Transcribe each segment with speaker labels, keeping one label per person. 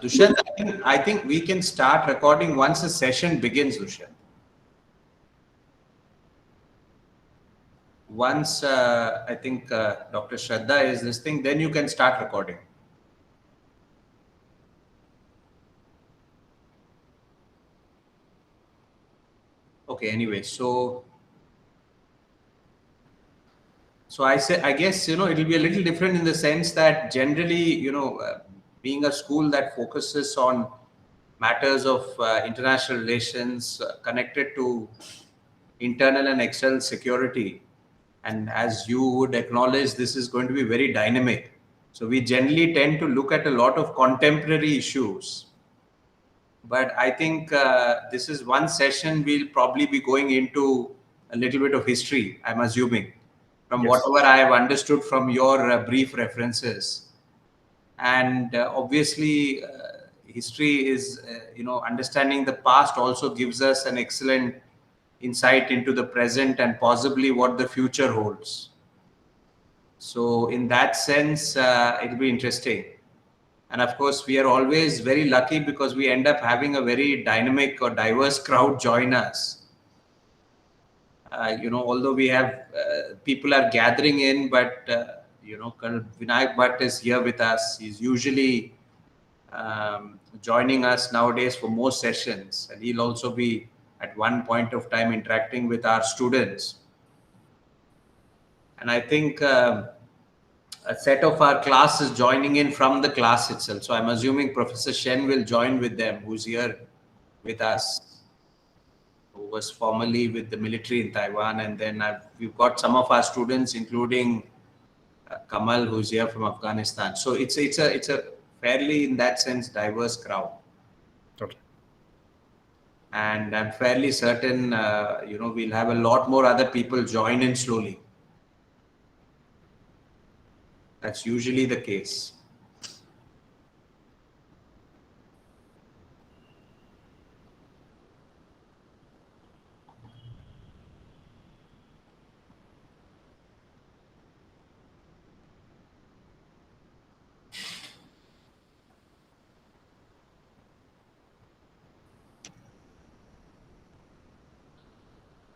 Speaker 1: Dushyant, I think we can start recording once the session begins, Dushyant. Once I think Dr. Shraddha is this thing, then you can start recording. Okay, anyway, so I guess, it'll be a little different in the sense that generally, being a school that focuses on matters of international relations connected to internal and external security, and as you would acknowledge, this is going to be very dynamic. So we generally tend to look at a lot of contemporary issues. But I think this is one session we'll probably be going into a little bit of history, I'm assuming, from
Speaker 2: Yes.
Speaker 1: whatever I have understood from your brief references. And obviously, history is, understanding the past also gives us an excellent insight into the present and possibly what the future holds. So in that sense, it'll be interesting. And of course, we are always very lucky because we end up having a very dynamic or diverse crowd join us. Although we have people are gathering in, but Colonel Vinayak Bhatt is here with us. He's usually joining us nowadays for most sessions, and he'll also be at one point of time interacting with our students. And I think a set of our class is joining in from the class itself. So I'm assuming Professor Shen will join with them, who's here with us, who was formerly with the military in Taiwan. And then we've got some of our students, including Kamal, who's here from Afghanistan. So it's a fairly, in that sense, diverse crowd.
Speaker 2: Okay.
Speaker 1: And I'm fairly certain, we'll have a lot more other people join in slowly. That's usually the case.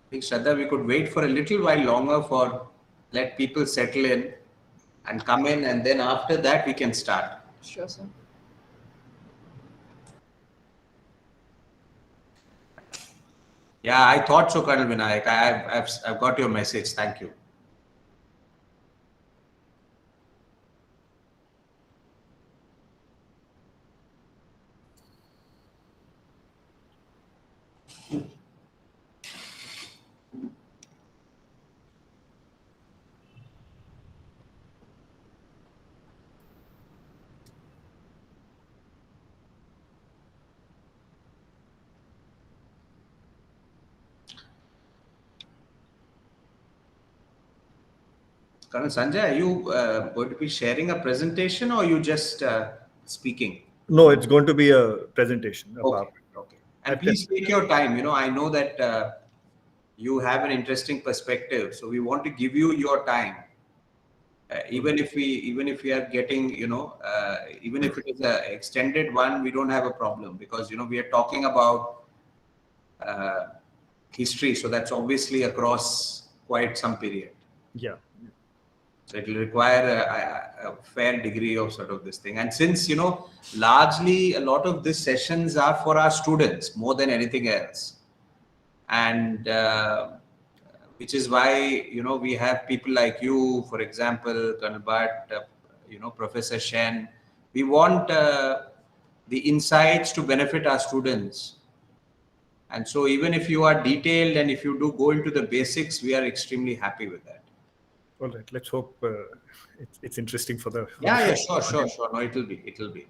Speaker 1: I think, Shraddha, we could wait for a little while longer let people settle in and come in, and then after that we can start.
Speaker 3: Sure, sir.
Speaker 1: Yeah, I thought so, Colonel Vinayak. I've got your message. Thank you. Colonel Sanjay, are you going to be sharing a presentation or are you just speaking?
Speaker 2: No, it's going to be a presentation.
Speaker 1: Okay. And please take your time. I know that you have an interesting perspective, so we want to give you your time. Even if we are getting, even if it is an extended one, we don't have a problem because, we are talking about history. So that's obviously across quite some period.
Speaker 2: Yeah.
Speaker 1: So it will require a fair degree of sort of this thing. And since, largely a lot of these sessions are for our students more than anything else. And which is why, we have people like you, for example, Colonel Bhatt, Professor Shen. We want the insights to benefit our students. And so even if you are detailed and if you do go into the basics, we are extremely happy with that.
Speaker 2: All right. Let's hope it's interesting for the.
Speaker 1: Yeah, sure. No, it'll be interesting.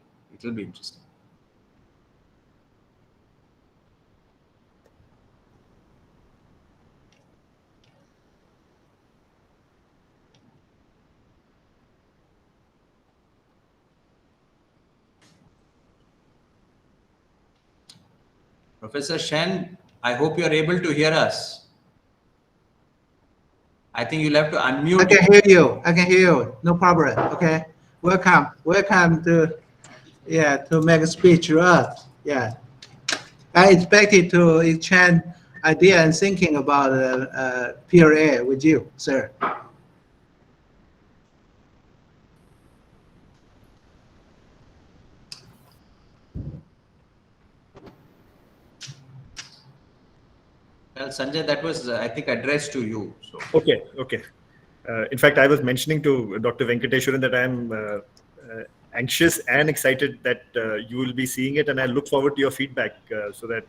Speaker 1: Professor Shen, I hope you are able to hear us. I think you'll have to unmute.
Speaker 4: I can hear you. No problem. Okay. Welcome to
Speaker 3: yeah, to make a speech to us. Yeah, I expected to exchange idea and thinking about PRA with you, sir.
Speaker 1: Well, Sanjay, that was, I think, addressed to you. So,
Speaker 2: Okay, okay. In fact, I was mentioning to Dr. Venkateswaran that I'm anxious and excited that you will be seeing it, and I look forward to your feedback so that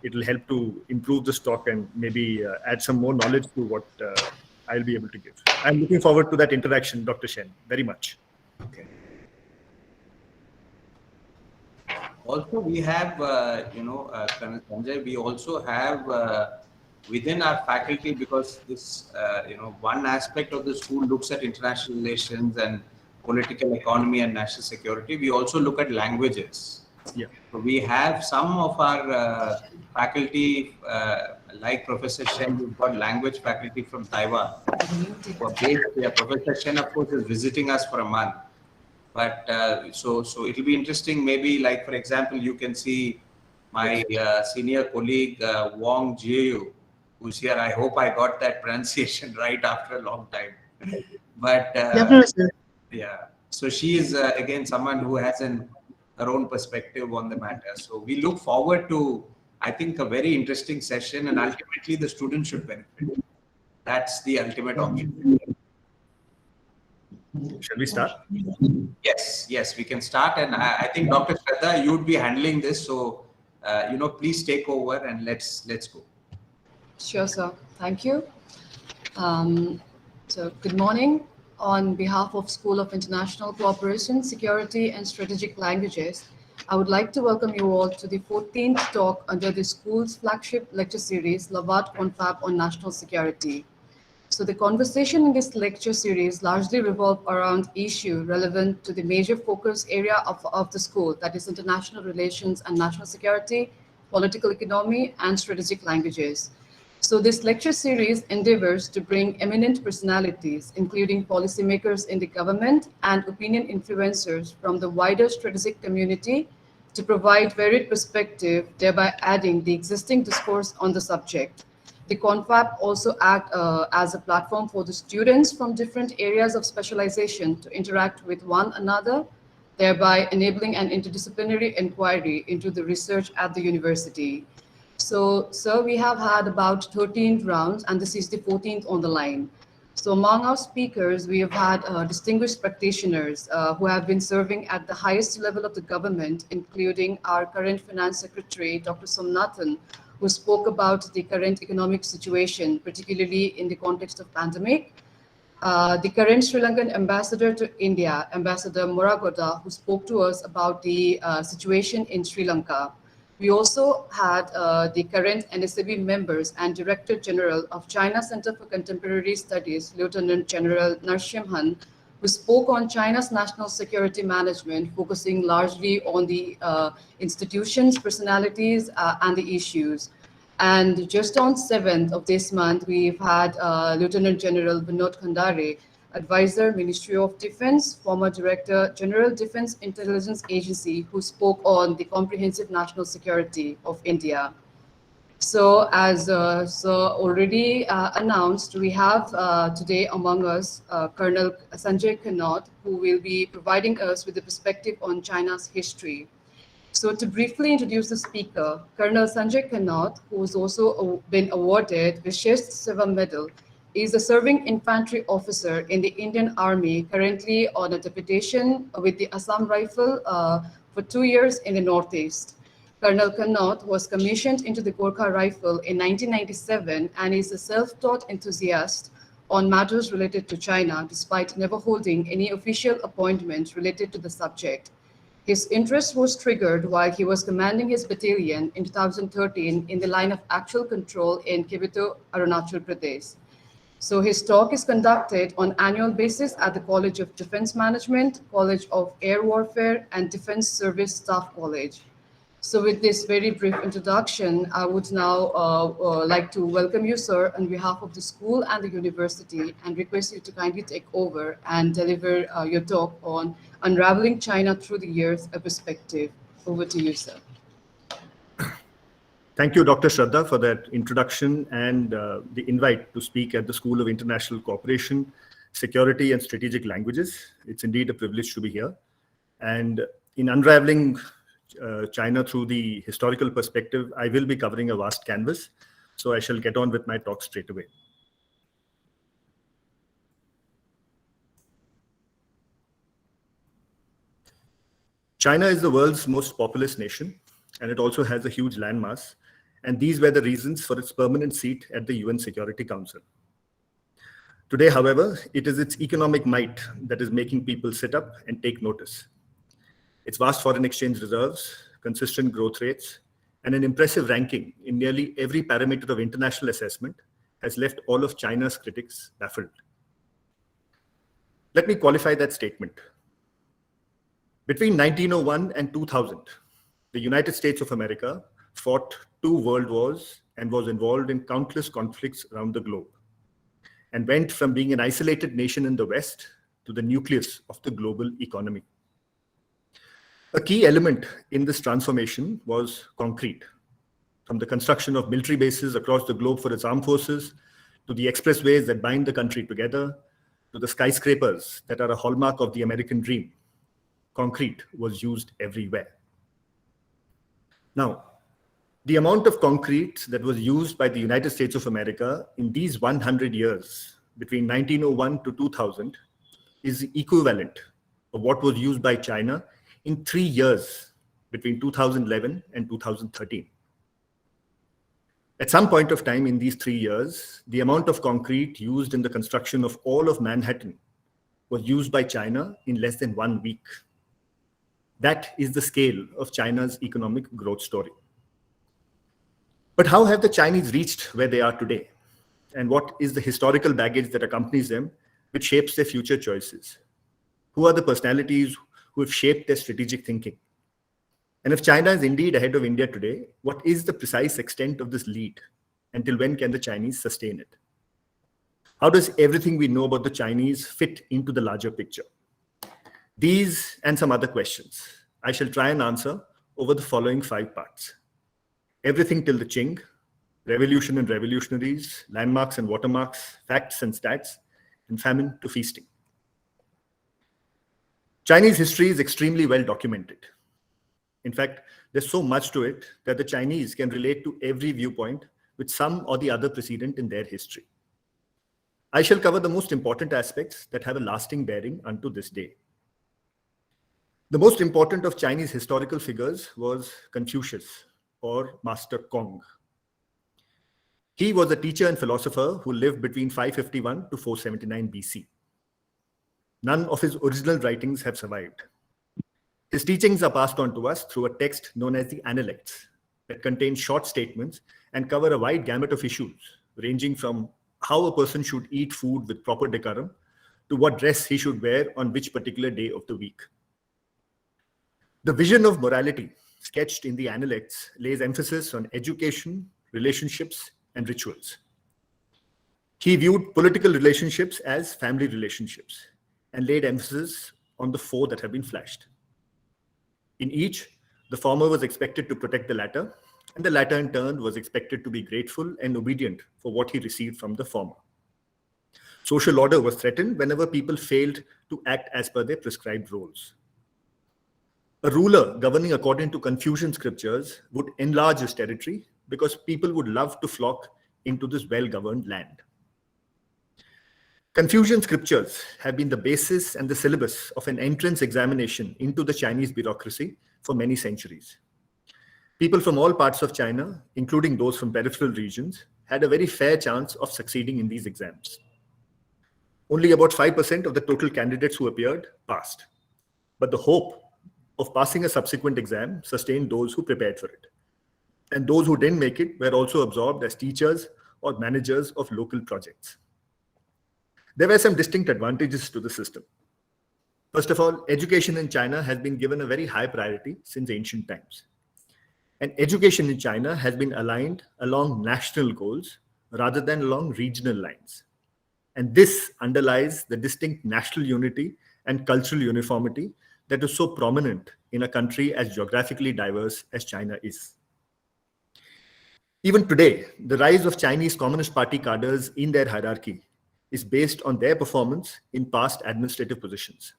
Speaker 2: it will help to improve this talk and maybe add some more knowledge to what I'll be able to give. I'm looking forward to that interaction, Dr. Shen, very much.
Speaker 1: okay. Also, we have, Colonel Sanjay, we also have within our faculty, because this, one aspect of the school looks at international relations and political economy and national security. We also look at languages.
Speaker 2: Yeah.
Speaker 1: So we have some of our faculty, like Professor Shen, we've got language faculty from Taiwan. Professor Shen, of course, is visiting us for a month. But so it'll be interesting. Maybe, like, for example, you can see my senior colleague Wong Jiu, who's here. I hope I got that pronunciation right after a long time. But yeah, so she is again someone who has her own perspective on the matter. So we look forward to, I think, a very interesting session, and ultimately the students should benefit. That's the ultimate objective.
Speaker 2: Shall we start?
Speaker 1: Yes, we can start. And I think, Dr. Shraddha, you'd be handling this. So, please take over and let's go.
Speaker 4: Sure, sir. Thank you. So good morning. On behalf of School of International Cooperation, Security and Strategic Languages, I would like to welcome you all to the 14th talk under the school's flagship lecture series, Lavat Confab on National Security. So the conversation in this lecture series largely revolve around issue relevant to the major focus area of the school, that is international relations and national security, political economy, and strategic languages. So this lecture series endeavors to bring eminent personalities, including policymakers in the government and opinion influencers from the wider strategic community, to provide varied perspective, thereby adding the existing discourse on the subject. The Confab also act as a platform for the students from different areas of specialization to interact with one another, thereby enabling an interdisciplinary inquiry into the research at the university. So, sir, we have had about 13 rounds, and this is the 14th on the line. So among our speakers, we have had distinguished practitioners who have been serving at the highest level of the government, including our current Finance Secretary, Dr. Somnathan, who spoke about the current economic situation, particularly in the context of pandemic. The current Sri Lankan ambassador to India, Ambassador Moragoda, who spoke to us about the situation in Sri Lanka. We also had the current NSAB members and Director General of China Center for Contemporary Studies, Lieutenant General Narasimhan, who spoke on China's national security management, focusing largely on the institutions, personalities, and the issues. And just on 7th of this month, we've had Lieutenant General Vinod Khandare, Advisor, Ministry of Defense, former Director, General Defense Intelligence Agency, who spoke on the comprehensive national security of India. So as Sir already announced, we have today among us Colonel Sanjay Kannad, who will be providing us with a perspective on China's history. So to briefly introduce the speaker, Colonel Sanjay Kannad, who has also been awarded Vishesh Seva Medal, is a serving infantry officer in the Indian Army, currently on a deputation with the Assam Rifle for 2 years in the Northeast. Colonel Kannad was commissioned into the Gorkha Rifle in 1997 and is a self-taught enthusiast on matters related to China, despite never holding any official appointment related to the subject. His interest was triggered while he was commanding his battalion in 2013 in the line of actual control in Kibito, Arunachal Pradesh. So his talk is conducted on annual basis at the College of Defense Management, College of Air Warfare, and Defense Service Staff College. So with this very brief introduction, I would now like to welcome you, sir, on behalf of the school and the university, and request you to kindly take over and deliver your talk on Unraveling China Through the Years, a Perspective. Over to you, sir.
Speaker 2: Thank you, Dr. Shraddha, for that introduction and the invite to speak at the School of International Cooperation, Security and Strategic Languages. It's indeed a privilege to be here. And in unraveling China through the historical perspective, I will be covering a vast canvas. So I shall get on with my talk straight away. China is the world's most populous nation, and it also has a huge landmass. And these were the reasons for its permanent seat at the UN Security Council. Today, however, it is its economic might that is making people sit up and take notice. Its vast foreign exchange reserves, consistent growth rates, and an impressive ranking in nearly every parameter of international assessment has left all of China's critics baffled. Let me qualify that statement. Between 1901 and 2000, the United States of America fought 2 world wars and was involved in countless conflicts around the globe, and went from being an isolated nation in the West to the nucleus of the global economy. A key element in this transformation was concrete, from the construction of military bases across the globe for its armed forces, to the expressways that bind the country together, to the skyscrapers that are a hallmark of the American dream. Concrete was used everywhere. Now, the amount of concrete that was used by the United States of America in these 100 years, between 1901 to 2000, is equivalent of what was used by China in 3 years, between 2011 and 2013. At some point of time in these 3 years, the amount of concrete used in the construction of all of Manhattan was used by China in less than 1 week. That is the scale of China's economic growth story. But how have the Chinese reached where they are today? And what is the historical baggage that accompanies them, which shapes their future choices? Who are the personalities who have shaped their strategic thinking? And if China is indeed ahead of India today, what is the precise extent of this lead? Until when can the Chinese sustain it? How does everything we know about the Chinese fit into the larger picture? These and some other questions I shall try and answer over the following 5 parts. Everything till the Qing, revolution and revolutionaries, landmarks and watermarks, facts and stats, and famine to feasting. Chinese history is extremely well documented. In fact, there's so much to it that the Chinese can relate to every viewpoint with some or the other precedent in their history. I shall cover the most important aspects that have a lasting bearing unto this day. The most important of Chinese historical figures was Confucius, or Master Kong. He was a teacher and philosopher who lived between 551 to 479 BC. None of his original writings have survived. His teachings are passed on to us through a text known as the Analects that contain short statements and cover a wide gamut of issues, ranging from how a person should eat food with proper decorum to what dress he should wear on which particular day of the week. The vision of morality sketched in the Analects lays emphasis on education, relationships, and rituals. He viewed political relationships as family relationships and laid emphasis on the 4 that have been flashed. In each, the former was expected to protect the latter, and the latter in turn was expected to be grateful and obedient for what he received from the former. Social order was threatened whenever people failed to act as per their prescribed roles. A ruler governing according to Confucian scriptures would enlarge his territory because people would love to flock into this well-governed land. Confucian scriptures have been the basis and the syllabus of an entrance examination into the Chinese bureaucracy for many centuries. People from all parts of China, including those from peripheral regions, had a very fair chance of succeeding in these exams. Only about 5% of the total candidates who appeared passed, but the hope of passing a subsequent exam sustained those who prepared for it. And those who didn't make it were also absorbed as teachers or managers of local projects. There were some distinct advantages to the system. First of all, education in China has been given a very high priority since ancient times. And education in China has been aligned along national goals rather than along regional lines. And this underlies the distinct national unity and cultural uniformity that is so prominent in a country as geographically diverse as China is. Even today, the rise of Chinese Communist Party cadres in their hierarchy is based on their performance in past administrative positions.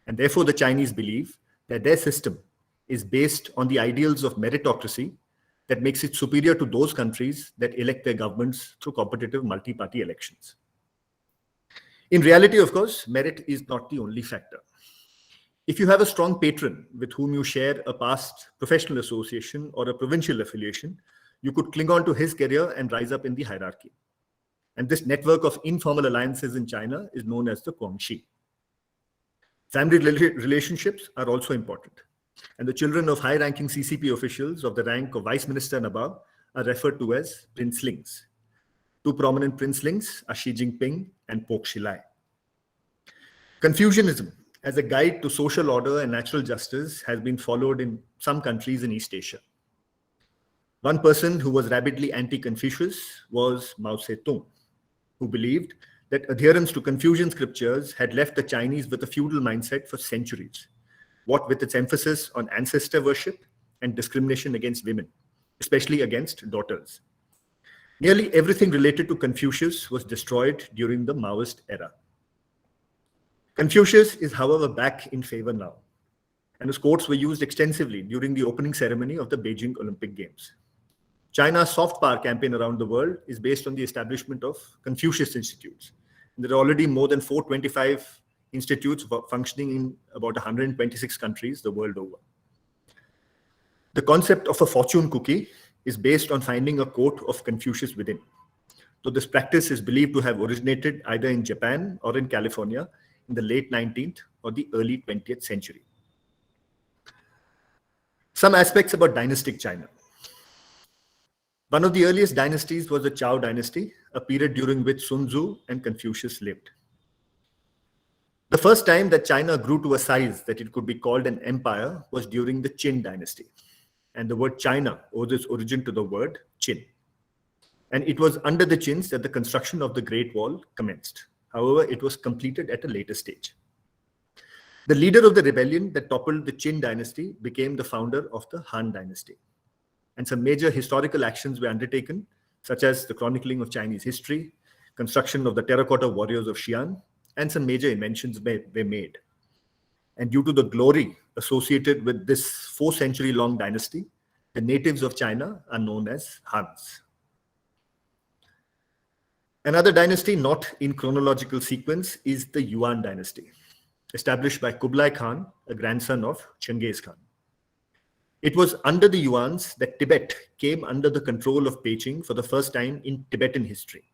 Speaker 2: And therefore, the Chinese believe that their system is based on the ideals of meritocracy that makes it superior to those countries that elect their governments through competitive multi-party elections. In reality, of course, merit is not the only factor. If you have a strong patron with whom you share a past professional association or a provincial affiliation, you could cling on to his career and rise up in the hierarchy. And this network of informal alliances in China is known as the Guangxi. Family relationships are also important. And the children of high-ranking CCP officials of the rank of Vice Minister and above are referred to as princelings. Two prominent princelings are Xi Jinping and Pok Xilai. Confucianism as a guide to social order and natural justice has been followed in some countries in East Asia. One person who was rabidly anti-Confucius was Mao Zedong, who believed that adherence to Confucian scriptures had left the Chinese with a feudal mindset for centuries, what with its emphasis on ancestor worship and discrimination against women, especially against daughters. Nearly everything related to Confucius was destroyed during the Maoist era. Confucius is, however, back in favor now, and his quotes were used extensively during the opening ceremony of the Beijing Olympic Games. China's soft power campaign around the world is based on the establishment of Confucius Institutes. And there are already more than 425 institutes functioning in about 126 countries the world over. The concept of a fortune cookie is based on finding a quote of Confucius within. So this practice is believed to have originated either in Japan or in California in the late 19th or the early 20th century. Some aspects about Dynastic China. One of the earliest dynasties was the Zhou dynasty, a period during which Sun Tzu and Confucius lived. The first time that China grew to a size that it could be called an empire was during the Qin dynasty. And the word China owes its origin to the word Qin. And it was under the Qins that the construction of the Great Wall commenced. However, it was completed at a later stage. The leader of the rebellion that toppled the Qin dynasty became the founder of the Han dynasty. And some major historical actions were undertaken, such as the chronicling of Chinese history, construction of the terracotta warriors of Xi'an, and some major inventions were made. And due to the glory associated with this 4-century-long dynasty, the natives of China are known as Hans. Another dynasty not in chronological sequence is the Yuan dynasty, established by Kublai Khan, a grandson of Genghis Khan. It was under the Yuans that Tibet came under the control of Beijing for the first time in Tibetan history.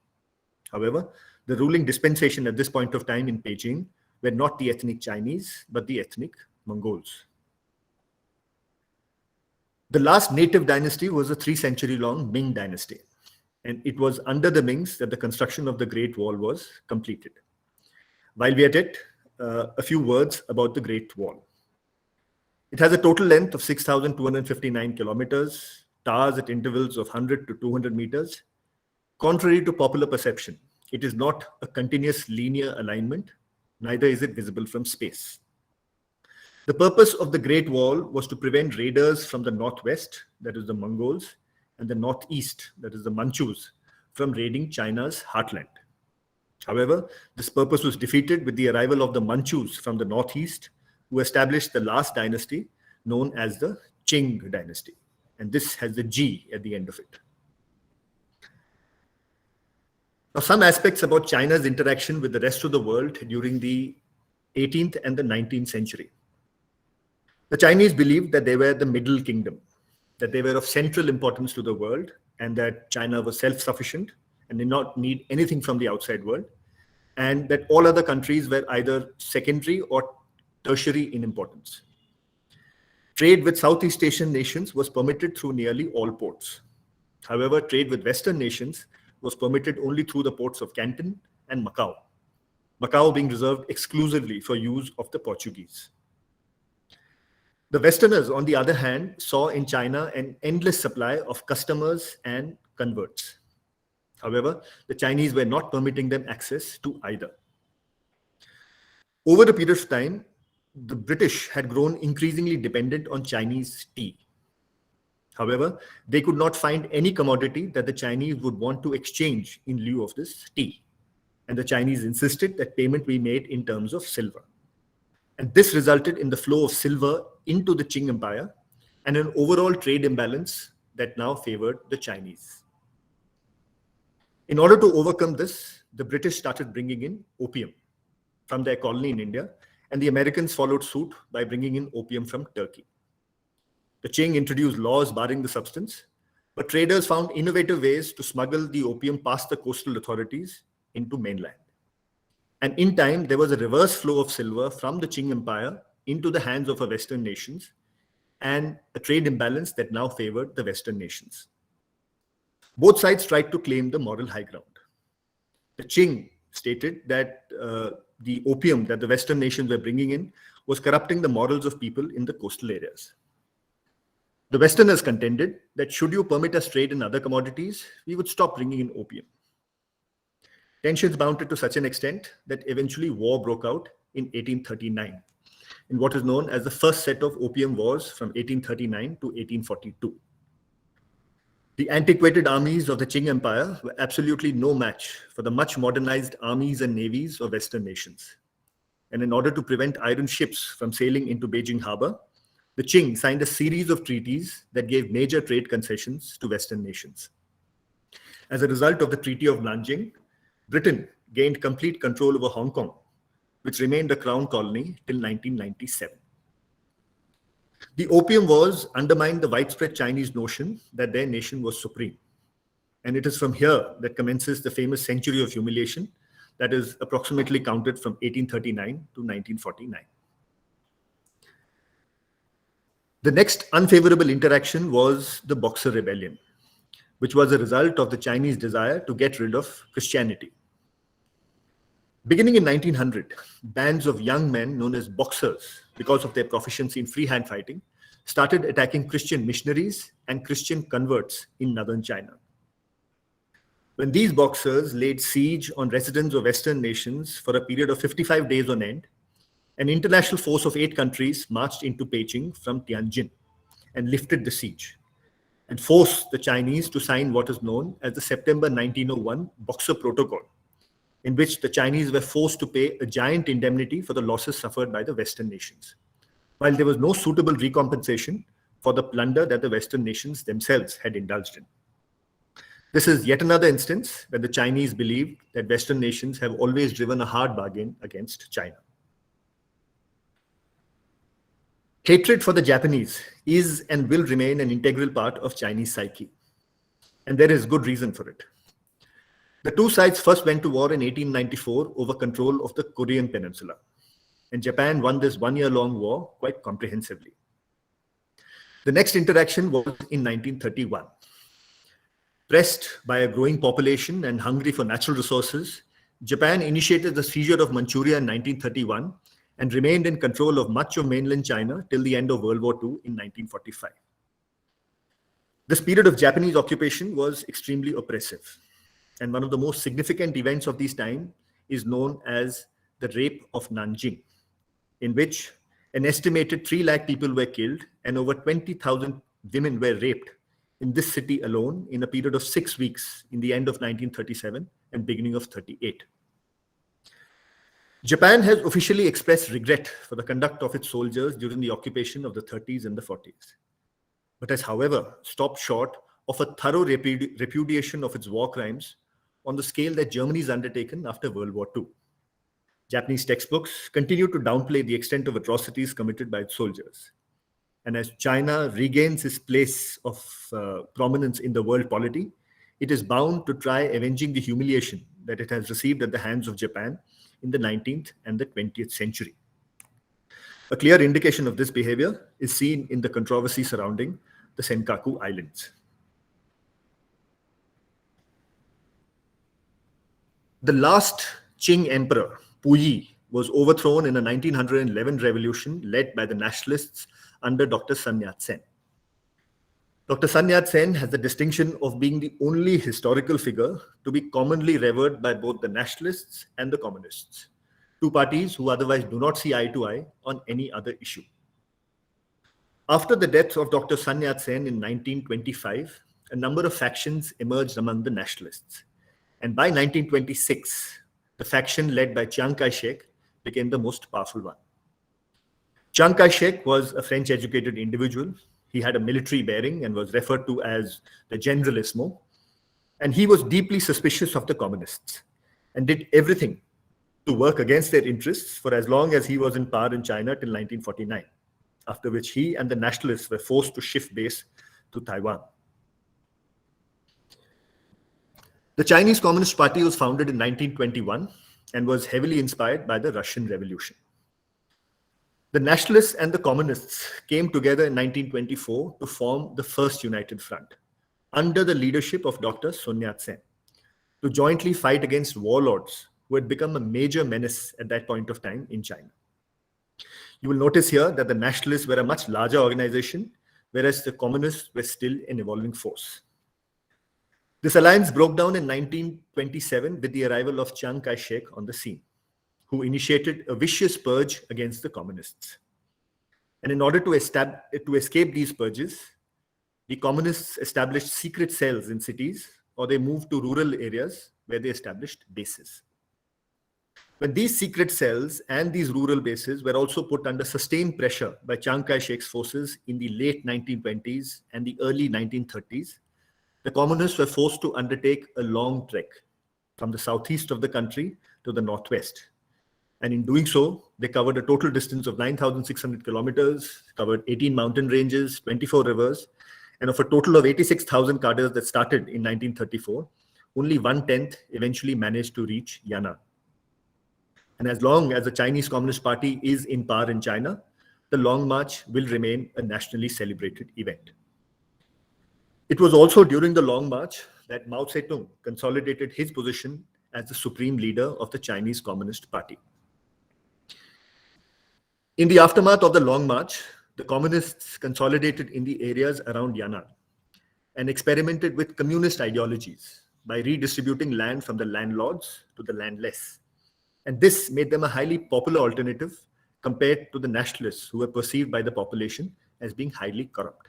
Speaker 2: However, the ruling dispensation at this point of time in Beijing were not the ethnic Chinese, but the ethnic Mongols. The last native dynasty was a 3-century-long Ming dynasty, and it was under the Mings that the construction of the Great Wall was completed. While we are at it, a few words about the Great Wall. It has a total length of 6,259 kilometers, towers at intervals of 100 to 200 meters. Contrary to popular perception, it is not a continuous linear alignment, neither is it visible from space. The purpose of the Great Wall was to prevent raiders from the northwest, that is the Mongols, and the northeast, that is the Manchus, from raiding China's heartland. However, this purpose was defeated with the arrival of the Manchus from the northeast, who established the last dynasty known as the Qing dynasty. And this has the G at the end of it. Now, some aspects about China's interaction with the rest of the world during the 18th and the 19th century. The Chinese believed that they were the middle kingdom, that they were of central importance to the world, and that China was self-sufficient and did not need anything from the outside world, and that all other countries were either secondary or tertiary in importance. Trade with Southeast Asian nations was permitted through nearly all ports. However, trade with Western nations was permitted only through the ports of Canton and Macau, Macau being reserved exclusively for use of the Portuguese. The Westerners, on the other hand, saw in China an endless supply of customers and converts. However, the Chinese were not permitting them access to either. Over a period of time, the British had grown increasingly dependent on Chinese tea. However, they could not find any commodity that the Chinese would want to exchange in lieu of this tea. And the Chinese insisted that payment be made in terms of silver. And this resulted in the flow of silver into the Qing Empire and an overall trade imbalance that now favored the Chinese. In order to overcome this, the British started bringing in opium from their colony in India, and the Americans followed suit by bringing in opium from Turkey. The Qing introduced laws barring the substance, but traders found innovative ways to smuggle the opium past the coastal authorities into mainland. And in time, there was a reverse flow of silver from the Qing Empire into the hands of our Western nations, and a trade imbalance that now favored the Western nations. Both sides tried to claim the moral high ground. The Qing stated that the opium that the Western nations were bringing in was corrupting the morals of people in the coastal areas. The Westerners contended that should you permit us trade in other commodities, we would stop bringing in opium. Tensions mounted to such an extent that eventually war broke out in 1839, in what is known as the first set of opium wars from 1839 to 1842. The antiquated armies of the Qing Empire were absolutely no match for the much modernized armies and navies of Western nations. And in order to prevent iron ships from sailing into Beijing harbor, the Qing signed a series of treaties that gave major trade concessions to Western nations. As a result of the Treaty of Nanjing, Britain gained complete control over Hong Kong, which remained a crown colony till 1997. The Opium Wars undermined the widespread Chinese notion that their nation was supreme. And it is from here that commences the famous century of humiliation that is approximately counted from 1839 to 1949. The next unfavorable interaction was the Boxer Rebellion, which was a result of the Chinese desire to get rid of Christianity. Beginning in 1900, bands of young men known as Boxers, because of their proficiency in free hand fighting, started attacking Christian missionaries and Christian converts in northern China. When these Boxers laid siege on residents of Western nations for a period of 55 days on end, an international force of 8 countries marched into Beijing from Tianjin and lifted the siege and forced the Chinese to sign what is known as the September 1901 Boxer Protocol, in which the Chinese were forced to pay a giant indemnity for the losses suffered by the Western nations, while there was no suitable recompensation for the plunder that the Western nations themselves had indulged in. This is yet another instance where the Chinese believed that Western nations have always driven a hard bargain against China. Hatred for the Japanese is and will remain an integral part of Chinese psyche, and there is good reason for it. The two sides first went to war in 1894 over control of the Korean Peninsula, and Japan won this one-year-long war quite comprehensively. The next interaction was in 1931. Pressed by a growing population and hungry for natural resources, Japan initiated the seizure of Manchuria in 1931 and remained in control of much of mainland China till the end of World War II in 1945. This period of Japanese occupation was extremely oppressive, and one of the most significant events of this time is known as the Rape of Nanjing, in which an estimated 3 lakh people were killed and over 20,000 women were raped in this city alone in a period of 6 weeks in the end of 1937 and beginning of 38. Japan has officially expressed regret for the conduct of its soldiers during the occupation of the 30s and the 40s, but has, however, stopped short of a thorough repudiation of its war crimes on the scale that Germany has undertaken after World War II. Japanese textbooks continue to downplay the extent of atrocities committed by its soldiers. And as China regains its place of prominence in the world polity, it is bound to try avenging the humiliation that it has received at the hands of Japan in the 19th and the 20th century. A clear indication of this behavior is seen in the controversy surrounding the Senkaku Islands. The last Qing emperor, Puyi, was overthrown in a 1911 revolution led by the nationalists under Dr. Sun Yat-sen. Dr. Sun Yat-sen has the distinction of being the only historical figure to be commonly revered by both the nationalists and the communists, two parties who otherwise do not see eye to eye on any other issue. After the death of Dr. Sun Yat-sen in 1925, a number of factions emerged among the nationalists. And by 1926, the faction led by Chiang Kai-shek became the most powerful one. Chiang Kai-shek was a French-educated individual. He had a military bearing and was referred to as the Generalissimo. And he was deeply suspicious of the communists and did everything to work against their interests for as long as he was in power in China till 1949, after which he and the nationalists were forced to shift base to Taiwan. The Chinese Communist Party was founded in 1921 and was heavily inspired by the Russian Revolution. The nationalists and the communists came together in 1924 to form the First United Front under the leadership of Dr. Sun Yat-sen to jointly fight against warlords who had become a major menace at that point of time in China. You will notice here that the nationalists were a much larger organization, whereas the communists were still an evolving force. This alliance broke down in 1927 with the arrival of Chiang Kai-shek on the scene, who initiated a vicious purge against the communists. And in order to escape these purges, the communists established secret cells in cities, or they moved to rural areas where they established bases. When these secret cells and these rural bases were also put under sustained pressure by Chiang Kai-shek's forces in the late 1920s and the early 1930s, the communists were forced to undertake a long trek from the southeast of the country to the northwest. And in doing so, they covered a total distance of 9,600 kilometers, covered 18 mountain ranges, 24 rivers, and of a total of 86,000 cadres that started in 1934, only 1/10 eventually managed to reach Yan'an. And as long as the Chinese Communist Party is in power in China, the Long March will remain a nationally celebrated event. It was also during the Long March that Mao Zedong consolidated his position as the supreme leader of the Chinese Communist Party. In the aftermath of the Long March, the communists consolidated in the areas around Yan'an and experimented with communist ideologies by redistributing land from the landlords to the landless. And this made them a highly popular alternative compared to the nationalists who were perceived by the population as being highly corrupt.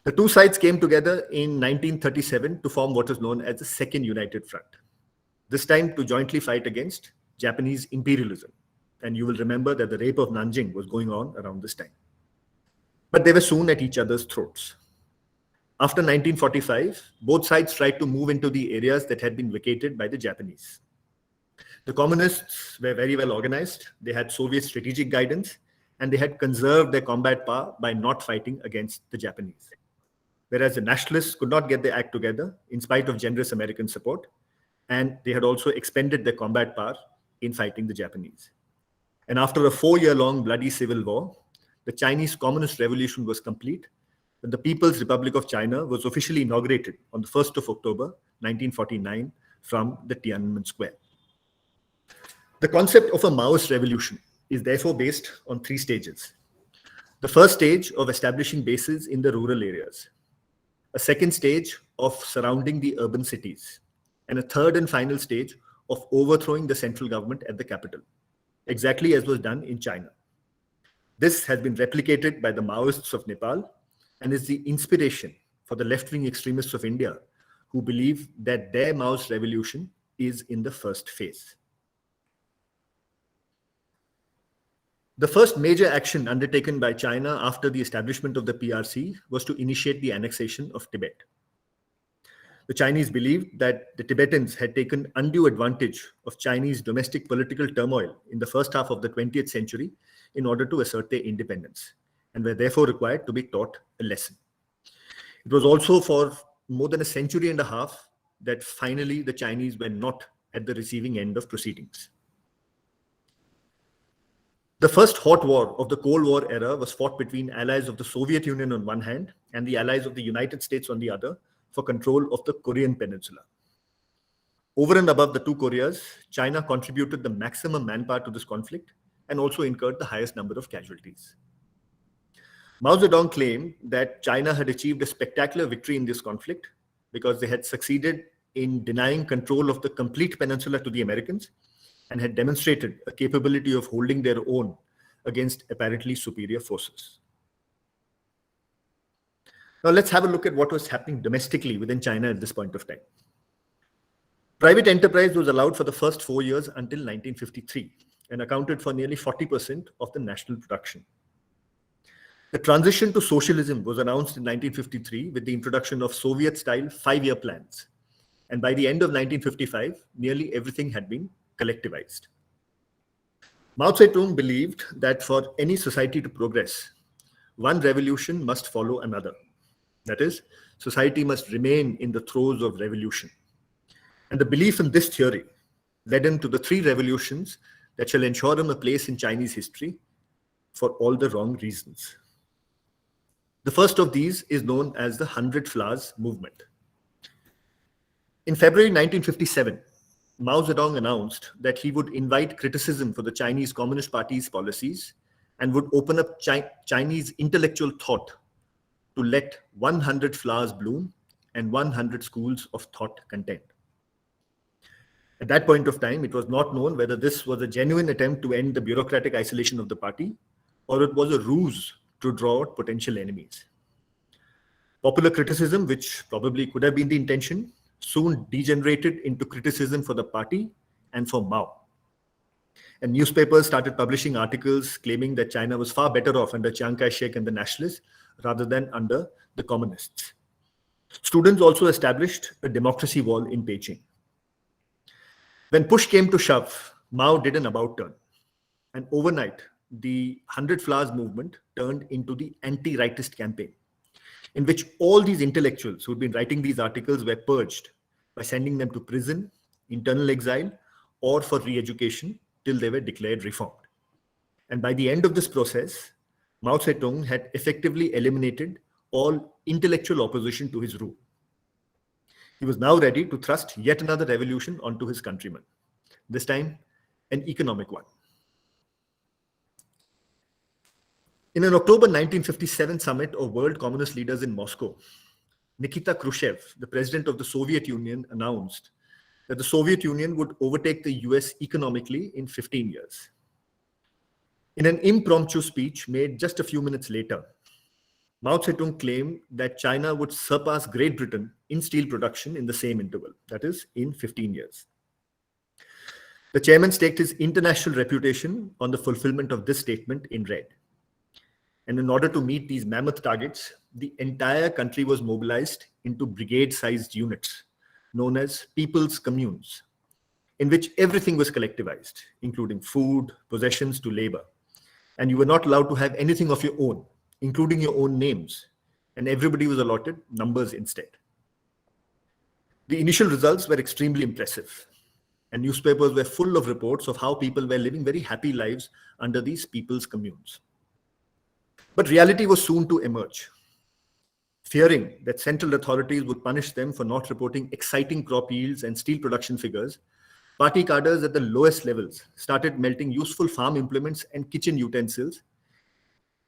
Speaker 2: The two sides came together in 1937 to form what is known as the Second United Front, this time to jointly fight against Japanese imperialism. And you will remember that the Rape of Nanjing was going on around this time. But they were soon at each other's throats. After 1945, both sides tried to move into the areas that had been vacated by the Japanese. The communists were very well organized, they had Soviet strategic guidance, and they had conserved their combat power by not fighting against the Japanese. Whereas the nationalists could not get their act together in spite of generous American support, and they had also expended their combat power in fighting the Japanese. And after a 4-year-long bloody civil war, the Chinese Communist Revolution was complete, and the People's Republic of China was officially inaugurated on the 1st of October 1949 from the Tiananmen Square. The concept of a Maoist revolution is therefore based on 3 stages. The first stage of establishing bases in the rural areas, a second stage of surrounding the urban cities, and a third and final stage of overthrowing the central government at the capital, exactly as was done in China. This has been replicated by the Maoists of Nepal and is the inspiration for the left-wing extremists of India who believe that their Maoist revolution is in the first phase. The first major action undertaken by China after the establishment of the PRC was to initiate the annexation of Tibet. The Chinese believed that the Tibetans had taken undue advantage of Chinese domestic political turmoil in the first half of the 20th century in order to assert their independence, and were therefore required to be taught a lesson. It was also for more than a century and a half that finally the Chinese were not at the receiving end of proceedings. The first hot war of the Cold War era was fought between allies of the Soviet Union on one hand and the allies of the United States on the other for control of the Korean Peninsula. Over and above the two Koreas, China contributed the maximum manpower to this conflict and also incurred the highest number of casualties. Mao Zedong claimed that China had achieved a spectacular victory in this conflict because they had succeeded in denying control of the complete peninsula to the Americans and had demonstrated a capability of holding their own against apparently superior forces. Now let's have a look at what was happening domestically within China at this point of time. Private enterprise was allowed for the first 4 years until 1953 and accounted for nearly 40% of the national production. The transition to socialism was announced in 1953 with the introduction of Soviet-style 5-year plans. And by the end of 1955, nearly everything had been collectivized. Mao Zedong believed that for any society to progress, one revolution must follow another. That is, society must remain in the throes of revolution. And the belief in this theory led him to the 3 revolutions that shall ensure him a place in Chinese history for all the wrong reasons. The first of these is known as the 100 Flowers movement. In February 1957, Mao Zedong announced that he would invite criticism for the Chinese Communist Party's policies and would open up Chinese intellectual thought to let 100 flowers bloom and 100 schools of thought contend. At that point of time, it was not known whether this was a genuine attempt to end the bureaucratic isolation of the party or it was a ruse to draw out potential enemies. Popular criticism, which probably could have been the intention, soon degenerated into criticism for the party and for Mao. And newspapers started publishing articles claiming that China was far better off under Chiang Kai-shek and the nationalists rather than under the communists. Students also established a democracy wall in Beijing. When push came to shove, Mao did an about turn. And overnight, the 100 Flowers movement turned into the anti-rightist campaign, in which all these intellectuals who had been writing these articles were purged by sending them to prison, internal exile, or for re-education till they were declared reformed. And by the end of this process, Mao Zedong had effectively eliminated all intellectual opposition to his rule. He was now ready to thrust yet another revolution onto his countrymen, this time an economic one. In an October 1957 summit of world communist leaders in Moscow, Nikita Khrushchev, the president of the Soviet Union, announced that the Soviet Union would overtake the US economically in 15 years. In an impromptu speech made just a few minutes later, Mao Zedong claimed that China would surpass Great Britain in steel production in the same interval, that is, in 15 years. The chairman staked his international reputation on the fulfillment of this statement in red. And in order to meet these mammoth targets, the entire country was mobilized into brigade-sized units, known as people's communes, in which everything was collectivized, including food, possessions to labor. And you were not allowed to have anything of your own, including your own names, and everybody was allotted numbers instead. The initial results were extremely impressive, and newspapers were full of reports of how people were living very happy lives under these people's communes. But reality was soon to emerge. Fearing that central authorities would punish them for not reporting exciting crop yields and steel production figures, party cadres at the lowest levels started melting useful farm implements and kitchen utensils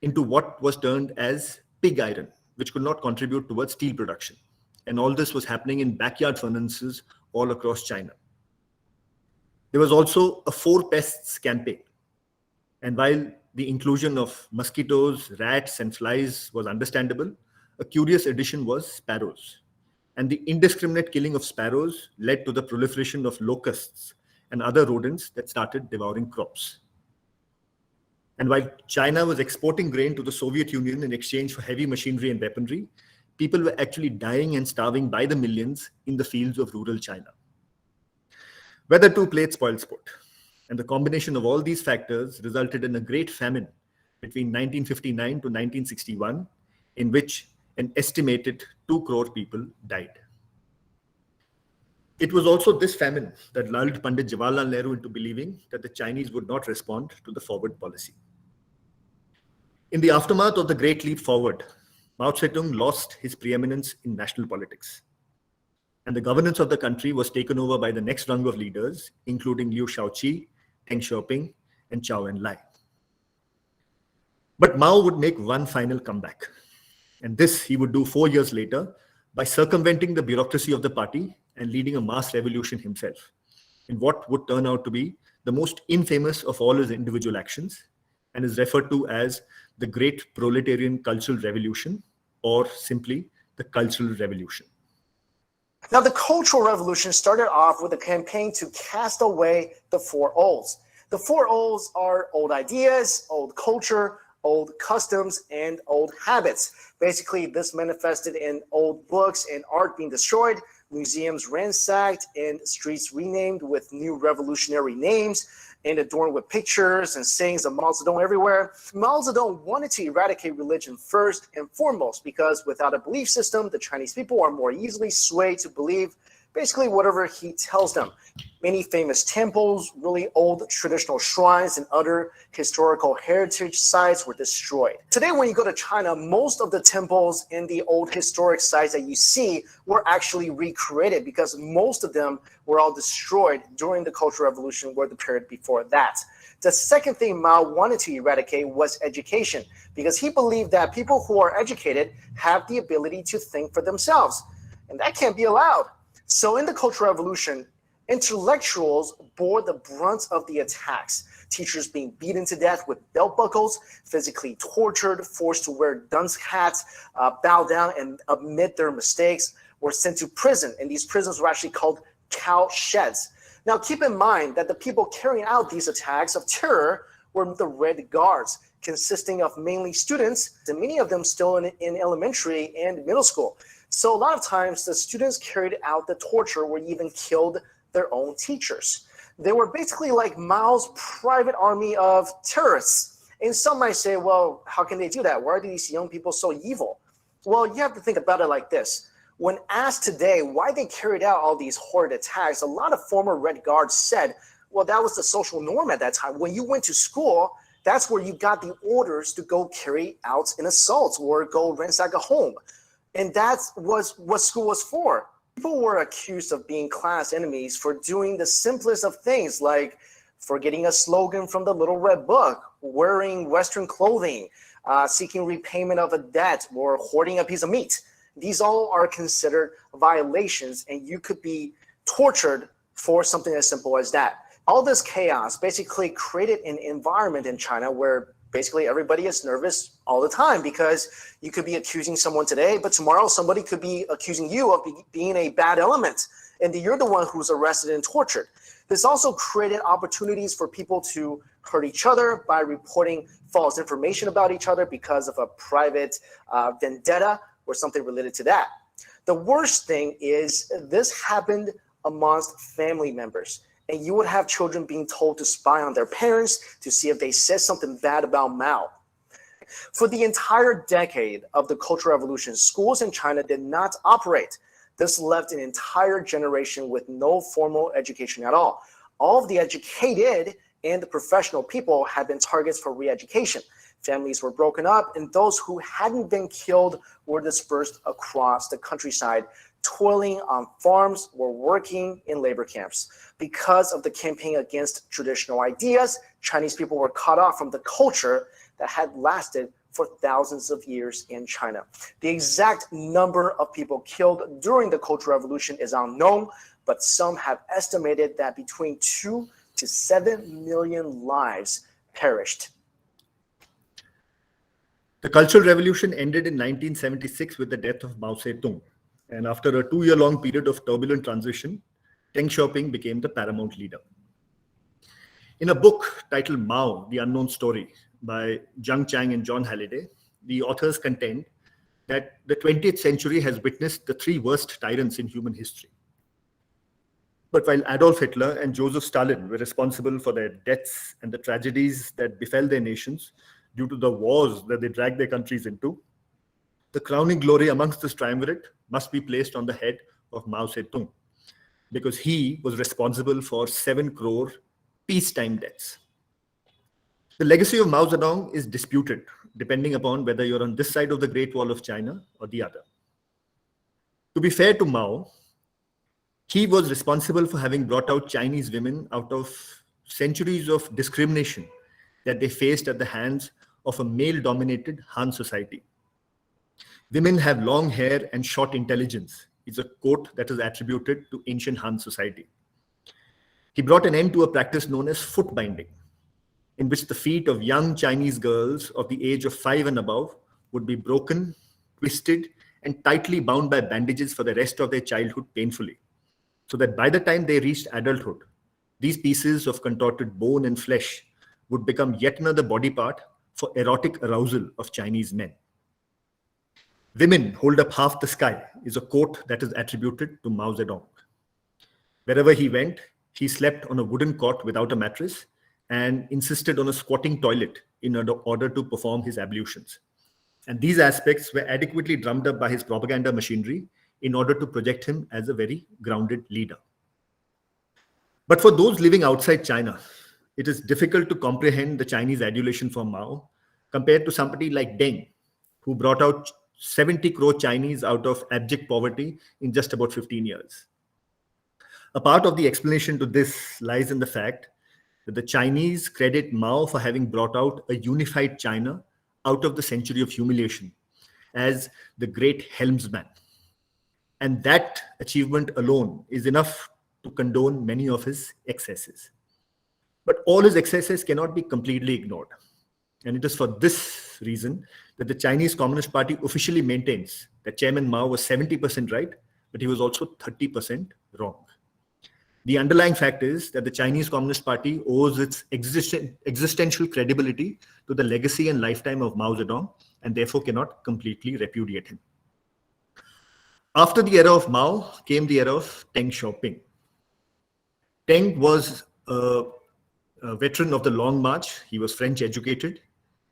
Speaker 2: into what was termed as pig iron, which could not contribute towards steel production. And all this was happening in backyard furnaces all across China. There was also a 4 pests campaign. And while the inclusion of mosquitoes, rats, and flies was understandable, a curious addition was sparrows. And the indiscriminate killing of sparrows led to the proliferation of locusts and other rodents that started devouring crops. And while China was exporting grain to the Soviet Union in exchange for heavy machinery and weaponry, people were actually dying and starving by the millions in the fields of rural China. Weather too played spoilsport. And the combination of all these factors resulted in a great famine between 1959 to 1961, in which an estimated 2 crore people died. It was also this famine that lulled Pandit Jawaharlal Nehru into believing that the Chinese would not respond to the forward policy. In the aftermath of the Great Leap Forward, Mao Zedong lost his preeminence in national politics. And the governance of the country was taken over by the next rung of leaders, including Liu Shaoqi, Deng Xiaoping, and Zhou Enlai. But Mao would make one final comeback. And this he would do 4 years later by circumventing the bureaucracy of the party and leading a mass revolution himself in what would turn out to be the the most infamous of all his individual actions, and is referred to as the Great Proletarian Cultural Revolution, or simply the Cultural Revolution.
Speaker 5: Now, the Cultural Revolution started off with a campaign to cast away the four olds. The four olds are old ideas, old culture, old customs, and old habits. Basically, this manifested in old books and art being destroyed, museums ransacked, and streets renamed with new revolutionary names and adorned with pictures and sayings of Mao Zedong everywhere. Mao Zedong wanted to eradicate religion first and foremost because without a belief system, the Chinese people are more easily swayed to believe basically whatever he tells them. Many famous temples, really old traditional shrines, and other historical heritage sites were destroyed. Today, when you go to China, most of the temples and the old historic sites that you see were actually recreated because most of them were all destroyed during the Cultural Revolution or the period before that. The second thing Mao wanted to eradicate was education because he believed that people who are educated have the ability to think for themselves, and that can't be allowed. So in the Cultural Revolution, intellectuals bore the brunt of the attacks, teachers being beaten to death with belt buckles, physically tortured, forced to wear dunce hats, bow down and admit their mistakes, were sent to prison, and these prisons were actually called cow sheds. Now keep in mind that the people carrying out these attacks of terror were the Red Guards, consisting of mainly students, and many of them still in elementary and middle school. So a lot of times the students carried out the torture or even killed their own teachers. They were basically like Mao's private army of terrorists. And some might say, well, how can they do that? Why are these young people so evil? Well, you have to think about it like this. When asked today why they carried out all these horrid attacks, a lot of former Red Guards said, well, that was the social norm at that time. When you went to school, that's where you got the orders to go carry out an assault or go ransack a home. And that was what school was for. People were accused of being class enemies for doing the simplest of things, like forgetting a slogan from the Little Red Book, wearing Western clothing, seeking repayment of a debt, or hoarding a piece of meat. These all are considered violations, and you could be tortured for something as simple as that. All this chaos basically created an environment in China where basically everybody is nervous all the time because you could be accusing someone today, but tomorrow somebody could be accusing you of being a bad element, and you're the one who's arrested and tortured. This also created opportunities for people to hurt each other by reporting false information about each other because of a private vendetta or something related to that. The worst thing is this happened amongst family members. And you would have children being told to spy on their parents to see if they said something bad about Mao. For the entire decade of the Cultural Revolution, schools in China did not operate. This left an entire generation with no formal education at all. All of the educated and the professional people had been targets for re-education. Families were broken up, and those who hadn't been killed were dispersed across the countryside, toiling on farms or working in labor camps. Because of the campaign against traditional ideas, Chinese people were cut off from the culture that had lasted for thousands of years in China. The exact number of people killed during the Cultural Revolution is unknown, but some have estimated that between 2 to 7 million lives perished.
Speaker 2: The Cultural Revolution ended in 1976 with the death of Mao Zedong. And after a 2-year-long period of turbulent transition, Deng Xiaoping became the paramount leader. In a book titled Mao, The Unknown Story by Zhang Chang and John Halliday, the authors contend that the 20th century has witnessed the 3 worst tyrants in human history. But while Adolf Hitler and Joseph Stalin were responsible for their deaths and the tragedies that befell their nations due to the wars that they dragged their countries into, the crowning glory amongst this triumvirate must be placed on the head of Mao Zedong, because he was responsible for 7 crore peacetime deaths. The legacy of Mao Zedong is disputed, depending upon whether you're on this side of the Great Wall of China or the other. To be fair to Mao, he was responsible for having brought out Chinese women out of centuries of discrimination that they faced at the hands of a male-dominated Han society. Women have long hair and short intelligence. It's a quote that is attributed to ancient Han society. He brought an end to a practice known as foot binding, in which the feet of young Chinese girls of the age of 5 and above would be broken, twisted, and tightly bound by bandages for the rest of their childhood painfully, so that by the time they reached adulthood, these pieces of contorted bone and flesh would become yet another body part for erotic arousal of Chinese men. "Women hold up half the sky" is a quote that is attributed to Mao Zedong. Wherever he went, he slept on a wooden cot without a mattress and insisted on a squatting toilet in order to perform his ablutions. And these aspects were adequately drummed up by his propaganda machinery in order to project him as a very grounded leader. But for those living outside China, it is difficult to comprehend the Chinese adulation for Mao compared to somebody like Deng, who brought out 70 crore Chinese out of abject poverty in just about 15 years. A part of the explanation to this lies in the fact that the Chinese credit Mao for having brought out a unified China out of the century of humiliation as the great helmsman. And that achievement alone is enough to condone many of his excesses. But all his excesses cannot be completely ignored. And it is for this reason that the Chinese Communist Party officially maintains that Chairman Mao was 70% right, but he was also 30% wrong. The underlying fact is that the Chinese Communist Party owes its existential credibility to the legacy and lifetime of Mao Zedong, and therefore cannot completely repudiate him. After the era of Mao came the era of Deng Xiaoping. Deng was a veteran of the Long March. He was French educated,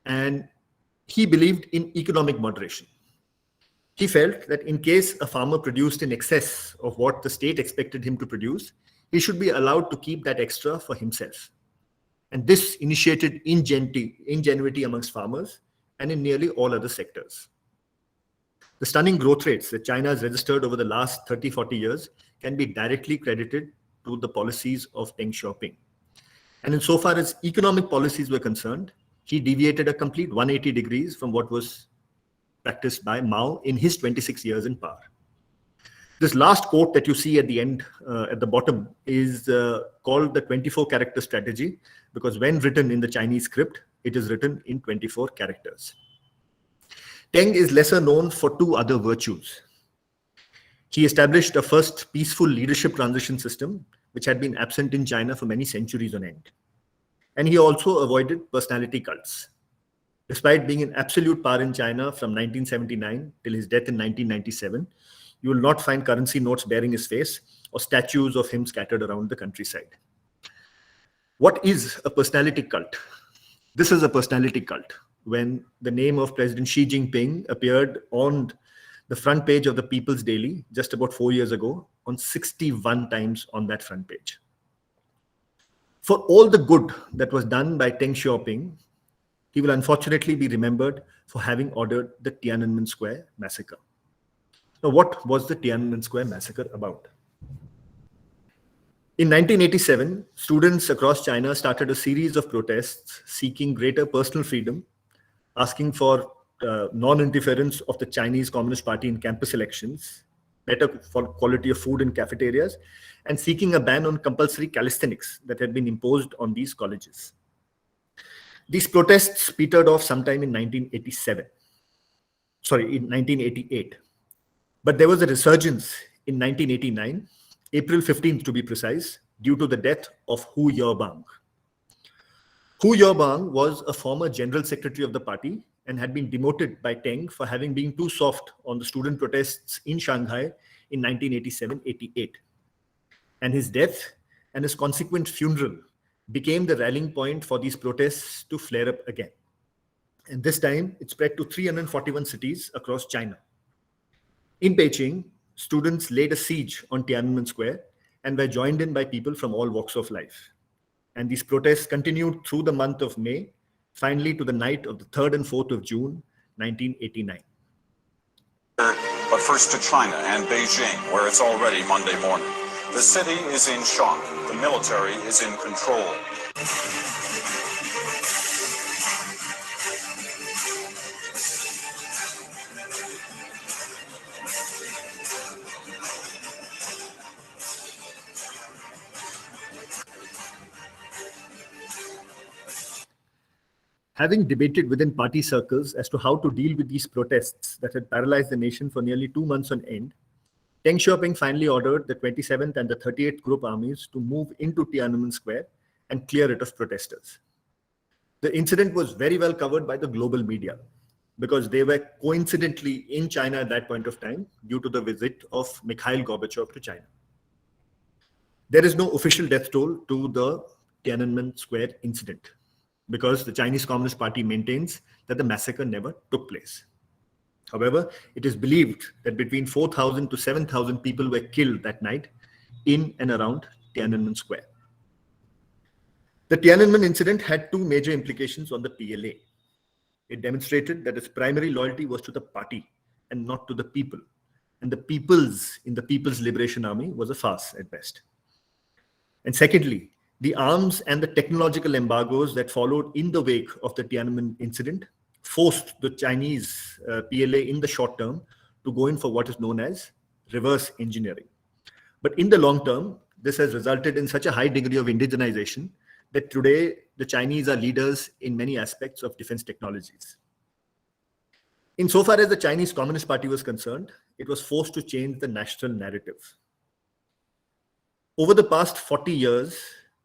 Speaker 2: and he believed in economic moderation. He felt that in case a farmer produced in excess of what the state expected him to produce, he should be allowed to keep that extra for himself. And this initiated ingenuity amongst farmers and in nearly all other sectors. The stunning growth rates that China has registered over the last 30-40 years can be directly credited to the policies of Deng Xiaoping. And insofar as economic policies were concerned, he deviated a complete 180 degrees from what was practiced by Mao in his 26 years in power. This last quote that you see at the end, at the bottom, is called the 24-character strategy, because when written in the Chinese script, it is written in 24 characters. Deng is lesser known for two other virtues. He established a first peaceful leadership transition system, which had been absent in China for many centuries on end. And he also avoided personality cults. Despite being in absolute power in China from 1979 till his death in 1997, you will not find currency notes bearing his face or statues of him scattered around the countryside. What is a personality cult? This is a personality cult. When the name of President Xi Jinping appeared on the front page of the People's Daily just about 4 years ago, on 61 times on that front page. For all the good that was done by Deng Xiaoping, he will unfortunately be remembered for having ordered the Tiananmen Square massacre. Now, what was the Tiananmen Square massacre about? In 1987, students across China started a series of protests seeking greater personal freedom, asking for non-interference of the Chinese Communist Party in campus elections, better quality of food in cafeterias, and seeking a ban on compulsory calisthenics that had been imposed on these colleges. These protests petered off sometime in 1988. But there was a resurgence in 1989, April 15th to be precise, due to the death of Hu Yaobang. Hu Yaobang was a former general secretary of the party and had been demoted by Deng for having been too soft on the student protests in Shanghai in 1987-88. And his death and his consequent funeral became the rallying point for these protests to flare up again. And this time, it spread to 341 cities across China. In Beijing, students laid a siege on Tiananmen Square and were joined in by people from all walks of life. And these protests continued through the month of May, finally to the night of the 3rd and 4th of June, 1989.
Speaker 6: But first to China and Beijing, where it's already Monday morning. The city is in shock. The military is in control.
Speaker 2: Having debated within party circles as to how to deal with these protests that had paralyzed the nation for nearly 2 months on end, Deng Xiaoping finally ordered the 27th and the 38th Group armies to move into Tiananmen Square and clear it of protesters. The incident was very well covered by the global media because they were coincidentally in China at that point of time due to the visit of Mikhail Gorbachev to China. There is no official death toll to the Tiananmen Square incident because the Chinese Communist Party maintains that the massacre never took place. However, it is believed that between 4,000 to 7,000 people were killed that night in and around Tiananmen Square. The Tiananmen incident had two major implications on the PLA. It demonstrated that its primary loyalty was to the party and not to the people. And the peoples in the People's Liberation Army was a farce at best. And secondly, the arms and the technological embargoes that followed in the wake of the Tiananmen incident forced the Chinese PLA in the short term to go in for what is known as reverse engineering. But in the long term, this has resulted in such a high degree of indigenization that today the Chinese are leaders in many aspects of defense technologies. Insofar as the Chinese Communist Party was concerned, it was forced to change the national narrative. Over the past 40 years,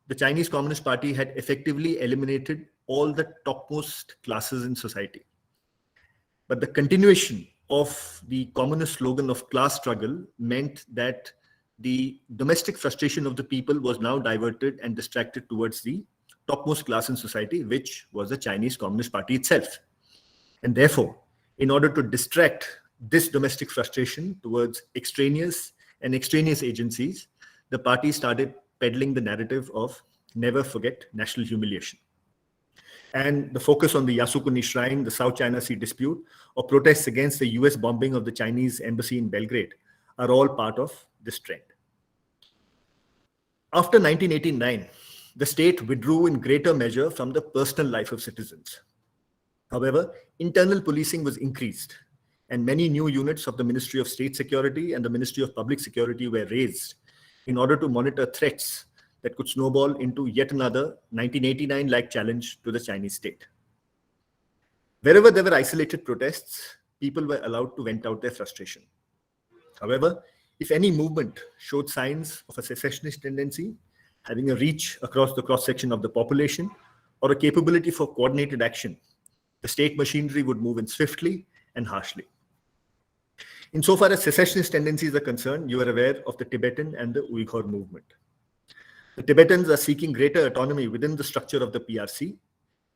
Speaker 2: the Chinese Communist Party had effectively eliminated all the topmost classes in society. But the continuation of the communist slogan of class struggle meant that the domestic frustration of the people was now diverted and distracted towards the topmost class in society, which was the Chinese Communist Party itself. And therefore, in order to distract this domestic frustration towards extraneous agencies, the party started peddling the narrative of never forget national humiliation. And the focus on the Yasukuni Shrine, the South China Sea dispute, or protests against the US bombing of the Chinese embassy in Belgrade are all part of this trend. After 1989, the state withdrew in greater measure from the personal life of citizens. However, internal policing was increased, and many new units of the Ministry of State Security and the Ministry of Public Security were raised in order to monitor threats that could snowball into yet another 1989-like challenge to the Chinese state. Wherever there were isolated protests, people were allowed to vent out their frustration. However, if any movement showed signs of a secessionist tendency, having a reach across the cross-section of the population, or a capability for coordinated action, the state machinery would move in swiftly and harshly. Insofar as secessionist tendencies are concerned, you are aware of the Tibetan and the Uyghur movement. The Tibetans are seeking greater autonomy within the structure of the PRC,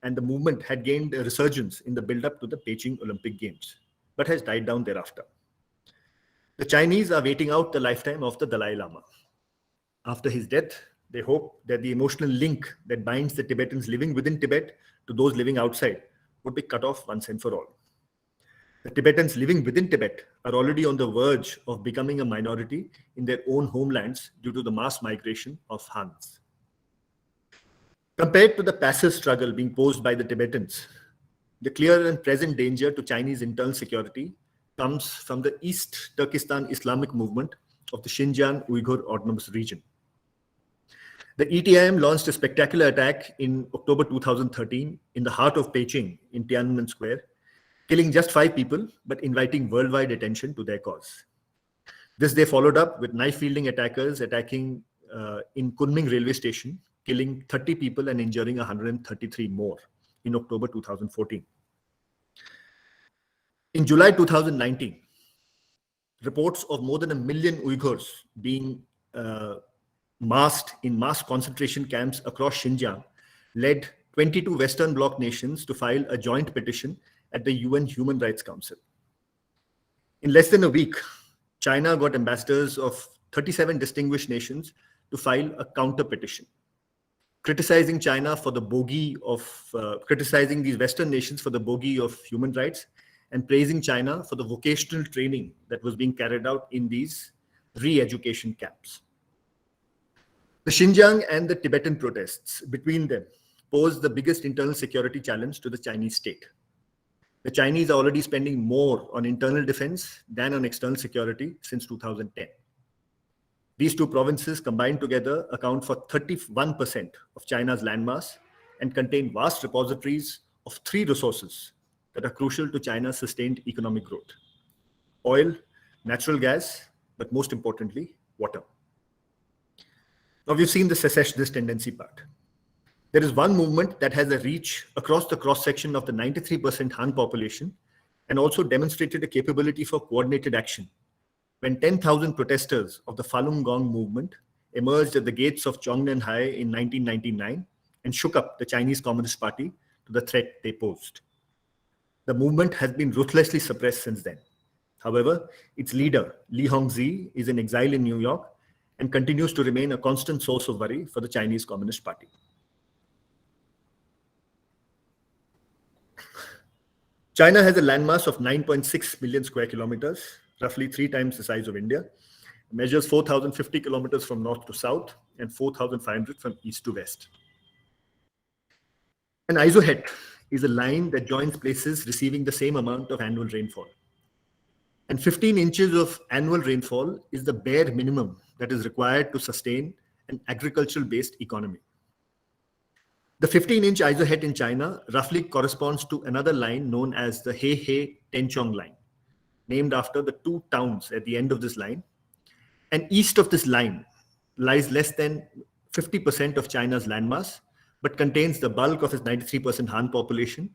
Speaker 2: and the movement had gained a resurgence in the build-up to the Beijing Olympic Games, but has died down thereafter. The Chinese are waiting out the lifetime of the Dalai Lama. After his death, they hope that the emotional link that binds the Tibetans living within Tibet to those living outside would be cut off once and for all. The Tibetans living within Tibet are already on the verge of becoming a minority in their own homelands due to the mass migration of Hans. Compared to the passive struggle being posed by the Tibetans, the clear and present danger to Chinese internal security comes from the East Turkestan Islamic movement of the Xinjiang Uyghur Autonomous Region. The ETIM launched a spectacular attack in October 2013 in the heart of Beijing in Tiananmen Square, killing just 5 people, but inviting worldwide attention to their cause. This they followed up with knife-wielding attackers attacking in Kunming railway station, killing 30 people and injuring 133 more in October 2014. In July 2019, reports of more than 1 million Uyghurs being massed in mass concentration camps across Xinjiang led 22 Western Bloc nations to file a joint petition at the UN Human Rights Council. In less than a week, China got ambassadors of 37 distinguished nations to file a counter petition, criticizing China for the bogey of, criticizing these Western nations for the bogey of human rights and praising China for the vocational training that was being carried out in these re-education camps. The Xinjiang and the Tibetan protests between them pose the biggest internal security challenge to the Chinese state. The Chinese are already spending more on internal defense than on external security since 2010. These two provinces combined together account for 31% of China's landmass and contain vast repositories of three resources that are crucial to China's sustained economic growth: oil, natural gas, but most importantly, water. Now we've seen the secessionist tendency part. There is one movement that has a reach across the cross-section of the 93% Han population and also demonstrated a capability for coordinated action when 10,000 protesters of the Falun Gong movement emerged at the gates of Zhongnanhai in 1999 and shook up the Chinese Communist Party to the threat they posed. The movement has been ruthlessly suppressed since then. However, its leader, Li Hongzhi, is in exile in New York and continues to remain a constant source of worry for the Chinese Communist Party. China has a landmass of 9.6 million square kilometers, roughly 3 times the size of India. It measures 4,050 kilometers from north to south and 4,500 from east to west. An isohet is a line that joins places receiving the same amount of annual rainfall. And 15 inches of annual rainfall is the bare minimum that is required to sustain an agricultural-based economy. The 15-inch isohet in China roughly corresponds to another line known as the He-He-Tenchong line, named after the 2 towns at the end of this line. And east of this line lies less than 50% of China's landmass, but contains the bulk of its 93% Han population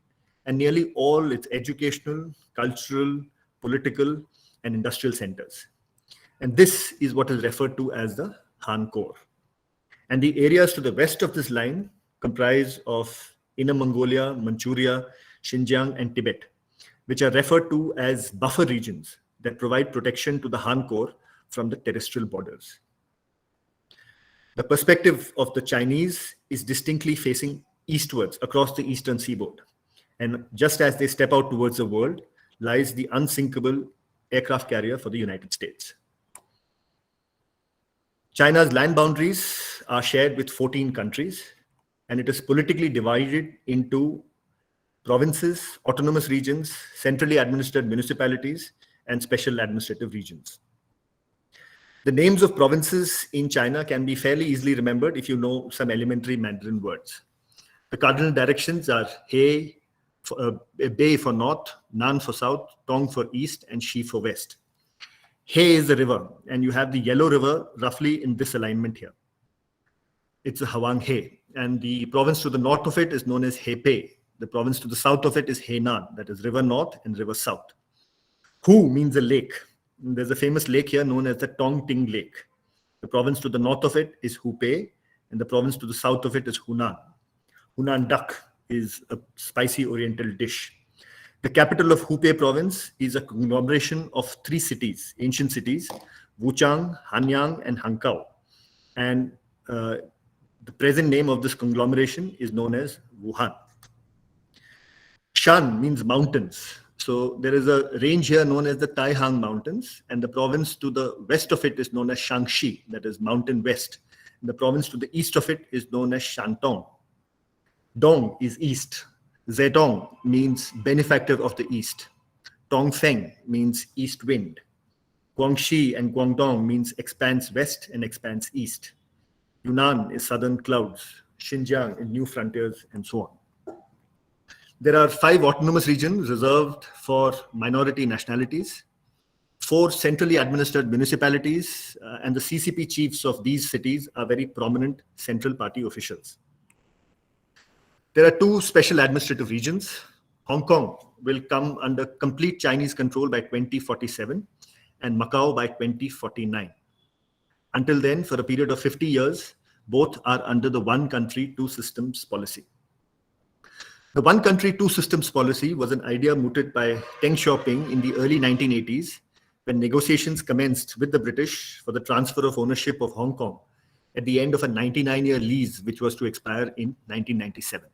Speaker 2: and nearly all its educational, cultural, political, and industrial centers. And this is what is referred to as the Han core. And the areas to the west of this line comprise of Inner Mongolia, Manchuria, Xinjiang, and Tibet, which are referred to as buffer regions that provide protection to the Han core from the terrestrial borders. The perspective of the Chinese is distinctly facing eastwards across the eastern seaboard. And just as they step out towards the world, lies the unsinkable aircraft carrier for the United States. China's land boundaries are shared with 14 countries, and it is politically divided into provinces, autonomous regions, centrally administered municipalities, and special administrative regions. The names of provinces in China can be fairly easily remembered if you know some elementary Mandarin words. The cardinal directions are Bei for north, Nan for south, Tong for east, and Shi for west. He is the river, and you have the Yellow River roughly in this alignment here. It's the Hwang He, and the province to the north of it is known as Hebei. The province to the south of it is Henan, that is river north and river south. Hu means a lake. There's a famous lake here known as the Tongting Lake. The province to the north of it is Hubei, and the province to the south of it is Hunan. Hunan duck is a spicy oriental dish. The capital of Hubei province is a conglomeration of 3 cities, ancient cities, Wuchang, Hanyang, and Hankou. And the present name of this conglomeration is known as Wuhan. Shan means mountains. So there is a range here known as the Taihang Mountains, and the province to the west of it is known as Shaanxi, that is Mountain West. And the province to the east of it is known as Shantung. Dong is east. Zedong means benefactor of the east. Dongfeng means east wind. Guangxi and Guangdong means expanse west and expanse east. Yunnan is southern clouds. Xinjiang is new frontiers, and so on. There are 5 autonomous regions reserved for minority nationalities, 4 centrally administered municipalities, and the CCP chiefs of these cities are very prominent Central Party officials. There are 2 special administrative regions. Hong Kong will come under complete Chinese control by 2047 and Macau by 2049. Until then, for a period of 50 years, both are under the one country, two systems policy. The one country, two systems policy was an idea mooted by Deng Xiaoping in the early 1980s when negotiations commenced with the British for the transfer of ownership of Hong Kong at the end of a 99-year lease, which was to expire in 1997.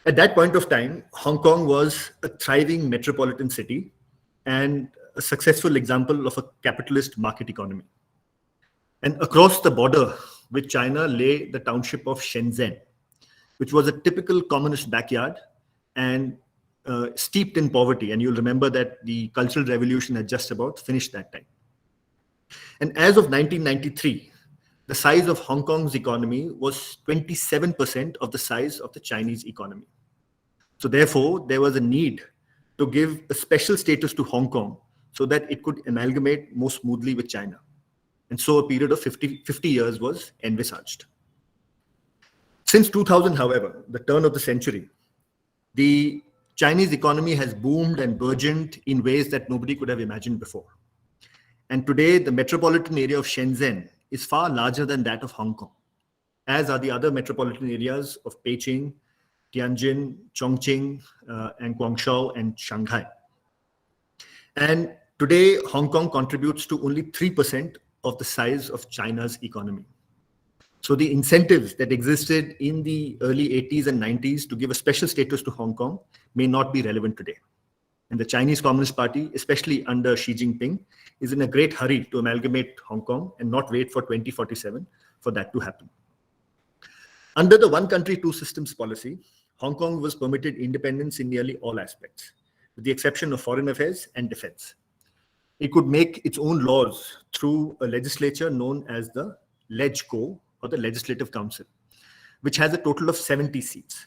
Speaker 2: At that point of time, Hong Kong was a thriving metropolitan city and a successful example of a capitalist market economy. And across the border with China lay the township of Shenzhen, which was a typical communist backyard and steeped in poverty. And you'll remember that the Cultural Revolution had just about finished that time. And as of 1993, the size of Hong Kong's economy was 27% of the size of the Chinese economy. So therefore, there was a need to give a special status to Hong Kong so that it could amalgamate more smoothly with China. And so a period of 50 years was envisaged. Since 2000, however, the turn of the century, the Chinese economy has boomed and burgeoned in ways that nobody could have imagined before. And today, the metropolitan area of Shenzhen is far larger than that of Hong Kong, as are the other metropolitan areas of Beijing, Tianjin, Chongqing, and Guangzhou and Shanghai. And today, Hong Kong contributes to only 3% of the size of China's economy. So the incentives that existed in the early 80s and 90s to give a special status to Hong Kong may not be relevant today. And the Chinese Communist Party, especially under Xi Jinping, is in a great hurry to amalgamate Hong Kong and not wait for 2047 for that to happen. Under the one country, two systems policy, Hong Kong was permitted independence in nearly all aspects, with the exception of foreign affairs and defense. It could make its own laws through a legislature known as the LegCo, or the Legislative Council, which has a total of 70 seats,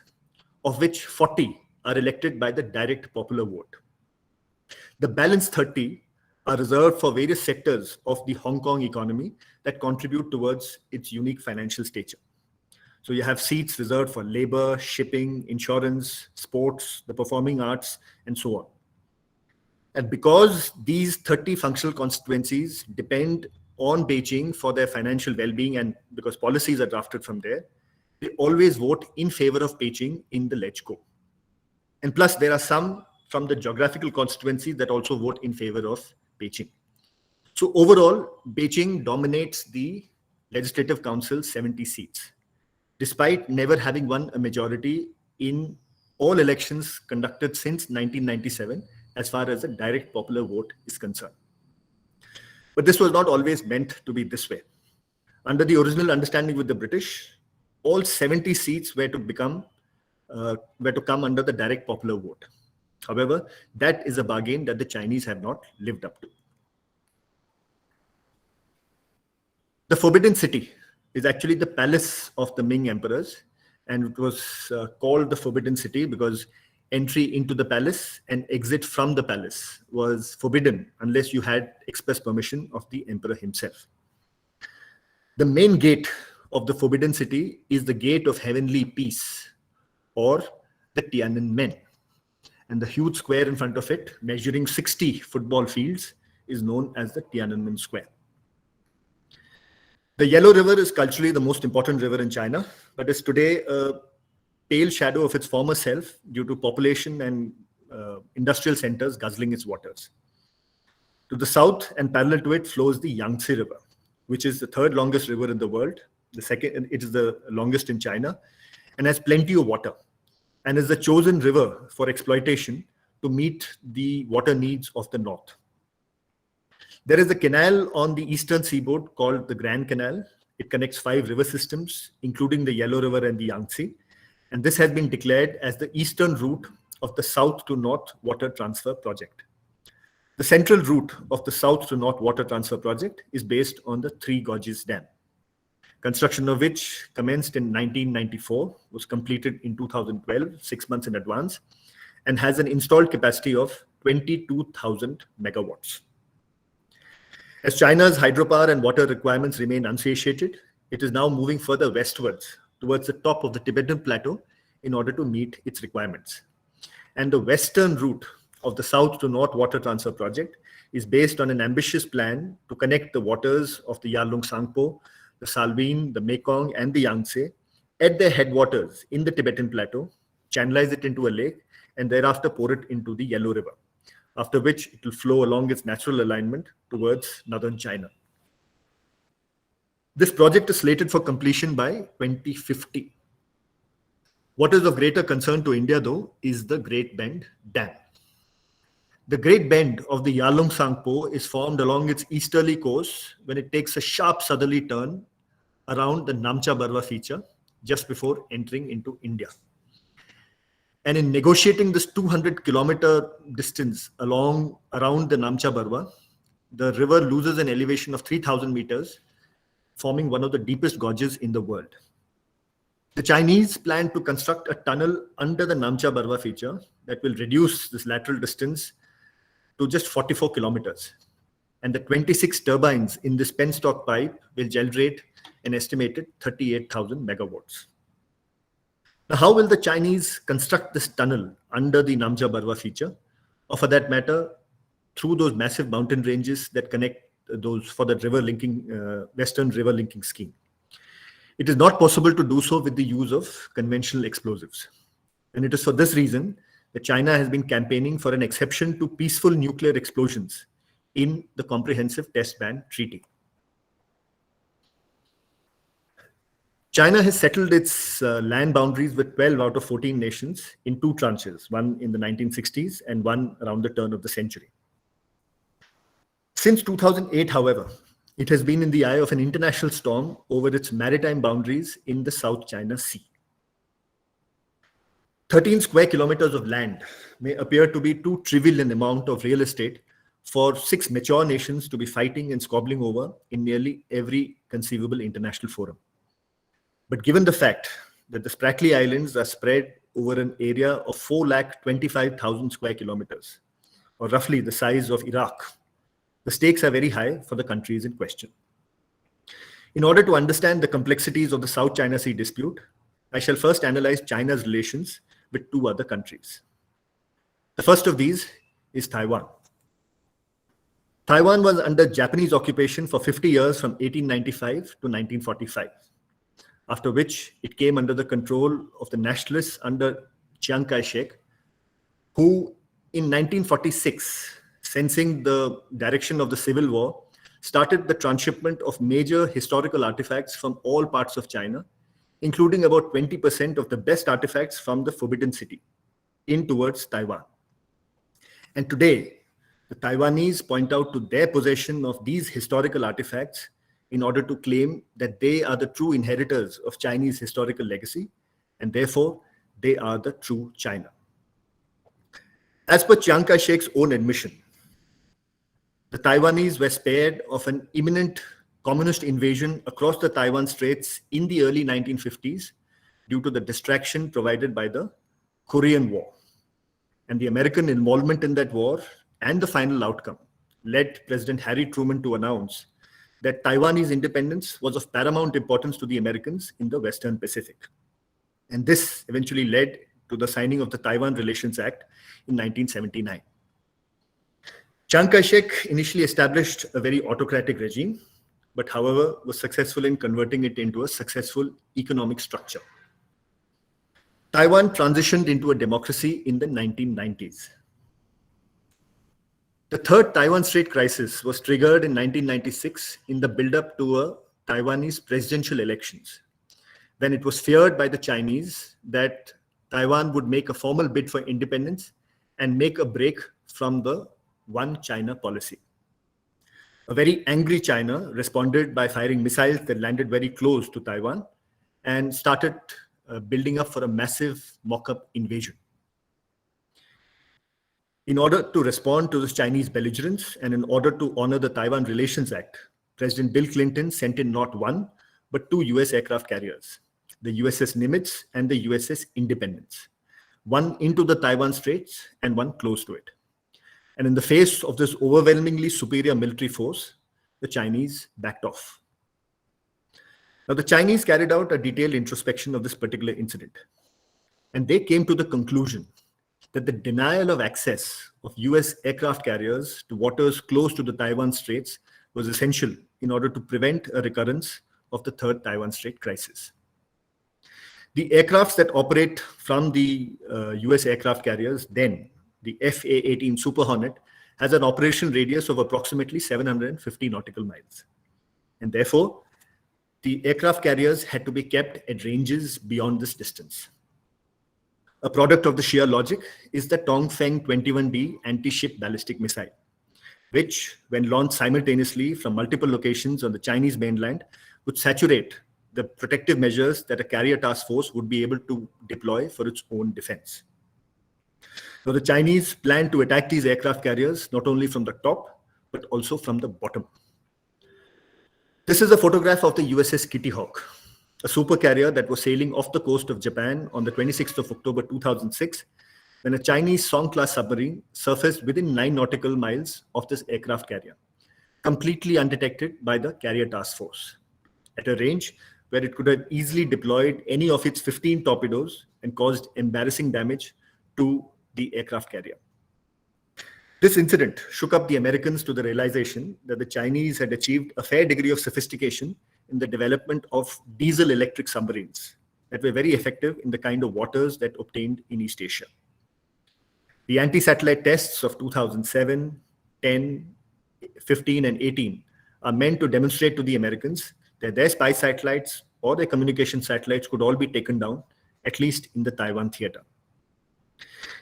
Speaker 2: of which 40 are elected by the direct popular vote. The balance 30 are reserved for various sectors of the Hong Kong economy that contribute towards its unique financial stature. So you have seats reserved for labor, shipping, insurance, sports, the performing arts, and so on. And because these 30 functional constituencies depend on Beijing for their financial well-being, and because policies are drafted from there, they always vote in favor of Beijing in the LegCo. And plus, there are some from the geographical constituencies that also vote in favor of Beijing. So overall, Beijing dominates the Legislative Council's 70 seats, despite never having won a majority in all elections conducted since 1997, as far as the direct popular vote is concerned. But this was not always meant to be this way. Under the original understanding with the British, all 70 seats were to come under the direct popular vote. However, that is a bargain that the Chinese have not lived up to. The Forbidden City is actually the palace of the Ming emperors, and it was called the Forbidden City because entry into the palace and exit from the palace was forbidden unless you had express permission of the emperor himself. The main gate of the Forbidden City is the Gate of Heavenly Peace, or the Tiananmen. And the huge square in front of it, measuring 60 football fields, is known as the Tiananmen Square. The Yellow River is culturally the most important river in China, but is today a pale shadow of its former self due to population and industrial centers guzzling its waters. To the south and parallel to it flows the Yangtze River, which is the third longest river in the world. It is the longest in China and has plenty of water, and is the chosen river for exploitation to meet the water needs of the north. There is a canal on the eastern seaboard called the Grand Canal. It connects 5 river systems, including the Yellow River and the Yangtze. And this has been declared as the eastern route of the south to north water transfer project. The central route of the south to north water transfer project is based on the Three Gorges Dam, construction of which commenced in 1994, was completed in 2012, 6 months in advance, and has an installed capacity of 22,000 megawatts. As China's hydropower and water requirements remain unsatiated, it is now moving further westwards towards the top of the Tibetan plateau in order to meet its requirements. And the western route of the south to north water transfer project is based on an ambitious plan to connect the waters of the Yarlung Tsangpo, the Salween, the Mekong, and the Yangtze at their headwaters in the Tibetan plateau, channelize it into a lake, and thereafter pour it into the Yellow River, after which it will flow along its natural alignment towards northern China. This project is slated for completion by 2050. What is of greater concern to India, though, is the Great Bend Dam. The Great Bend of the Yarlung Tsangpo is formed along its easterly course when it takes a sharp southerly turn around the Namcha Barwa feature just before entering into India. And in negotiating this 200-kilometer distance around the Namcha Barwa, the river loses an elevation of 3,000 meters, forming one of the deepest gorges in the world. The Chinese plan to construct a tunnel under the Namcha Barwa feature that will reduce this lateral distance to just 44 kilometers. And the 26 turbines in this penstock pipe will generate an estimated 38,000 megawatts. Now, how will the Chinese construct this tunnel under the Namcha Barwa feature, or for that matter, through those massive mountain ranges that connect those for the river linking, Western river linking scheme? It is not possible to do so with the use of conventional explosives. And it is for this reason that China has been campaigning for an exception to peaceful nuclear explosions in the Comprehensive Test Ban Treaty. China has settled its land boundaries with 12 out of 14 nations in two tranches, one in the 1960s and one around the turn of the century. Since 2008, however, it has been in the eye of an international storm over its maritime boundaries in the South China Sea. 13 square kilometers of land may appear to be too trivial an amount of real estate for 6 mature nations to be fighting and squabbling over in nearly every conceivable international forum. But given the fact that the Spratly Islands are spread over an area of 4,25,000 square kilometers, or roughly the size of Iraq, the stakes are very high for the countries in question. In order to understand the complexities of the South China Sea dispute, I shall first analyze China's relations with two other countries. The first of these is Taiwan. Taiwan was under Japanese occupation for 50 years from 1895 to 1945, after which it came under the control of the nationalists under Chiang Kai-shek, who in 1946, sensing the direction of the civil war, started the transshipment of major historical artifacts from all parts of China, including about 20% of the best artifacts from the Forbidden City, in towards Taiwan. And today, the Taiwanese point out to their possession of these historical artifacts in order to claim that they are the true inheritors of Chinese historical legacy, and therefore they are the true China. As per Chiang Kai-shek's own admission, the Taiwanese were spared of an imminent communist invasion across the Taiwan Straits in the early 1950s due to the distraction provided by the Korean War. And the American involvement in that war and the final outcome led President Harry Truman to announce that Taiwanese independence was of paramount importance to the Americans in the Western Pacific. And this eventually led to the signing of the Taiwan Relations Act in 1979. Chiang Kai-shek initially established a very autocratic regime, but however was successful in converting it into a successful economic structure. Taiwan transitioned into a democracy in the 1990s. The third Taiwan Strait crisis was triggered in 1996 in the build-up to a Taiwanese presidential elections, when it was feared by the Chinese that Taiwan would make a formal bid for independence and make a break from the One China policy. A very angry China responded by firing missiles that landed very close to Taiwan and started building up for a massive mock-up invasion. In order to respond to this Chinese belligerence and in order to honor the Taiwan Relations Act, President Bill Clinton sent in not one, but two US aircraft carriers, the USS Nimitz and the USS Independence, one into the Taiwan Straits and one close to it. And in the face of this overwhelmingly superior military force, the Chinese backed off. Now, the Chinese carried out a detailed introspection of this particular incident, and they came to the conclusion that the denial of access of US aircraft carriers to waters close to the Taiwan Straits was essential in order to prevent a recurrence of the third Taiwan Strait crisis. The aircrafts that operate from the US aircraft carriers, then the FA-18 Super Hornet, has an operational radius of approximately 750 nautical miles. And therefore, the aircraft carriers had to be kept at ranges beyond this distance. A product of the sheer logic is the Tongfeng 21D anti-ship ballistic missile, which, when launched simultaneously from multiple locations on the Chinese mainland, would saturate the protective measures that a carrier task force would be able to deploy for its own defense. Now, the Chinese plan to attack these aircraft carriers not only from the top, but also from the bottom. This is a photograph of the USS Kitty Hawk. a supercarrier that was sailing off the coast of Japan on the 26th of October 2006, when a Chinese Song-class submarine surfaced within 9 nautical miles of this aircraft carrier, completely undetected by the carrier task force, at a range where it could have easily deployed any of its 15 torpedoes and caused embarrassing damage to the aircraft carrier. This incident shook up the Americans to the realization that the Chinese had achieved a fair degree of sophistication in the development of diesel-electric submarines that were very effective in the kind of waters that obtained in East Asia. The anti-satellite tests of 2007, 10, 15, and 18 are meant to demonstrate to the Americans that their spy satellites or their communication satellites could all be taken down, at least in the Taiwan theater.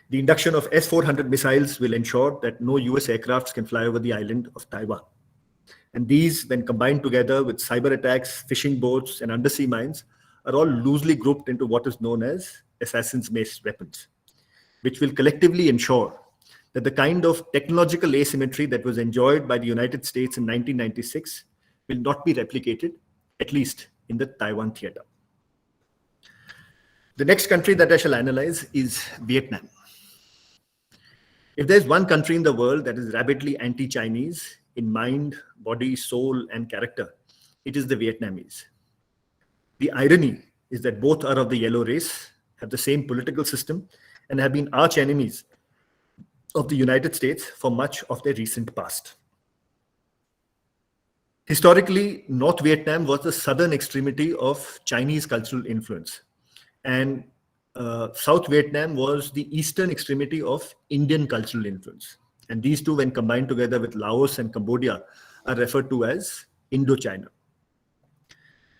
Speaker 2: The induction of S-400 missiles will ensure that no US aircrafts can fly over the island of Taiwan. And these, when combined together with cyber attacks, fishing boats, and undersea mines, are all loosely grouped into what is known as assassin's weapons, which will collectively ensure that the kind of technological asymmetry that was enjoyed by the United States in 1996 will not be replicated, at least in the Taiwan theater. The next country that I shall analyze is Vietnam. If there's one country in the world that is rabidly anti-Chinese in mind, body, soul, and character, it is the Vietnamese. The irony is that both are of the yellow race, have the same political system, and have been arch enemies of the United States for much of their recent past. Historically, North Vietnam was the southern extremity of Chinese cultural influence, and South Vietnam was the eastern extremity of Indian cultural influence. And these two, when combined together with Laos and Cambodia, are referred to as Indochina.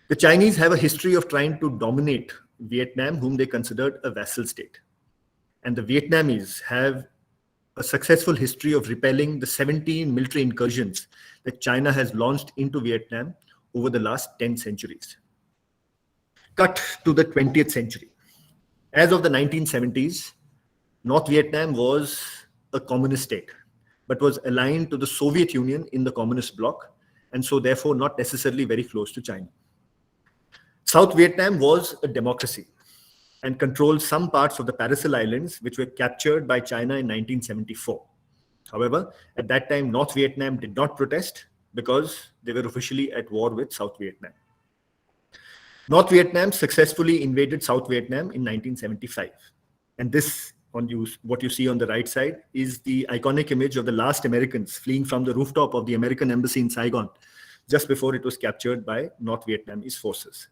Speaker 2: The Chinese have a history of trying to dominate Vietnam, whom they considered a vassal state. And the Vietnamese have a successful history of repelling the 17 military incursions that China has launched into Vietnam over the last 10 centuries. Cut to the 20th century. As of the 1970s, North Vietnam was a communist state, but was aligned to the Soviet Union in the communist bloc, and so therefore not necessarily very close to China. South Vietnam was a democracy and controlled some parts of the Paracel Islands, which were captured by China in 1974. However, at that time, North Vietnam did not protest because they were officially at war with South Vietnam. North Vietnam successfully invaded South Vietnam in 1975. And this, what you see on the right side, is the iconic image of the last Americans fleeing from the rooftop of the American embassy in Saigon just before it was captured by North Vietnamese forces.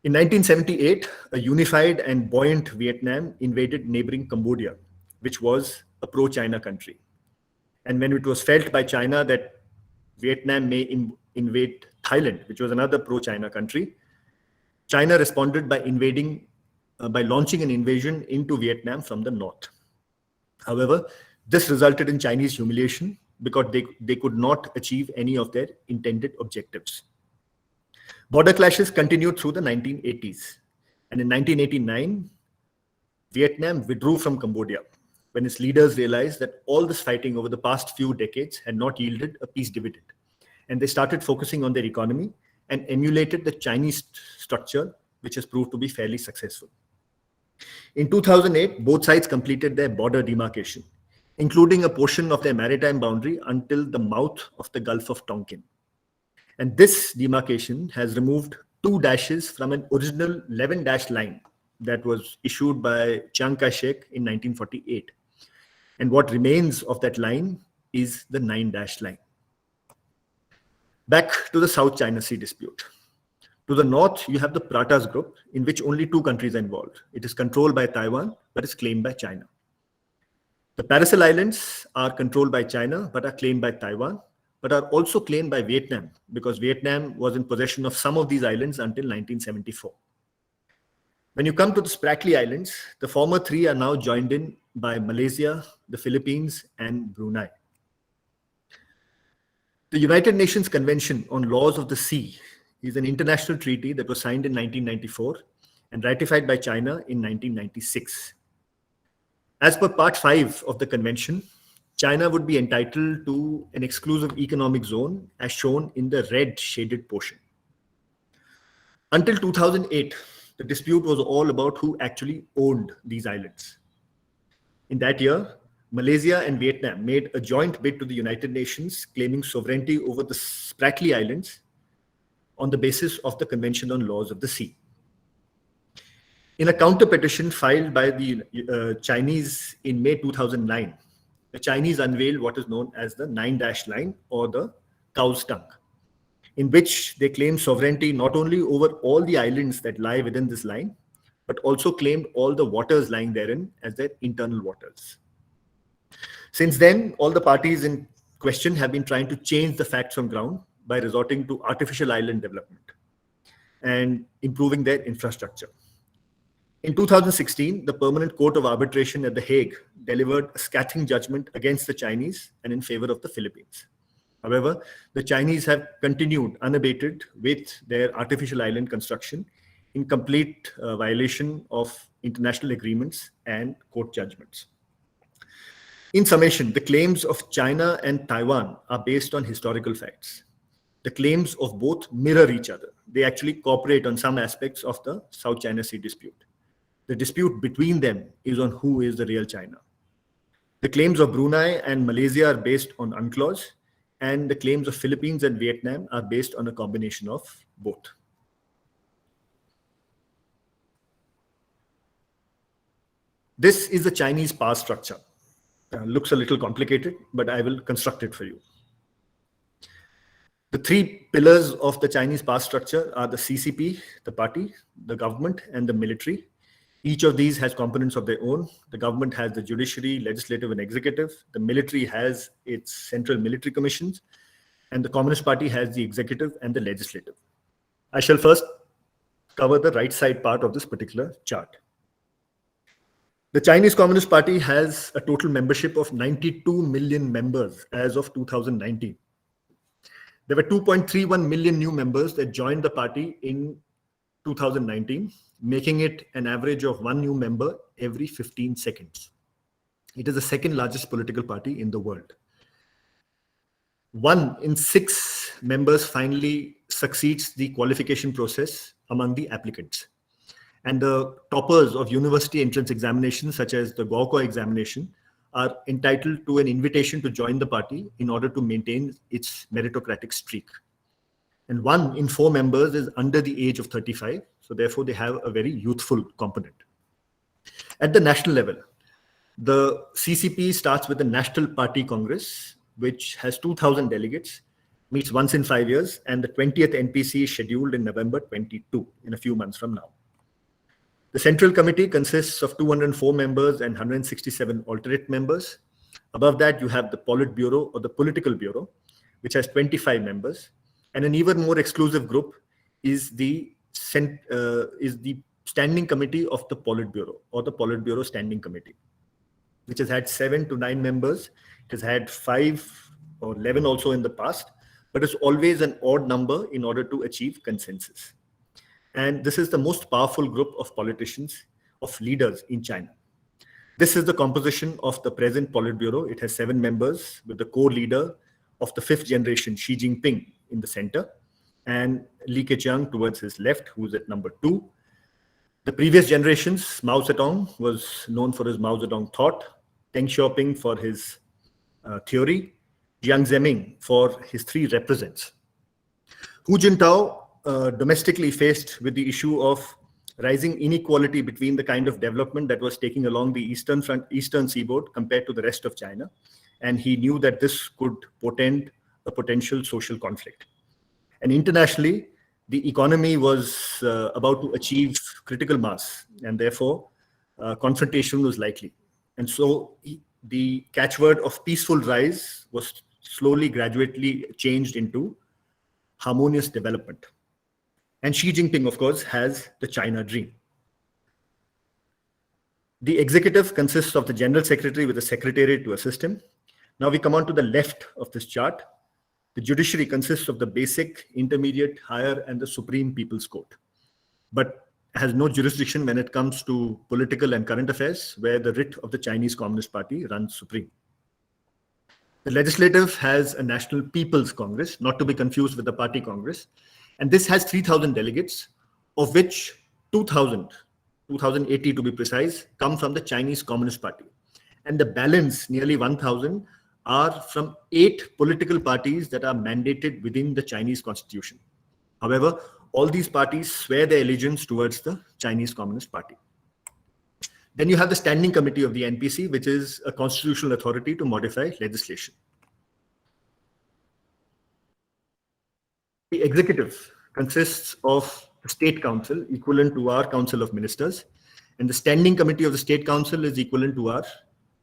Speaker 2: In 1978, a unified and buoyant Vietnam invaded neighboring Cambodia, which was a pro-China country. And when it was felt by China that Vietnam may invade Thailand, which was another pro-China country, China responded by launching an invasion into Vietnam from the north. However, this resulted in Chinese humiliation because they could not achieve any of their intended objectives. Border clashes continued through the 1980s. And in 1989, Vietnam withdrew from Cambodia when its leaders realized that all this fighting over the past few decades had not yielded a peace dividend. And they started focusing on their economy and emulated the Chinese structure, which has proved to be fairly successful. In 2008, both sides completed their border demarcation, including a portion of their maritime boundary until the mouth of the Gulf of Tonkin. And this demarcation has removed 2 dashes from an original 11-dash line that was issued by Chiang Kai-shek in 1948. And what remains of that line is the 9-dash line. Back to the South China Sea dispute. To the north, you have the Pratas group, in which only 2 countries are involved. It is controlled by Taiwan, but is claimed by China. The Paracel Islands are controlled by China, but are claimed by Taiwan, but are also claimed by Vietnam, because Vietnam was in possession of some of these islands until 1974. When you come to the Spratly Islands, the former 3 are now joined in by Malaysia, the Philippines, and Brunei. The United Nations Convention on Laws of the Sea is an international treaty that was signed in 1994 and ratified by China in 1996. As per Part 5 of the convention, China would be entitled to an exclusive economic zone as shown in the red shaded portion. Until 2008, the dispute was all about who actually owned these islands. In that year, Malaysia and Vietnam made a joint bid to the United Nations claiming sovereignty over the Spratly Islands on the basis of the Convention on Laws of the Sea. In a counter petition filed by the Chinese in May 2009, the Chinese unveiled what is known as the 9-dash line or the cow's tongue, in which they claim sovereignty not only over all the islands that lie within this line, but also claimed all the waters lying therein as their internal waters. Since then, all the parties in question have been trying to change the facts on ground by resorting to artificial island development and improving their infrastructure. In 2016, the Permanent Court of Arbitration at The Hague delivered a scathing judgment against the Chinese and in favor of the Philippines. However, the Chinese have continued unabated with their artificial island construction in complete violation of international agreements and court judgments. In summation, the claims of China and Taiwan are based on historical facts. The claims of both mirror each other. They actually cooperate on some aspects of the South China Sea dispute. The dispute between them is on who is the real China. The claims of Brunei and Malaysia are based on UNCLOS, and the claims of Philippines and Vietnam are based on a combination of both. This is the Chinese power structure. Looks a little complicated, but I will construct it for you. The three pillars of the Chinese power structure are the CCP, the party, the government, and the military. Each of these has components of their own. The government has the judiciary, legislative, and executive. The military has its central military commissions, and the Communist Party has the executive and the legislative. I shall first cover the right side part of this particular chart. The Chinese Communist Party has a total membership of 92 million members as of 2019. There were 2.31 million new members that joined the party in 2019, making it an average of one new member every 15 seconds. It is the second largest political party in the world. 1 in 6 members finally succeeds the qualification process among the applicants. And the toppers of university entrance examinations, such as the Gaokao examination, are entitled to an invitation to join the party in order to maintain its meritocratic streak. And 1 in 4 members is under the age of 35, so therefore they have a very youthful component. At the national level, the CCP starts with the National Party Congress, which has 2,000 delegates, meets once in 5 years, and the 20th NPC is scheduled in November 22, in a few months from now. The Central Committee consists of 204 members and 167 alternate members. Above that, you have the Politburo or the Political Bureau, which has 25 members. And an even more exclusive group is the Standing Committee of the Politburo or the Politburo Standing Committee, which has had 7 to 9 members. It has had 5 or 11 also in the past, but it's always an odd number in order to achieve consensus. And this is the most powerful group of politicians, of leaders in China. This is the composition of the present Politburo. It has 7 members with the core leader of the 5th generation, Xi Jinping, in the center, and Li Keqiang towards his left, who is at number 2. The previous generations, Mao Zedong was known for his Mao Zedong thought, Deng Xiaoping for his theory, Jiang Zemin for his 3 represents. Hu Jintao domestically faced with the issue of rising inequality between the kind of development that was taking along the eastern seaboard compared to the rest of China. And he knew that this could portend a potential social conflict. And internationally, the economy was about to achieve critical mass, and therefore confrontation was likely. And so the catchword of peaceful rise was slowly, gradually changed into harmonious development. And Xi Jinping, of course, has the China dream. The executive consists of the general secretary with a secretariat to assist him. Now we come on to the left of this chart. The judiciary consists of the basic, intermediate, higher, and the Supreme People's Court, but has no jurisdiction when it comes to political and current affairs, where the writ of the Chinese Communist Party runs supreme. The legislative has a National People's Congress, not to be confused with the Party Congress, and this has 3,000 delegates, of which 2,080 to be precise, come from the Chinese Communist Party. And the balance, nearly 1,000, are from 8 political parties that are mandated within the Chinese constitution. However, all these parties swear their allegiance towards the Chinese Communist Party. Then you have the Standing Committee of the NPC, which is a constitutional authority to modify legislation. The executive consists of the State Council, equivalent to our Council of Ministers, and the Standing Committee of the State Council is equivalent to our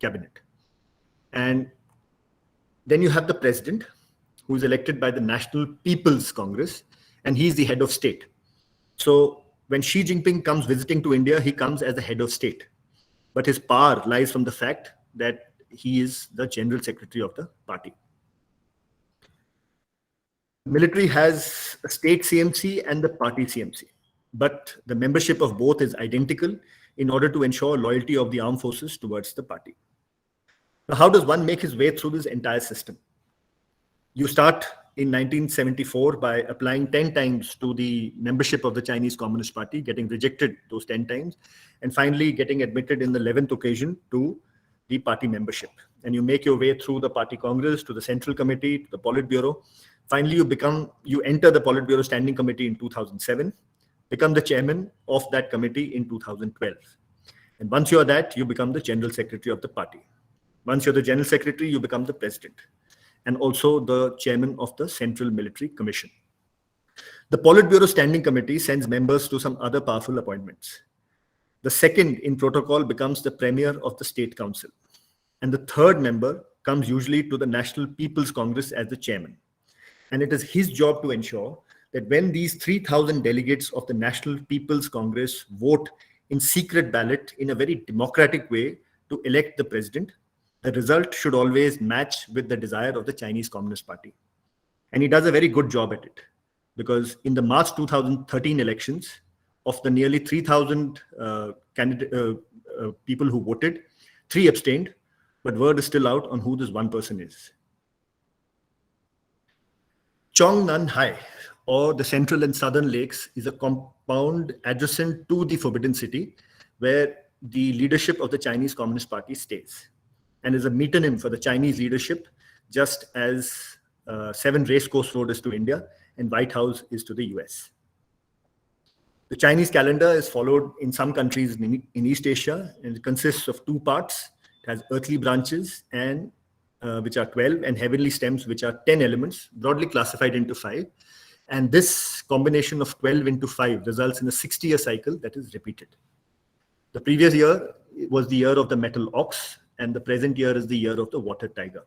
Speaker 2: Cabinet. And then you have the President, who is elected by the National People's Congress, and he's the head of state. So when Xi Jinping comes visiting to India, he comes as the head of state. But his power lies from the fact that he is the General Secretary of the party. The military has a state CMC and the party CMC, but the membership of both is identical in order to ensure loyalty of the armed forces towards the party. Now, how does one make his way through this entire system? You start in 1974 by applying 10 times to the membership of the Chinese Communist Party, getting rejected those 10 times, and finally getting admitted in the 11th occasion to the party membership. And you make your way through the party congress, to the Central Committee, to the Politburo. Finally, you enter the Politburo Standing Committee in 2007, become the chairman of that committee in 2012. And once you are that, you become the General Secretary of the party. Once you're the General Secretary, you become the President, and also the chairman of the Central Military Commission. The Politburo Standing Committee sends members to some other powerful appointments. The second in protocol becomes the Premier of the State Council. And the third member comes usually to the National People's Congress as the chairman. And it is his job to ensure that when these 3,000 delegates of the National People's Congress vote in secret ballot in a very democratic way to elect the president, the result should always match with the desire of the Chinese Communist Party. And he does a very good job at it, because in the March 2013 elections, of the nearly 3,000 people who voted, 3 abstained, but word is still out on who this one person is. Chongnanhai, or the Central and Southern Lakes, is a compound adjacent to the Forbidden City, where the leadership of the Chinese Communist Party stays, and is a metonym for the Chinese leadership, just as 7 Racecourse Road is to India and White House is to the US. The Chinese calendar is followed in some countries in East Asia, and it consists of 2 parts. It has earthly branches, and which are 12, and heavenly stems, which are 10 elements, broadly classified into 5. And this combination of 12 into 5 results in a 60-year cycle that is repeated. The previous year was the year of the metal ox, and the present year is the year of the water tiger.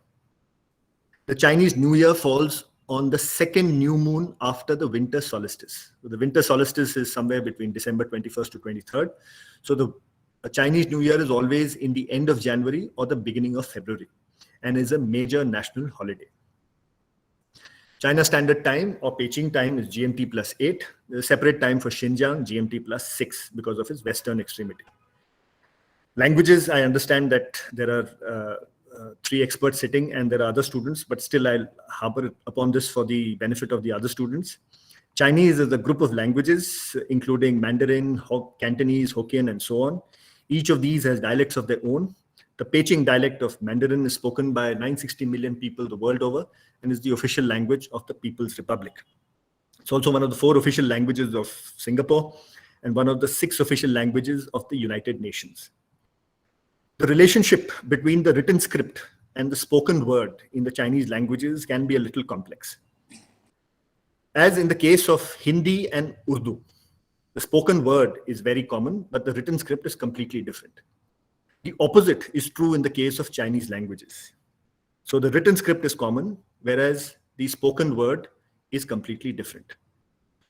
Speaker 2: The Chinese New Year falls on the second new moon after the winter solstice. So the winter solstice is somewhere between December 21st to 23rd. So the Chinese New Year is always in the end of January or the beginning of February, and is a major national holiday. China Standard Time, or Beijing time, is GMT plus 8. There's a separate time for Xinjiang, GMT plus 6, because of its western extremity. Languages, I understand that there are 3 experts sitting and there are other students, but still I'll harper upon this for the benefit of the other students. Chinese is a group of languages, including Mandarin, Cantonese, Hokkien, and so on. Each of these has dialects of their own. The Beijing dialect of Mandarin is spoken by 960 million people the world over, and is the official language of the People's Republic. It's also one of the 4 official languages of Singapore, and one of the 6 official languages of the United Nations. The relationship between the written script and the spoken word in the Chinese languages can be a little complex. As in the case of Hindi and Urdu, the spoken word is very common, but the written script is completely different. The opposite is true in the case of Chinese languages. So the written script is common, whereas the spoken word is completely different.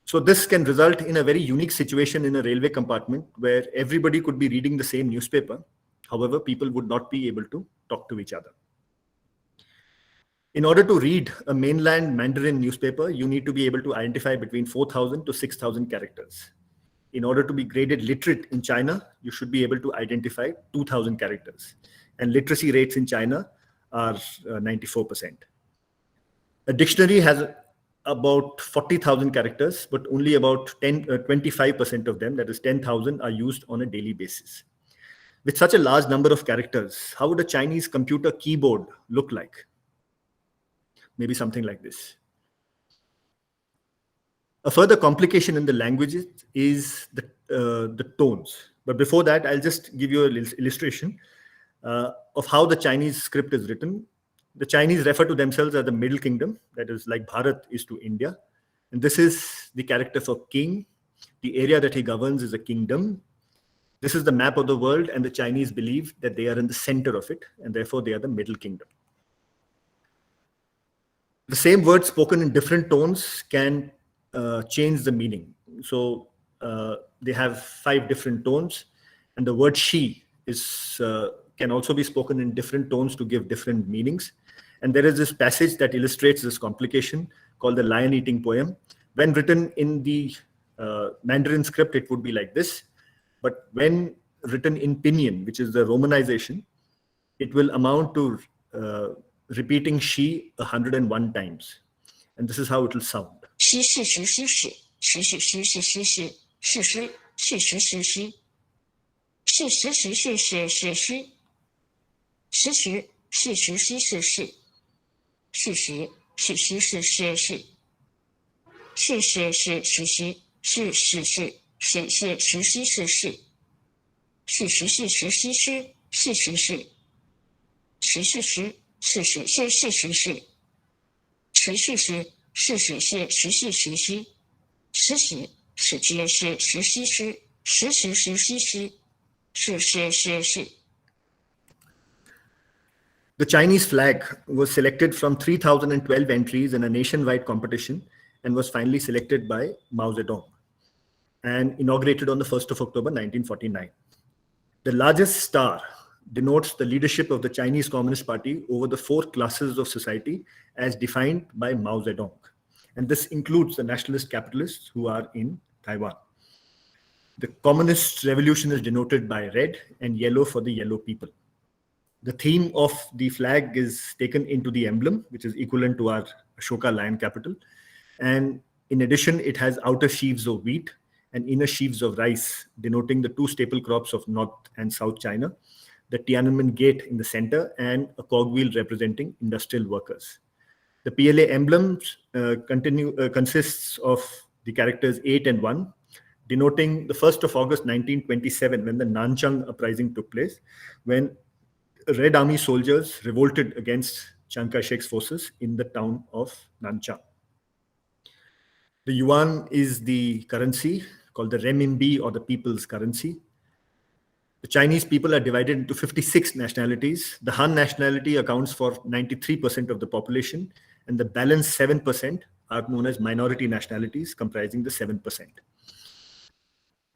Speaker 2: So this can result in a very unique situation in a railway compartment where everybody could be reading the same newspaper. However, people would not be able to talk to each other. In order to read a mainland Mandarin newspaper, you need to be able to identify between 4,000 to 6,000 characters. In order to be graded literate in China, you should be able to identify 2,000 characters. And literacy rates in China are 94%. A dictionary has about 40,000 characters, but only about 25% of them, that is 10,000, are used on a daily basis. With such a large number of characters, how would a Chinese computer keyboard look like? Maybe something like this. A further complication in the languages is the tones. But before that, I'll just give you an illustration of how the Chinese script is written. The Chinese refer to themselves as the Middle Kingdom, that is like Bharat is to India. And this is the character for king. The area that he governs is a kingdom. This is the map of the world, and the Chinese believe that they are in the center of it, and therefore they are the Middle Kingdom. The same word spoken in different tones can change the meaning. So they have 5 different tones, and the word she is can also be spoken in different tones to give different meanings. And there is this passage that illustrates this complication called the lion-eating poem. When written in the Mandarin script, it would be like this. But when written in Pinyin, which is the Romanization, it will amount to repeating she 101 times. And this is how it will sound. The Chinese flag was selected from 3,012 entries in a nationwide competition and was finally selected by Mao Zedong and inaugurated on the 1st of October 1949. The largest star denotes the leadership of the Chinese Communist Party over the 4 classes of society as defined by Mao Zedong. And this includes the nationalist capitalists who are in Taiwan. The communist revolution is denoted by red and yellow for the yellow people. The theme of the flag is taken into the emblem, which is equivalent to our Ashoka lion capital. And in addition, it has outer sheaves of wheat and inner sheaves of rice, denoting the 2 staple crops of North and South China, the Tiananmen gate in the center, and a cogwheel representing industrial workers. The PLA emblem consists of the characters 8 and 1, denoting the 1st of August 1927, when the Nanjing uprising took place, when Red Army soldiers revolted against Chiang Kai-shek's forces in the town of Nanjing. The Yuan is the currency called the renminbi, or the people's currency. The Chinese people are divided into 56 nationalities. The Han nationality accounts for 93% of the population, and the balance 7% are known as minority nationalities, comprising the 7%.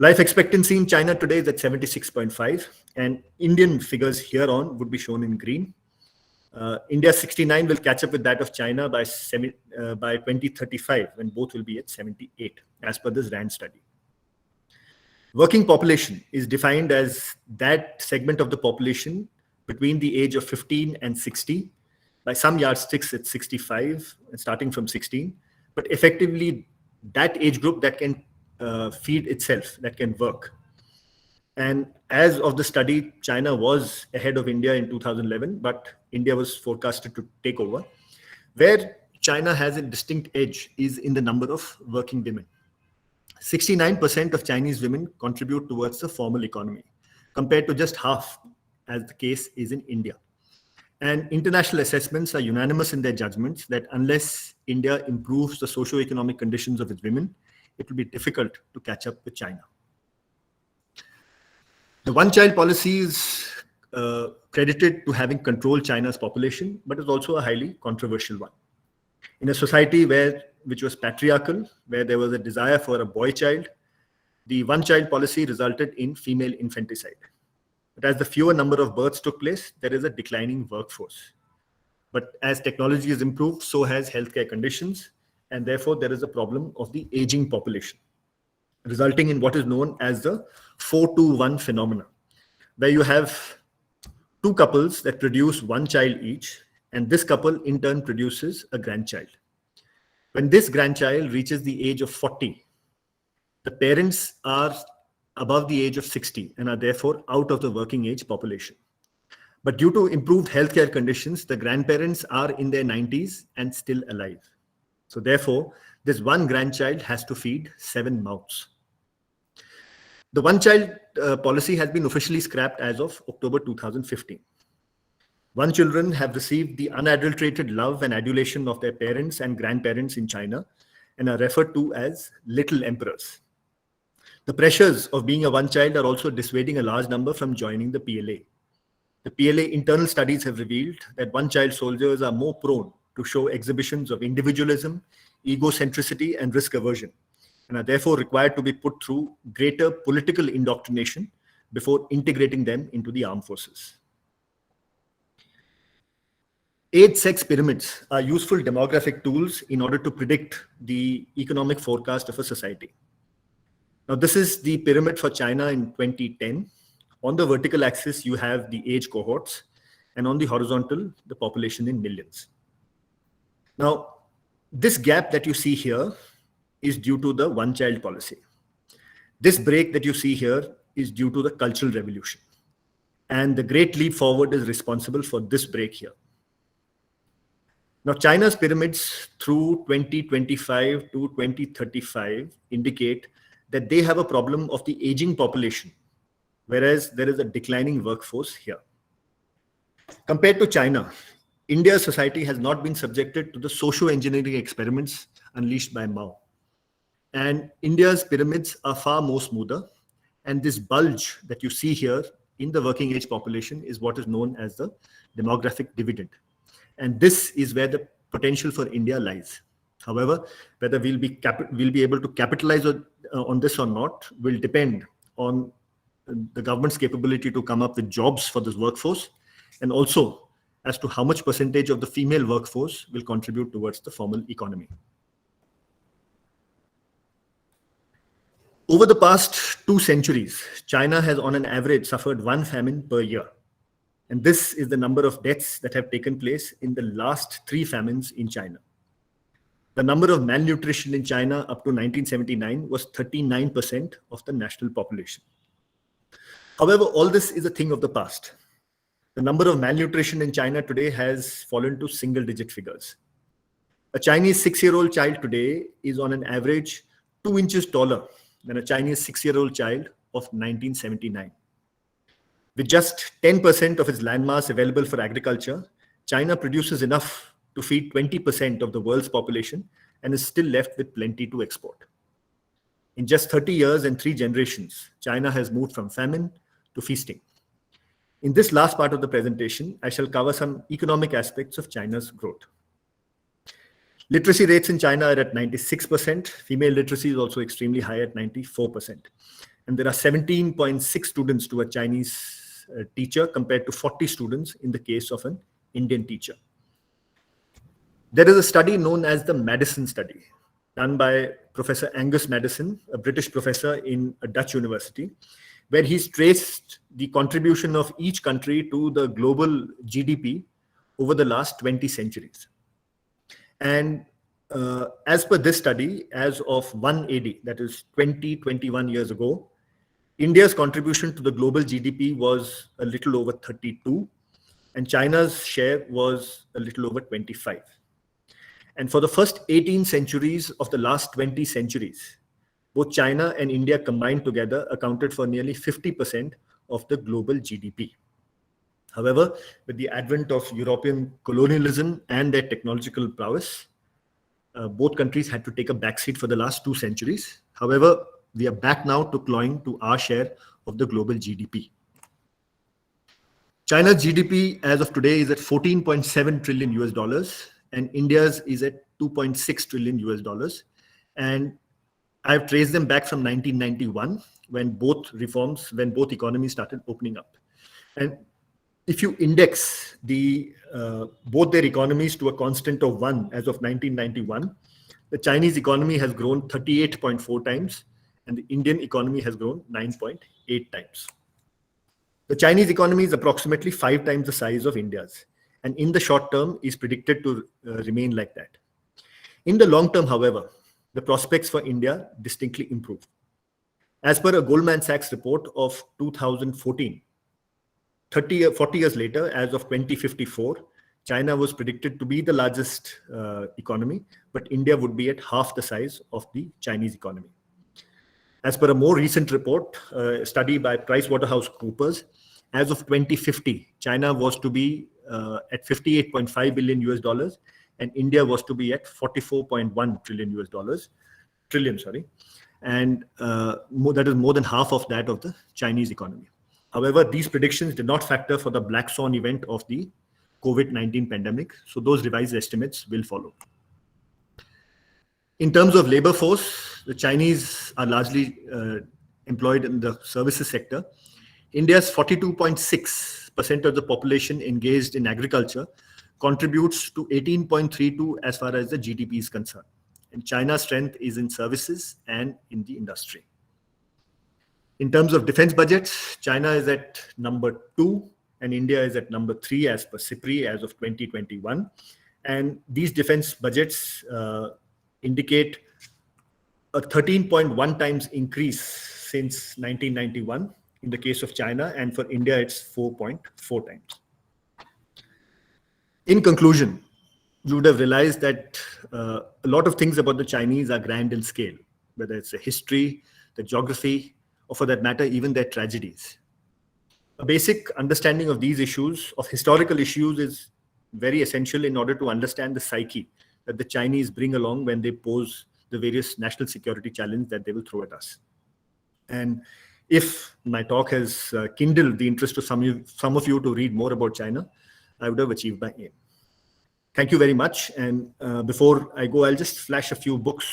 Speaker 2: Life expectancy in China today is at 76.5, and Indian figures here on would be shown in green. India 69 will catch up with that of China by 2035, when both will be at 78, as per this RAND study. Working population is defined as that segment of the population between the age of 15 and 60. By some yardsticks, it's 65, and starting from 16. But effectively, that age group that can feed itself, that can work. And as of the study, China was ahead of India in 2011, but India was forecasted to take over. Where China has a distinct edge is in the number of working women. 69% of Chinese women contribute towards the formal economy, compared to just half, as the case is in India. And international assessments are unanimous in their judgments that unless India improves the socio-economic conditions of its women, it will be difficult to catch up with China. The one-child policy is credited to having controlled China's population, but is also a highly controversial one. In a society which was patriarchal, where there was a desire for a boy child, the one-child policy resulted in female infanticide. But as the fewer number of births took place, there is a declining workforce. But as technology has improved, so has healthcare conditions, and therefore there is a problem of the aging population, resulting in what is known as the 4-to-1 phenomena, where you have 2 couples that produce 1 child each, and this couple in turn produces a grandchild. When this grandchild reaches the age of 40, the parents are above the age of 60 and are therefore out of the working age population. But due to improved healthcare conditions, the grandparents are in their 90s and still alive. So therefore, this one grandchild has to feed 7 mouths. The one-child policy has been officially scrapped as of October 2015. One children have received the unadulterated love and adulation of their parents and grandparents in China and are referred to as little emperors. The pressures of being a one child are also dissuading a large number from joining the PLA. The PLA internal studies have revealed that one-child soldiers are more prone to show exhibitions of individualism, egocentricity, and risk aversion, and are therefore required to be put through greater political indoctrination before integrating them into the armed forces. Age-sex pyramids are useful demographic tools in order to predict the economic forecast of a society. Now, this is the pyramid for China in 2010. On the vertical axis, you have the age cohorts, and on the horizontal, the population in millions. Now, this gap that you see here is due to the one-child policy. This break that you see here is due to the Cultural Revolution. And the Great Leap Forward is responsible for this break here. Now, China's pyramids through 2025 to 2035 indicate that they have a problem of the aging population, whereas there is a declining workforce here. Compared to China, India's society has not been subjected to the socio-engineering experiments unleashed by Mao. And India's pyramids are far more smoother. And this bulge that you see here in the working age population is what is known as the demographic dividend. And this is where the potential for India lies. However, whether we'll be able to capitalize on this or not will depend on the government's capability to come up with jobs for this workforce, and also as to how much percentage of the female workforce will contribute towards the formal economy. Over the past 2 centuries, China has on an average suffered 1 famine per year. And this is the number of deaths that have taken place in the last 3 famines in China. The number of malnutrition in China up to 1979 was 39% of the national population. However, all this is a thing of the past. The number of malnutrition in China today has fallen to single-digit figures. A Chinese 6-year-old child today is on an average 2 inches taller than a Chinese 6-year-old child of 1979. With just 10% of its landmass available for agriculture, China produces enough to feed 20% of the world's population and is still left with plenty to export. In just 30 years and 3 generations, China has moved from famine to feasting. In this last part of the presentation, I shall cover some economic aspects of China's growth. Literacy rates in China are at 96%. Female literacy is also extremely high at 94%. And there are 17.6 students to a Chinese teacher compared to 40 students in the case of an Indian teacher. There is a study known as the Madison study, done by Professor Angus Madison, a British professor in a Dutch university, where he's traced the contribution of each country to the global GDP over the last 20 centuries. And as per this study, as of 1 AD, that is 21 years ago, India's contribution to the global GDP was a little over 32, and China's share was a little over 25. And for the first 18 centuries of the last 20 centuries, both China and India combined together accounted for nearly 50% of the global GDP. However, with the advent of European colonialism and their technological prowess, both countries had to take a backseat for the last 2 centuries. However, we are back now to clawing to our share of the global GDP. China's GDP as of today is at 14.7 trillion US dollars, and India's is at 2.6 trillion US dollars. And I've traced them back from 1991 when both economies started opening up. And if you index both their economies to a constant of 1 as of 1991, the Chinese economy has grown 38.4 times, and the Indian economy has grown 9.8 times. The Chinese economy is approximately 5 times the size of India's, and in the short term is predicted to remain like that. In the long term, however, the prospects for India distinctly improve. As per a Goldman Sachs report of 2014, 40 years later, as of 2054, China was predicted to be the largest economy, but India would be at half the size of the Chinese economy. As per a more recent report, a study by PricewaterhouseCoopers, as of 2050, China was to be at 58.5 billion US dollars, and India was to be at 44.1 trillion US dollars, and that is more than half of that of the Chinese economy. However, these predictions did not factor for the black swan event of the COVID-19 pandemic, so those revised estimates will follow. In terms of labor force, the Chinese are largely employed in the services sector. India's 42.6% of the population engaged in agriculture contributes to 18.32 as far as the GDP is concerned. And China's strength is in services and in the industry. In terms of defense budgets, China is at number 2 and India is at number 3 as per SIPRI as of 2021. And these defense budgets indicate a 13.1 times increase since 1991 in the case of China, and for India it's 4.4 times. In conclusion, you would have realized that a lot of things about the Chinese are grand in scale, whether it's the history, the geography, or for that matter, even their tragedies. A basic understanding of these issues, of historical issues, is very essential in order to understand the psyche that the Chinese bring along when they pose the various national security challenges that they will throw at us. And if my talk has kindled the interest of some of you to read more about China, I would have achieved my aim. Thank you very much. And before I go, I'll just flash a few books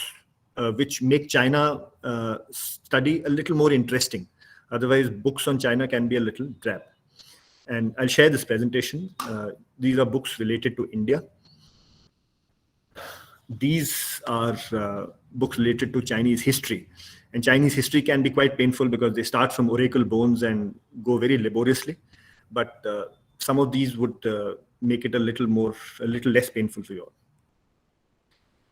Speaker 2: which make China study a little more interesting. Otherwise, books on China can be a little drab. And I'll share this presentation. These are books related to India. These are books related to Chinese history. And Chinese history can be quite painful because they start from oracle bones and go very laboriously. But some of these would make it a little less painful for you all.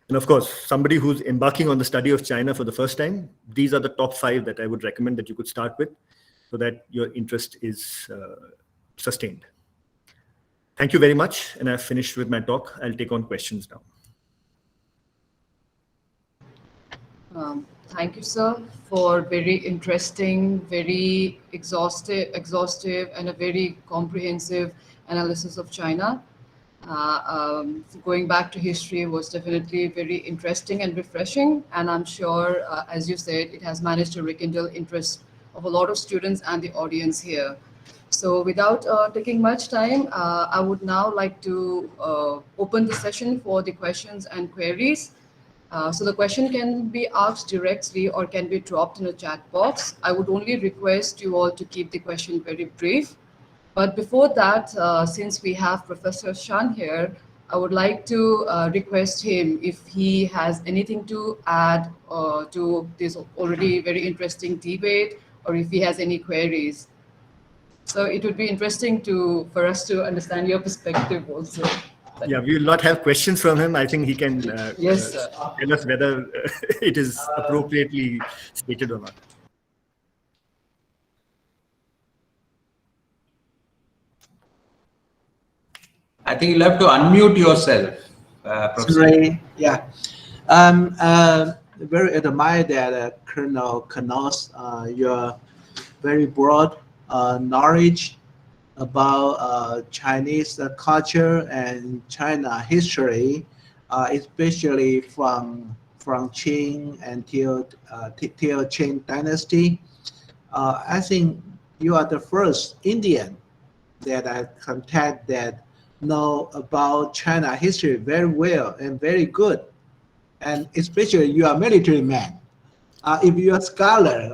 Speaker 2: And of course, somebody who's embarking on the study of China for the first time, these are the top 5 that I would recommend that you could start with so that your interest is sustained. Thank you very much. And I've finished with my talk. I'll take on questions now.
Speaker 4: Thank you, sir, for very interesting, very exhaustive, and a very comprehensive analysis of China. Going back to history was definitely very interesting and refreshing, and I'm sure, as you said, it has managed to rekindle interest of a lot of students and the audience here. So without taking much time, I would now like to open the session for the questions and queries. So the question can be asked directly or can be dropped in a chat box. I would only request you all to keep the question very brief. But before that, since we have Professor Shan here, I would like to request him if he has anything to add to this already very interesting debate, or if he has any queries. So it would be interesting for us to understand your perspective also.
Speaker 2: Yeah, we will not have questions from him. I think he can
Speaker 4: yes,
Speaker 2: tell us whether it is appropriately stated or not.
Speaker 1: I think you'll have to unmute yourself, Professor.
Speaker 3: Sorry, yeah. Very admire that Colonel Kannad, your very broad knowledge about Chinese culture and China history, especially from Qing until Qing Dynasty. I think you are the first Indian that I contact that know about China history very well and very good. And especially you are a military man. If you are a scholar,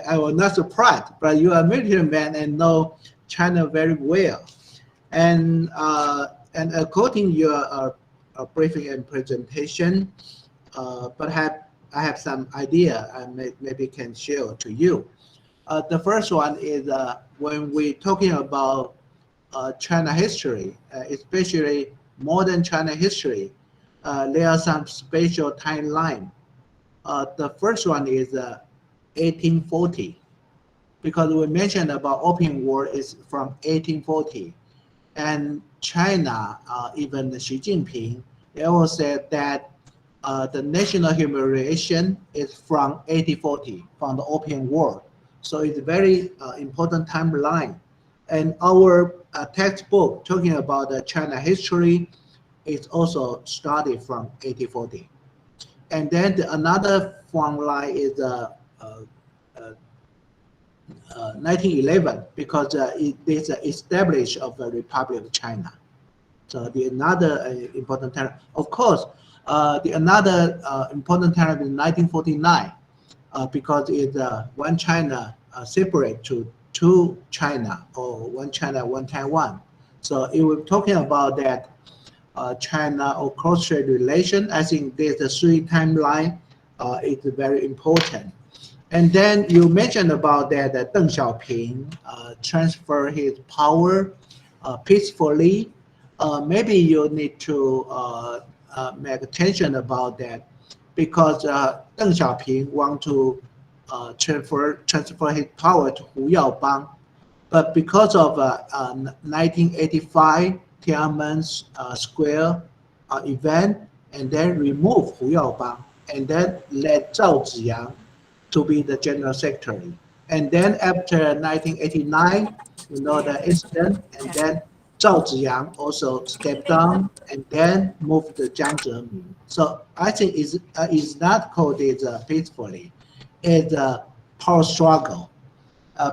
Speaker 3: I was not surprised, but you are a military man and know China very well. And according to your briefing and presentation, perhaps I have some idea I maybe can share to you. The first one is when we're talking about China history, especially modern China history, there are some special timeline. The first one is 1840, because we mentioned about Opium War is from 1840, and China, even Xi Jinping, they all said that the national humiliation is from 1840, from the Opium War. So it's a very important timeline. And our textbook talking about the China history is also started from 1840. And then another front line is 1911, because it is established of the Republic of China. So the another important time, of course, the another important time is 1949, because it's one China separate to two China, or one China, one Taiwan. So if we're talking about that China or cross-strait relation, I think there's a three timeline. It's very important. And then you mentioned about that Deng Xiaoping transfer his power peacefully. Maybe you need to make attention about that, because Deng Xiaoping want to transfer his power to Hu Yaobang, but because of 1985 Tiananmen Square event, and then remove Hu Yaobang, and then let Zhao Ziyang to be the general secretary. And then after 1989, you know the incident, and then Zhao Ziyang also stepped down, and then moved to Jiang Zemin. So I think it's not called it peacefully. It's a power struggle,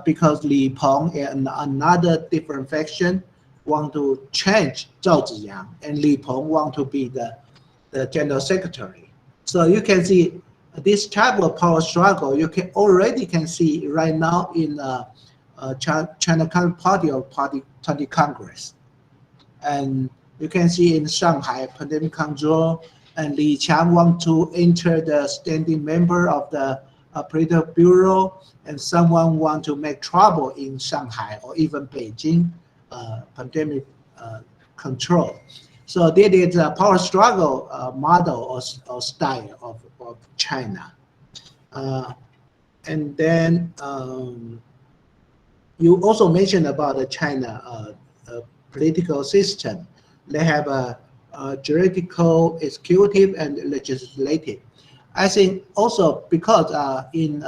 Speaker 3: because Li Peng and another different faction want to change Zhao Ziyang, and Li Peng want to be the general secretary. So you can see this type of power struggle. You can already see right now in China Communist Party or Party Congress, and you can see in Shanghai pandemic control, and Li Qiang want to enter the standing member of the political bureau, and someone want to make trouble in Shanghai or even Beijing pandemic control. So that is a power struggle model or style of China. And then you also mentioned about the China political system. They have a juridical, executive, and legislative. I think also because in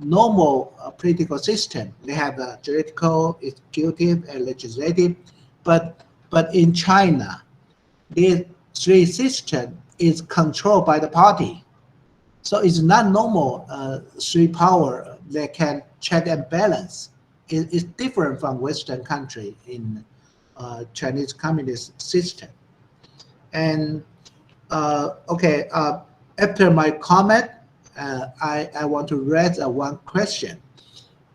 Speaker 3: normal political system, they have a juridical, executive, and legislative, but in China, these three systems is controlled by the party. So it's not normal three power that can check and balance. It's different from Western country in Chinese communist system. And okay, after my comment, I want to raise one question,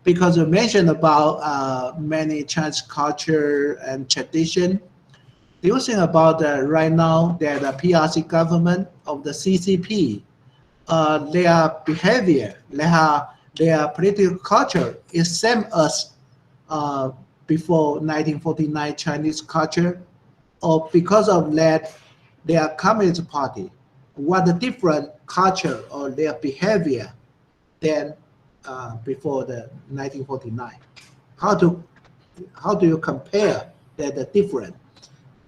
Speaker 3: because you mentioned about many Chinese culture and tradition. Do you think about right now that the PRC government of the CCP, their behavior, their political culture is same as before 1949 Chinese culture, or because of that, their Communist Party, what the different culture or their behavior than before the 1949? How do you compare the different?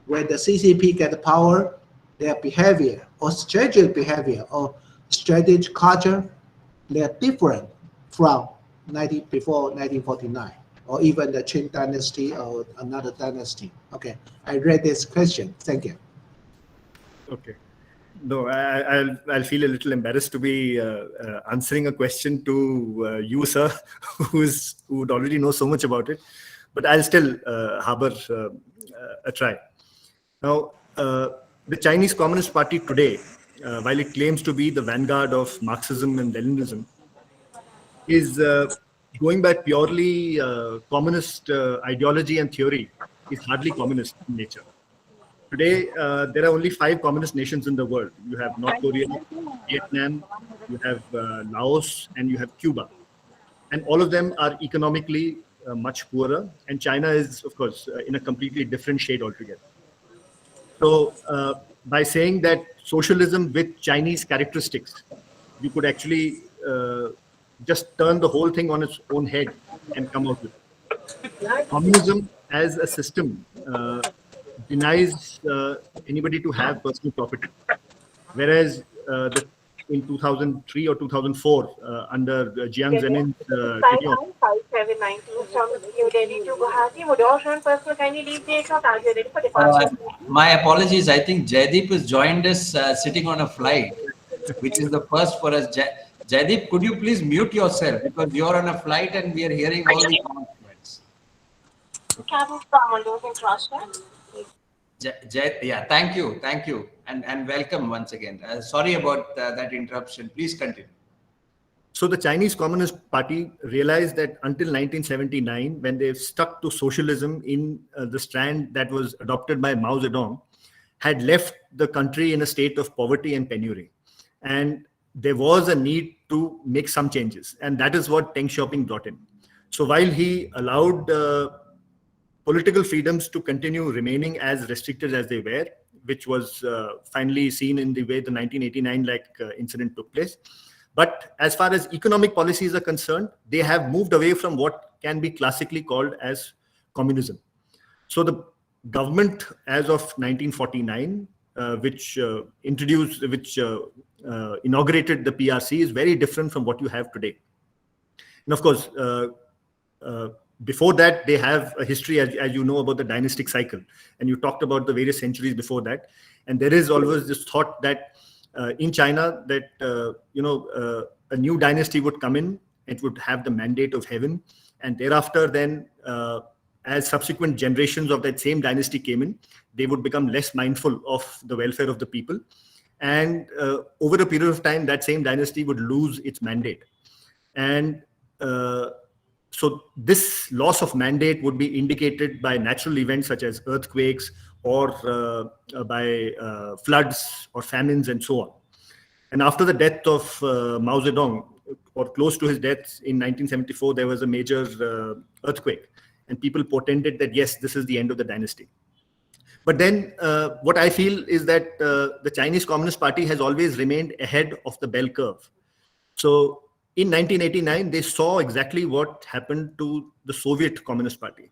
Speaker 3: When the CCP get the power, their behavior or strategic behavior or strategic culture, they're different from before 1949, or even the Qing dynasty or another dynasty. Okay, I read this question. Thank you.
Speaker 2: Okay. No, I'll feel a little embarrassed to be answering a question to you, sir, who'd already know so much about it. But I'll still harbor a try. Now, the Chinese Communist Party today, while it claims to be the vanguard of Marxism and Leninism, is going by purely communist ideology and theory, is hardly communist in nature. Today, there are only 5 communist nations in the world. You have North Korea, Vietnam, you have Laos, and you have Cuba. And all of them are economically much poorer. And China is, of course, in a completely different shade altogether. So by saying that socialism with Chinese characteristics, you could actually just turn the whole thing on its own head and come out with it. Communism as a system denies anybody to have personal property, whereas in 2003 or 2004, under Jiang Zemin's tenure,
Speaker 7: 5792 from New Delhi to Guwahati. Would all show personal kindly leave the aircraft as you're ready for departure?
Speaker 1: My apologies. I think Jaideep has joined us sitting on a flight, which is the first for us. Jaideep, could you please mute yourself because you're on a flight and we are hearing all the announcements.
Speaker 7: Cabin commandos in crossfire.
Speaker 1: Yeah, thank you, and welcome once again. Sorry about that interruption. Please continue.
Speaker 2: So the Chinese Communist Party realized that until 1979, when they stuck to socialism in the strand that was adopted by Mao Zedong, had left the country in a state of poverty and penury. And there was a need to make some changes. And that is what Deng Xiaoping brought in. So while he allowed political freedoms to continue remaining as restricted as they were, which was finally seen in the way the 1989 incident took place. But as far as economic policies are concerned, they have moved away from what can be classically called as communism. So the government as of 1949, which inaugurated the PRC, is very different from what you have today. And of course, before that, they have a history, as you know, about the dynastic cycle. And you talked about the various centuries before that. And there is always this thought that in China, that a new dynasty would come in, it would have the mandate of heaven, and thereafter then as subsequent generations of that same dynasty came in, they would become less mindful of the welfare of the people, and over a period of time that same dynasty would lose its mandate. And so this loss of mandate would be indicated by natural events such as earthquakes or by floods or famines and so on. And after the death of Mao Zedong, or close to his death in 1974, there was a major earthquake. And people portended that, yes, this is the end of the dynasty. But then what I feel is that the Chinese Communist Party has always remained ahead of the bell curve. So in 1989, they saw exactly what happened to the Soviet Communist Party,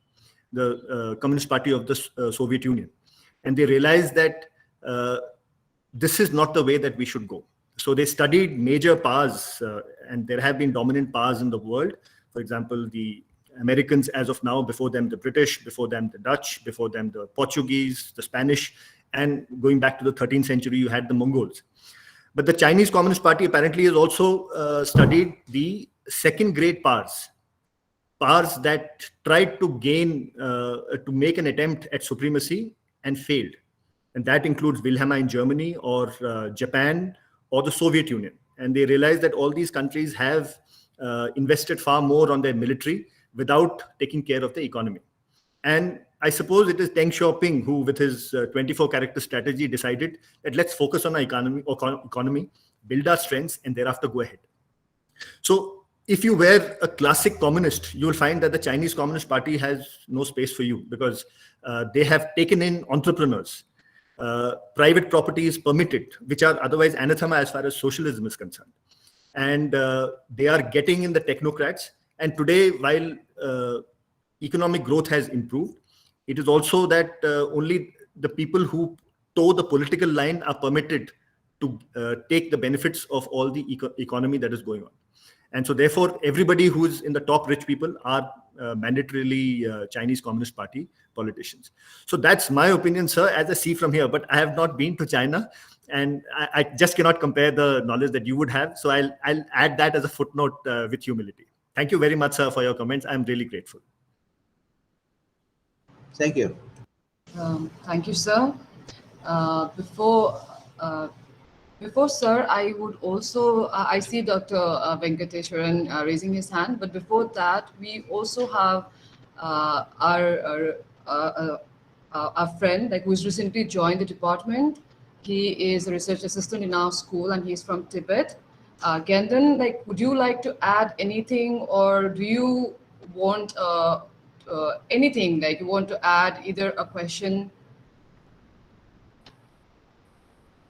Speaker 2: the Communist Party of the Soviet Union. And they realized that this is not the way that we should go. So they studied major powers, and there have been dominant powers in the world. For example, the Americans as of now, before them the British, before them the Dutch, before them the Portuguese, the Spanish, and going back to the 13th century, you had the Mongols. But the Chinese Communist Party apparently has also studied the second grade powers that tried to gain, to make an attempt at supremacy and failed. And that includes Wilhelmine in Germany, or Japan, or the Soviet Union. And they realized that all these countries have invested far more on their military without taking care of the economy. And I suppose it is Deng Xiaoping who, with his 24-character strategy, decided that let's focus on our economy, build our strengths, and thereafter go ahead. So if you were a classic communist, you will find that the Chinese Communist Party has no space for you, because they have taken in entrepreneurs. Private property is permitted, which are otherwise anathema as far as socialism is concerned. And they are getting in the technocrats. And today, while economic growth has improved, it is also that only the people who toe the political line are permitted to take the benefits of all the economy that is going on. And so therefore, everybody who is in the top rich people are mandatorily Chinese Communist Party politicians. So that's my opinion, sir, as I see from here. But I have not been to China, and I just cannot compare the knowledge that you would have. So I'll add that as a footnote with humility. Thank you very much, sir, for your comments. I'm really grateful.
Speaker 3: Thank you.
Speaker 4: Thank you, sir. Before sir, I would also, I see Dr. Venkateswaran raising his hand, but before that, we also have our friend who has recently joined the department. He is a research assistant in our school, and he's from Tibet. Gendan, would you like to add anything, or do you want anything, you want to add either a question?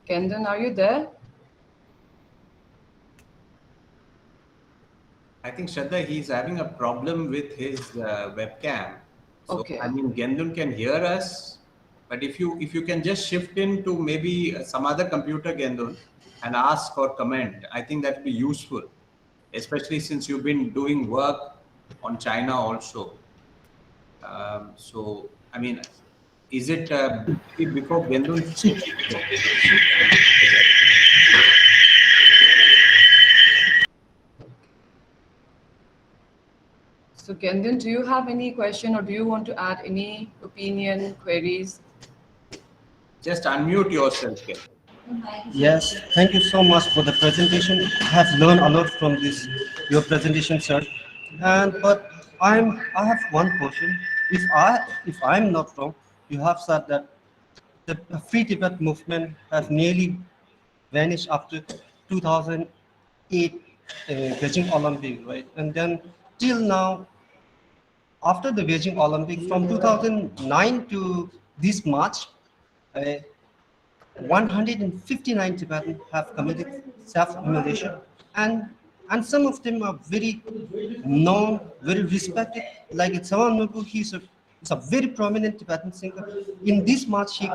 Speaker 4: Kendon, are you there?
Speaker 1: I think Shraddha, he's having a problem with his webcam. So
Speaker 4: Okay.
Speaker 1: I mean, Gendun can hear us, but if you can just shift into maybe some other computer, Gendun, and ask or comment, I think that would be useful, especially since you've been doing work on China also. So I mean, is it before Gendun?
Speaker 4: So Kendon, do you have any question or do you want to add any opinion, queries?
Speaker 1: Just unmute yourself, Gendun.
Speaker 8: Yes, thank you so much for the presentation. I have learned a lot from this your presentation, sir. But I have one question. If I'm not wrong, you have said that the Free Tibet movement has nearly vanished after 2008 Beijing Olympic, right? And then till now, after the Beijing Olympic, from 2009 to this March, uh, 159 Tibetans have committed self-immolation, and some of them are very known, very respected. Like Tsawan Nobu, he's a very prominent Tibetan singer. In this March, he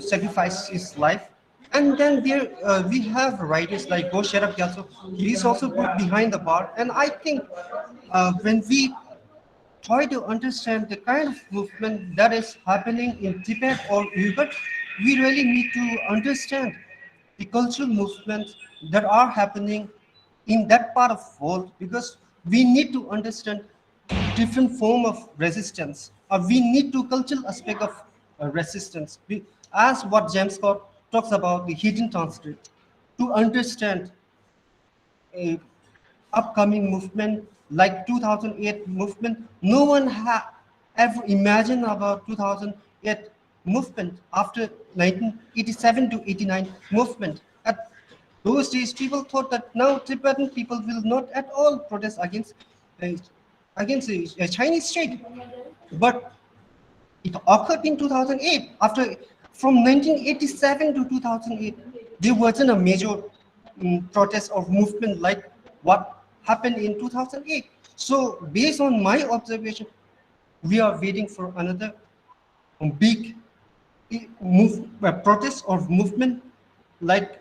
Speaker 8: sacrificed his life. And then there we have writers like Go Sherab Gyatso. He is also put behind the bar. And I think when we try to understand the kind of movement that is happening in Tibet or Uyghur, we really need to understand the cultural movements that are happening in that part of the world, because we need to understand different form of resistance, or we need to cultural aspect of resistance. As what James Scott talks about the hidden transcript, to understand a upcoming movement like 2008 movement. No one had ever imagined about 2008 movement after 1987 to 89 movement. At those days, people thought that now Tibetan people will not at all protest against the Chinese state. But it occurred in 2008. From 1987 to 2008, there wasn't a major protest or movement like what happened in 2008. So based on my observation, we are waiting for another big protest or movement like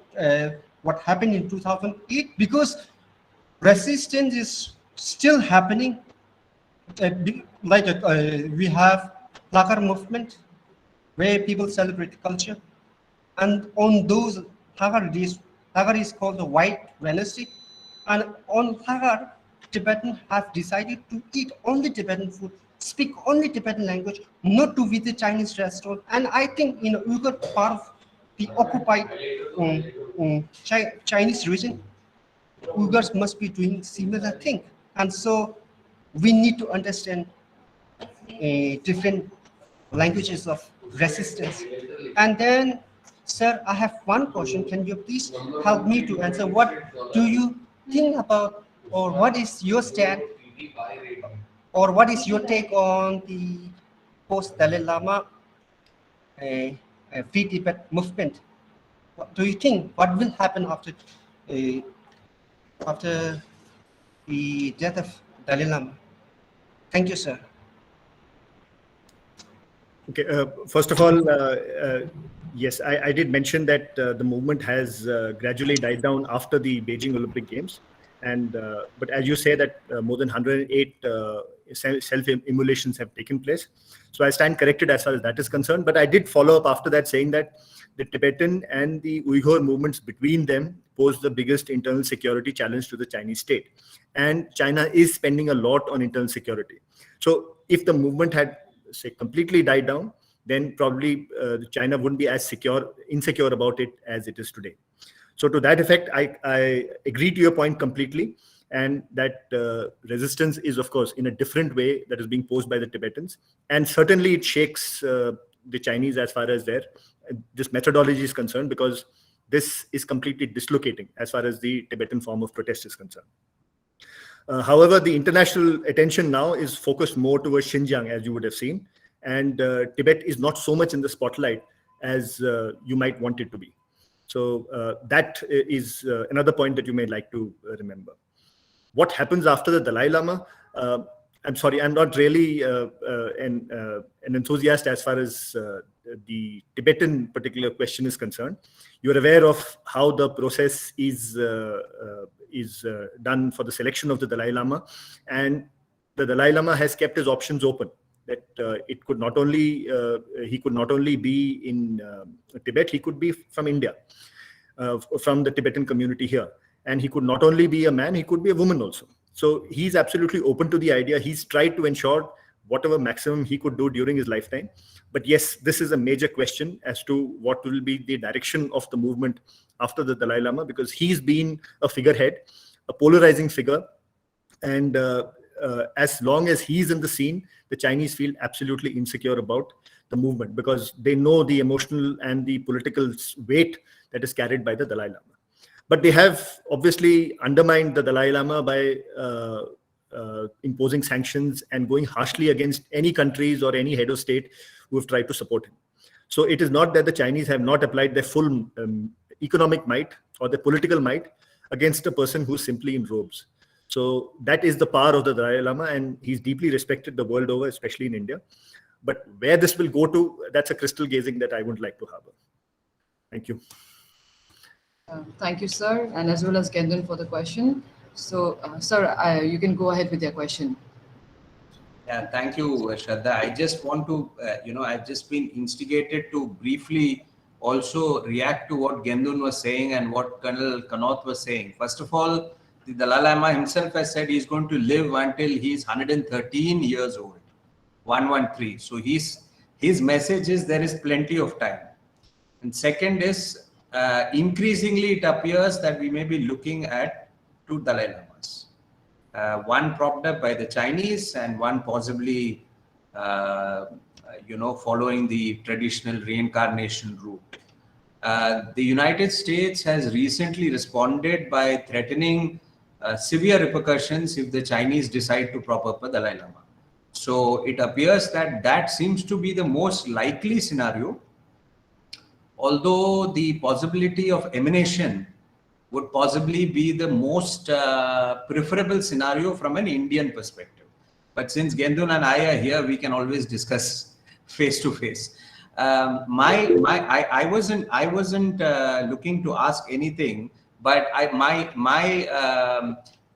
Speaker 8: what happened in 2008, because resistance is still happening. We have Lakar movement where people celebrate culture, and on those Lakar days, Lakar is called the White Wednesday, and on Lakar, Tibetans have decided to eat only Tibetan food, speak only Tibetan language, not to visit Chinese restaurant. And I think in Uyghur part of the occupied Chinese region, Uyghurs must be doing similar thing. And so we need to understand different languages of resistance. And then, sir, I have one question. Can you please help me to answer? What do you think about, or what is your stand, or what is your take on the post-Dalai Lama Free Tibet movement? What do you think? What will happen after the death of Dalai Lama? Thank you, sir.
Speaker 2: Okay, first of all, yes, I did mention that the movement has gradually died down after the Beijing Olympic Games. And but as you say that more than 108 self-immolations have taken place. So I stand corrected as far as that is concerned. But I did follow up after that saying that the Tibetan and the Uyghur movements between them pose the biggest internal security challenge to the Chinese state. And China is spending a lot on internal security. So if the movement had, say, completely died down, then probably China wouldn't be as insecure about it as it is today. So to that effect, I agree to your point completely, and that resistance is, of course, in a different way that is being posed by the Tibetans. And certainly it shakes the Chinese as far as this methodology is concerned, because this is completely dislocating as far as the Tibetan form of protest is concerned. However, the international attention now is focused more towards Xinjiang, as you would have seen, and Tibet is not so much in the spotlight as you might want it to be. So that is another point that you may like to remember. What happens after the Dalai Lama? I'm sorry, I'm not really an enthusiast as far as the Tibetan particular question is concerned. You're aware of how the process is done for the selection of the Dalai Lama, and the Dalai Lama has kept his options open. That it could not only he could not only be in Tibet, he could be from India, from the Tibetan community here, and he could not only be a man, he could be a woman also. So he's absolutely open to the idea. He's tried to ensure whatever maximum he could do during his lifetime. But yes, this is a major question as to what will be the direction of the movement after the Dalai Lama, because he's been a figurehead, a polarizing figure. And as long as he's in the scene, the Chinese feel absolutely insecure about the movement, because they know the emotional and the political weight that is carried by the Dalai Lama. But they have obviously undermined the Dalai Lama by imposing sanctions and going harshly against any countries or any head of state who have tried to support him. So it is not that the Chinese have not applied their full economic might or their political might against a person who's simply in robes. So that is the power of the Dalai Lama, and he's deeply respected the world over, especially in India. But where this will go to, that's a crystal gazing that I wouldn't like to harbor. Thank you.
Speaker 4: Thank you, sir, and as well as Gendon for the question. So, sir, you can go ahead with your question.
Speaker 1: Yeah, thank you, Shraddha. I just want to, I've just been instigated to briefly also react to what Gendun was saying and what Colonel Kannad was saying. First of all, the Dalai Lama himself has said he's going to live until he's 113 years old, 113. So his message is there is plenty of time. And second is, increasingly it appears that we may be looking at two Dalai Lamas. One propped up by the Chinese and one possibly, following the traditional reincarnation route. The United States has recently responded by threatening severe repercussions if the Chinese decide to prop up a Dalai Lama. So it appears that that seems to be the most likely scenario, although the possibility of emanation would possibly be the most preferable scenario from an Indian perspective. But since Gendun and I are here, we can always discuss face to face. I wasn't looking to ask anything, but my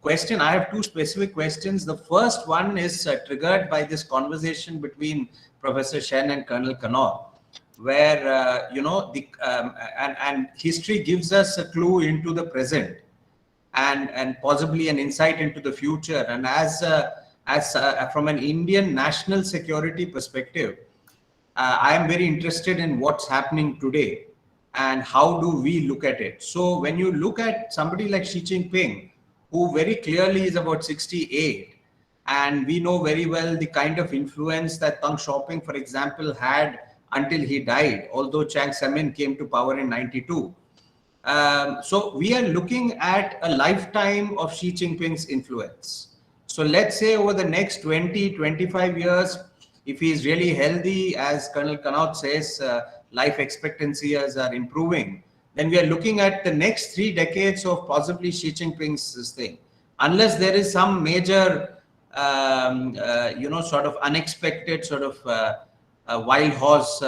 Speaker 1: question, I have two specific questions. The first one is triggered by this conversation between Professor Shen and Colonel Kannad, where and history gives us a clue into the present and possibly an insight into the future. And as from an Indian national security perspective, I am very interested in what's happening today and how do we look at it. So when you look at somebody like Xi Jinping, who very clearly is about 68, and we know very well the kind of influence that Deng Xiaoping, for example, had until he died, although Chiang Zemin came to power in 92. So we are looking at a lifetime of Xi Jinping's influence. So let's say over the next 20, 25 years, if he is really healthy, as Colonel Kannad says, life expectancy years are improving, then we are looking at the next 3 decades of possibly Xi Jinping's thing. Unless there is some major, sort of unexpected sort of wild horse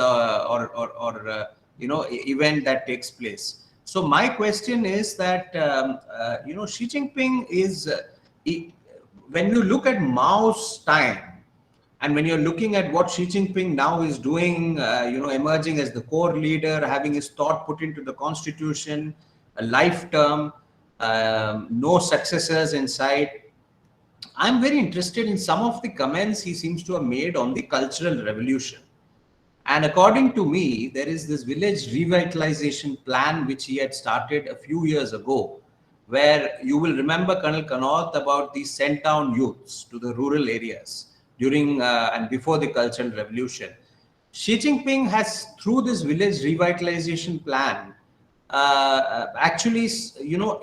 Speaker 1: event that takes place. So my question is that, Xi Jinping is, when you look at Mao's time, and when you're looking at what Xi Jinping now is doing, emerging as the core leader, having his thought put into the constitution, a life term, no successors in sight, I'm very interested in some of the comments he seems to have made on the cultural revolution. And according to me, there is this village revitalization plan which he had started a few years ago, where you will remember, Colonel Kannad, about the sent down youths to the rural areas during and before the Cultural Revolution. Xi Jinping has, through this village revitalization plan, actually,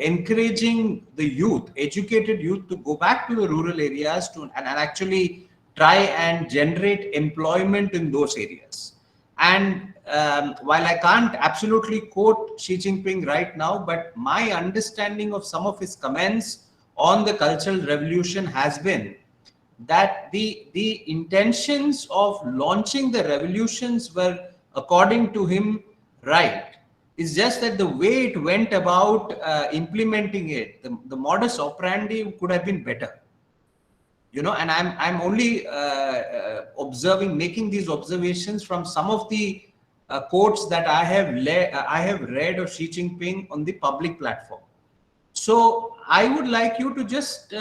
Speaker 1: encouraging the youth, educated youth, to go back to the rural areas and actually try and generate employment in those areas. And while I can't absolutely quote Xi Jinping right now, but my understanding of some of his comments on the Cultural Revolution has been that the intentions of launching the revolutions were, according to him, right. It's just that the way it went about implementing it, the modus operandi could have been better. And I'm only making these observations from some of the quotes that I have read of Xi Jinping on the public platform. So I would like you to just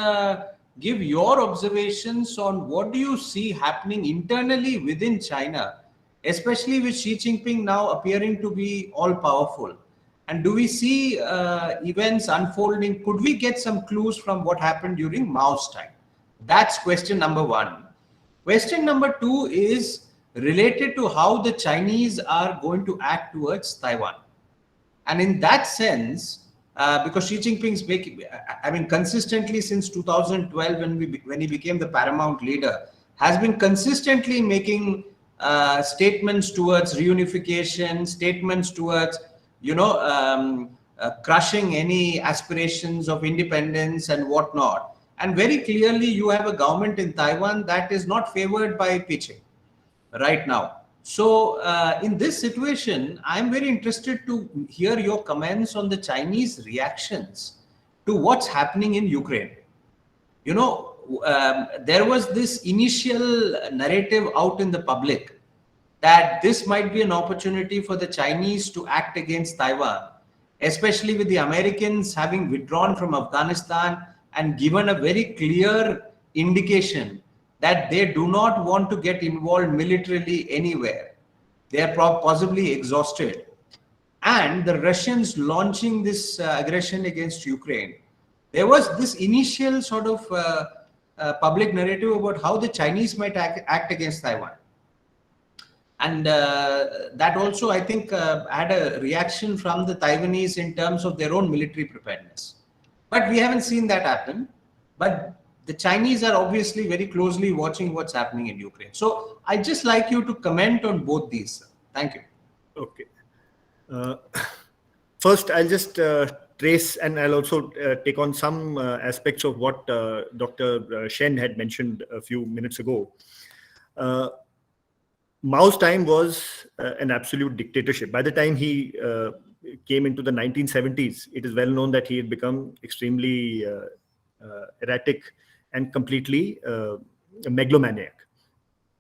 Speaker 1: give your observations on what do you see happening internally within China, especially with Xi Jinping now appearing to be all powerful. And do we see events unfolding? Could we get some clues from what happened during Mao's time? That's question number one. Question number two is related to how the Chinese are going to act towards Taiwan. And in that sense, because Xi Jinping's consistently since 2012, when he became the paramount leader, has been consistently making statements towards reunification, statements towards, crushing any aspirations of independence and whatnot. And very clearly, you have a government in Taiwan that is not favored by Beijing right now. So in this situation, I'm very interested to hear your comments on the Chinese reactions to what's happening in Ukraine. There was this initial narrative out in the public that this might be an opportunity for the Chinese to act against Taiwan, especially with the Americans having withdrawn from Afghanistan and given a very clear indication that they do not want to get involved militarily anywhere. They are possibly exhausted. And the Russians launching this aggression against Ukraine, there was this initial sort of public narrative about how the Chinese might act against Taiwan. And that also, I think, had a reaction from the Taiwanese in terms of their own military preparedness. But we haven't seen that happen. But the Chinese are obviously very closely watching what's happening in Ukraine. So I'd just like you to comment on both these. Thank you.
Speaker 2: Okay. First, I'll just trace, and I'll also take on some aspects of what Dr. Shen had mentioned a few minutes ago. Mao's time was an absolute dictatorship. By the time he came into the 1970s, it is well known that he had become extremely erratic and completely a megalomaniac.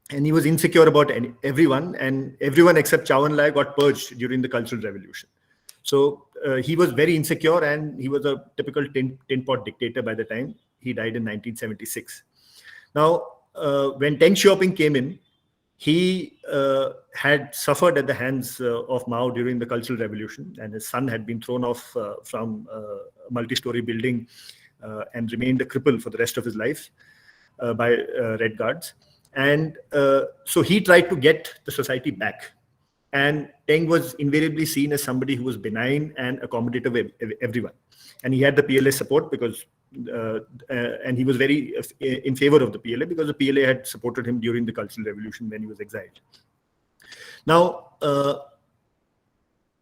Speaker 2: And he was insecure about everyone, and everyone except Chow En Lai got purged during the Cultural Revolution. So he was very insecure, and he was a typical tin pot dictator by the time he died in 1976. Now, when Deng Xiaoping came in, he had suffered at the hands of Mao during the Cultural Revolution, and his son had been thrown off from a multi-story building and remained a cripple for the rest of his life by Red Guards. And so he tried to get the society back. And Deng was invariably seen as somebody who was benign and accommodative of everyone. And he had the PLA support because, and he was very in favor of the PLA because the PLA had supported him during the Cultural Revolution when he was exiled. Now,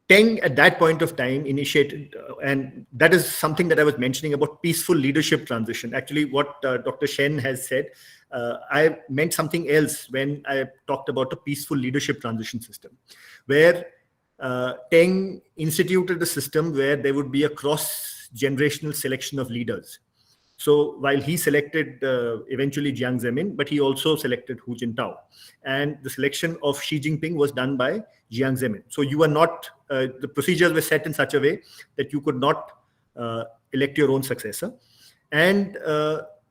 Speaker 2: Deng at that point of time initiated, and that is something that I was mentioning about peaceful leadership transition. Actually, what Dr. Shen has said, I meant something else when I talked about a peaceful leadership transition system, where Deng instituted a system where there would be a cross-generational selection of leaders. So while he selected eventually Jiang Zemin, but he also selected Hu Jintao. And the selection of Xi Jinping was done by Jiang Zemin. So you are not, the procedures were set in such a way that you could not elect your own successor. And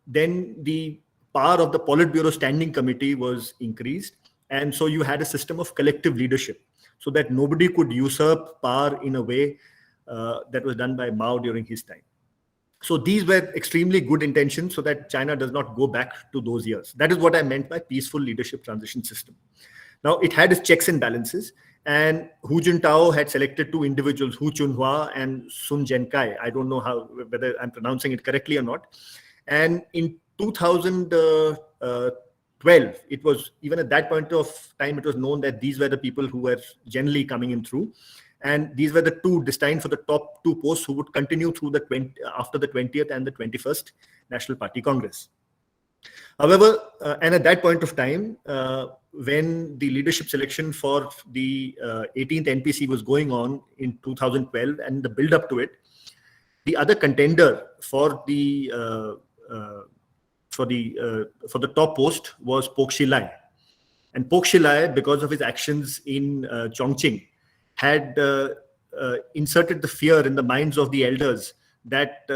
Speaker 2: then the power of the Politburo Standing Committee was increased. And so you had a system of collective leadership so that nobody could usurp power in a way that was done by Mao during his time. So these were extremely good intentions so that China does not go back to those years. That is what I meant by peaceful leadership transition system. Now, it had its checks and balances, and Hu Jintao had selected two individuals, Hu Chunhua and Sun Zhenkai. I don't know whether I'm pronouncing it correctly or not. And in 2003, 12, it was, even at that point of time, it was known that these were the people who were generally coming in through. And these were the two destined for the top two posts who would continue through after the 20th and the 21st National Party Congress. However, and at that point of time, when the leadership selection for the 18th NPC was going on in 2012 and the build up to it, the other contender for the top post was Pok Shilai. And Pok Shilai, because of his actions in Chongqing, had inserted the fear in the minds of the elders that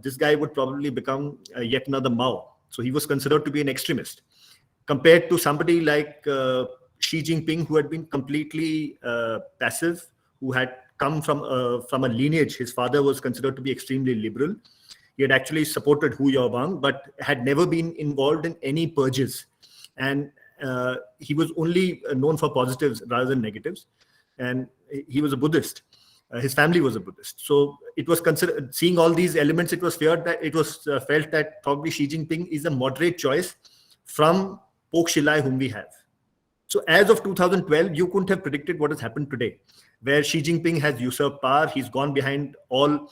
Speaker 2: this guy would probably become yet another Mao. So he was considered to be an extremist, compared to somebody like Xi Jinping, who had been completely passive, who had come from a lineage. His father was considered to be extremely liberal. He had actually supported Hu Yaobang, but had never been involved in any purges. And he was only known for positives rather than negatives. And he was a Buddhist. His family was a Buddhist. So it was considered, seeing all these elements, it was feared that it was felt that probably Xi Jinping is a moderate choice from Pok Shilai, whom we have. So as of 2012, you couldn't have predicted what has happened today, where Xi Jinping has usurped power. He's gone behind all,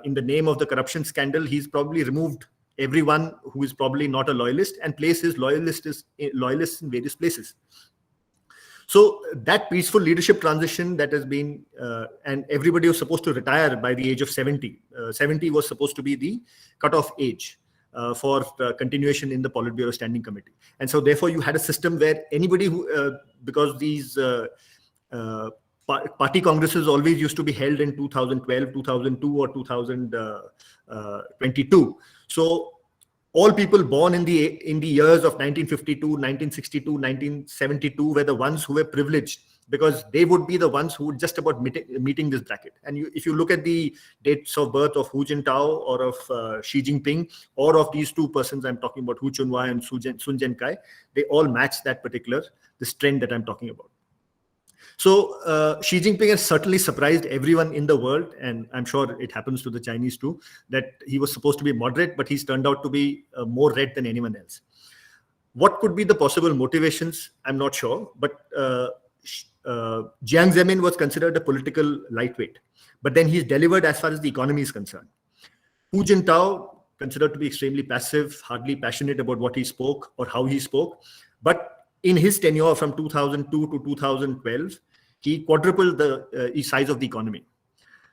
Speaker 2: in the name of the corruption scandal. He's probably removed everyone who is probably not a loyalist and placed his loyalists in various places. So that peaceful leadership transition that has been, and everybody was supposed to retire by the age of 70. 70 was supposed to be the cutoff age for continuation in the Politburo Standing Committee. And so therefore you had a system where anybody who, because these party congresses always used to be held in 2012, 2002 or 2022. So all people born in the years of 1952, 1962, 1972 were the ones who were privileged, because they would be the ones who would just about meeting this bracket. And if you look at the dates of birth of Hu Jintao or of Xi Jinping, or of these two persons I'm talking about, Hu Chunwai and Sun Zhenkai, they all match this trend that I'm talking about. So Xi Jinping has certainly surprised everyone in the world, and I'm sure it happens to the Chinese too, that he was supposed to be moderate, but he's turned out to be more red than anyone else. What could be the possible motivations? I'm not sure, but Jiang Zemin was considered a political lightweight, but then he's delivered as far as the economy is concerned. Hu Jintao, considered to be extremely passive, hardly passionate about what he spoke or how he spoke, but in his tenure from 2002 to 2012, he quadrupled the size of the economy.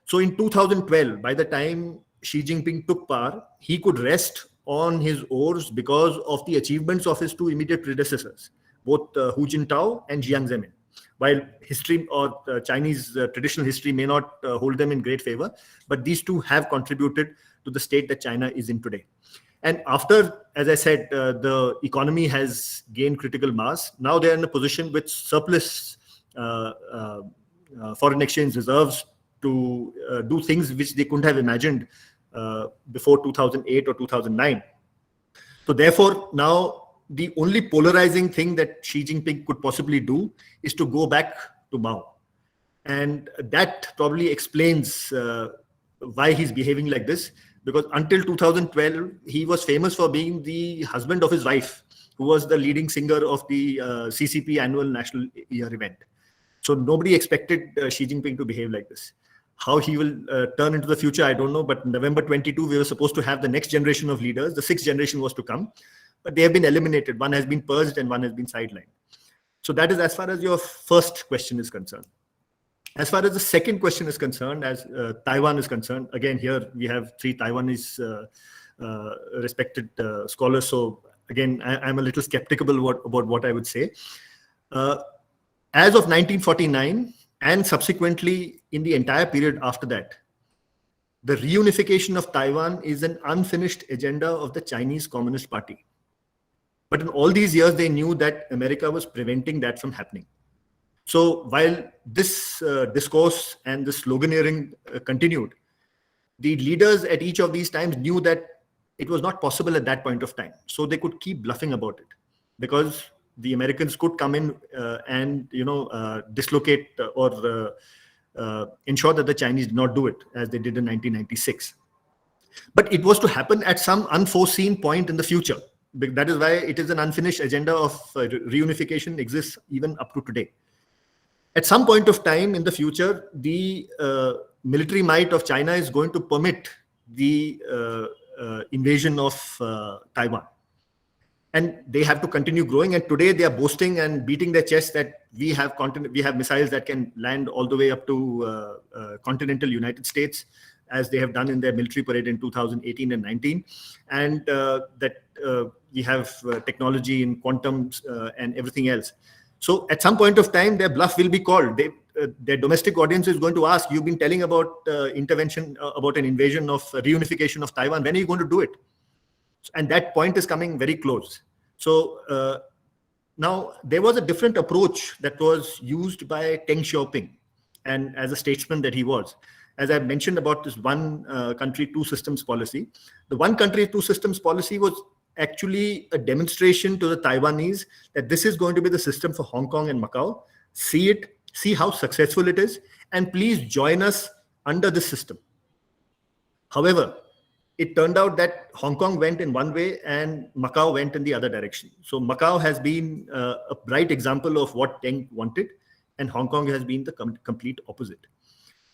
Speaker 2: So in 2012, by the time Xi Jinping took power, he could rest on his oars because of the achievements of his two immediate predecessors, both Hu Jintao and Jiang Zemin. While history or Chinese traditional history may not hold them in great favor, but these two have contributed to the state that China is in today. And after, as I said, the economy has gained critical mass, now they're in a position with surplus foreign exchange reserves to do things which they couldn't have imagined before 2008 or 2009. So therefore, now the only polarizing thing that Xi Jinping could possibly do is to go back to Mao. And that probably explains why he's behaving like this. Because until 2012, he was famous for being the husband of his wife, who was the leading singer of the CCP annual National Year event. So nobody expected Xi Jinping to behave like this. How he will turn into the future, I don't know. But November 22, we were supposed to have the next generation of leaders. The sixth generation was to come, but they have been eliminated. One has been purged and one has been sidelined. So that is as far as your first question is concerned. As far as the second question is concerned, as Taiwan is concerned, again, here we have three Taiwanese respected scholars. So again, I'm a little skeptical about what I would say. As of 1949, and subsequently in the entire period after that, the reunification of Taiwan is an unfinished agenda of the Chinese Communist Party. But in all these years, they knew that America was preventing that from happening. So while this discourse and this sloganeering continued, the leaders at each of these times knew that it was not possible at that point of time. So they could keep bluffing about it, because the Americans could come in and dislocate or ensure that the Chinese did not do it, as they did in 1996. But it was to happen at some unforeseen point in the future. That is why it is an unfinished agenda of reunification exists even up to today. At some point of time in the future, the military might of China is going to permit the invasion of Taiwan. And they have to continue growing. And today they are boasting and beating their chest that we have missiles that can land all the way up to continental United States, as they have done in their military parade in 2018 and 19. And that we have technology in quantum and everything else. So at some point of time, their bluff will be called. Their domestic audience is going to ask, you've been telling about intervention, about an invasion of reunification of Taiwan. When are you going to do it? And that point is coming very close. So now there was a different approach that was used by Deng Xiaoping, and as a statesman that he was. As I mentioned about this one country, two systems policy, the one country, two systems policy was actually a demonstration to the Taiwanese that this is going to be the system for Hong Kong and Macau. See it, see how successful it is, and please join us under this system. However, it turned out that Hong Kong went in one way and Macau went in the other direction. So Macau has been a bright example of what Deng wanted, and Hong Kong has been the complete opposite.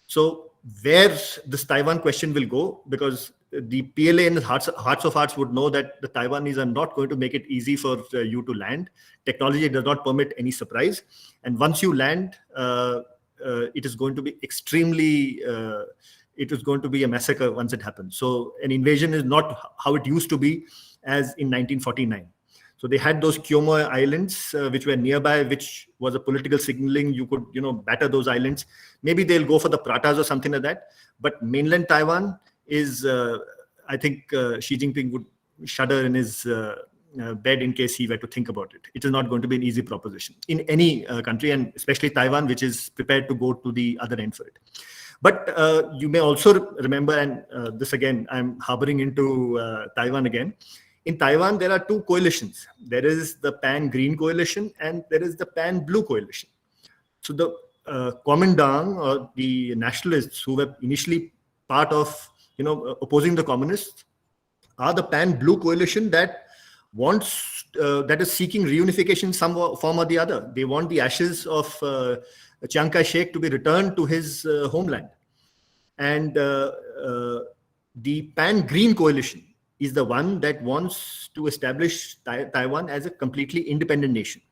Speaker 2: So where this Taiwan question will go, because the PLA in the hearts of hearts would know that the Taiwanese are not going to make it easy for you to land. Technology does not permit any surprise. And once you land, it is going to be extremely, it is going to be a massacre once it happens. So an invasion is not how it used to be as in 1949. So they had those Kyomo Islands, which were nearby, which was a political signaling. You could, batter those islands. Maybe they'll go for the Pratas or something like that. But mainland Taiwan is, I think Xi Jinping would shudder in his bed in case he were to think about it. It is not going to be an easy proposition in any country, and especially Taiwan, which is prepared to go to the other end for it. But you may also remember, and this again, I'm harboring into Taiwan again. In Taiwan, there are two coalitions. There is the Pan-Green coalition and there is the Pan-Blue coalition. So the Kuomintang, or the nationalists who were initially part of, opposing the communists, are the Pan-Blue coalition that wants, that is seeking reunification in some form or the other. They want the ashes of Chiang Kai-shek to be returned to his homeland. And the Pan-Green coalition is the one that wants to establish Taiwan as a completely independent nation.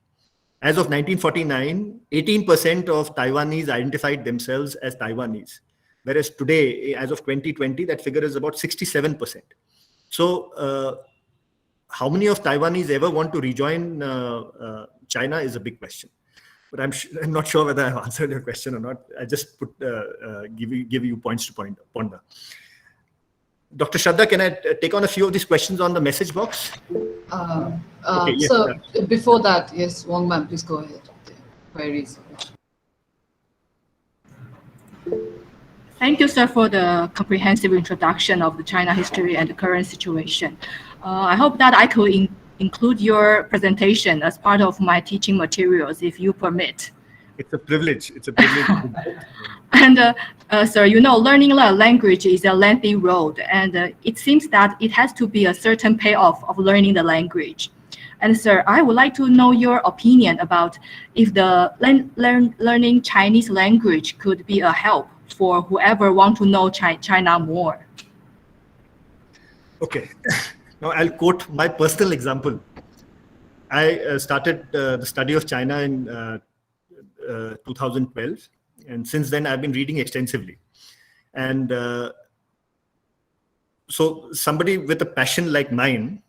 Speaker 2: As of 1949, 18% of Taiwanese identified themselves as Taiwanese, whereas today, as of 2020, that figure is about 67%. So how many of Taiwanese ever want to rejoin China is a big question. But I'm not sure whether I've answered your question or not. I just give you points to ponder. Dr. Shraddha, can I take on a few of these questions on the message box?
Speaker 4: Okay, yes, so before that, yes, Wong Ma'am, please go ahead. Queries.
Speaker 9: Thank you, sir, for the comprehensive introduction of the China history and the current situation. I hope that I could include your presentation as part of my teaching materials, if you permit.
Speaker 2: It's a privilege. It's a privilege.
Speaker 9: And sir, learning a language is a lengthy road, and it seems that it has to be a certain payoff of learning the language. And sir, I would like to know your opinion about if the learning Chinese language could be a help for whoever want to know China more.
Speaker 2: Okay. Now I'll quote my personal example. I started the study of China in 2012. And since then, I've been reading extensively. And so somebody with a passion like mine,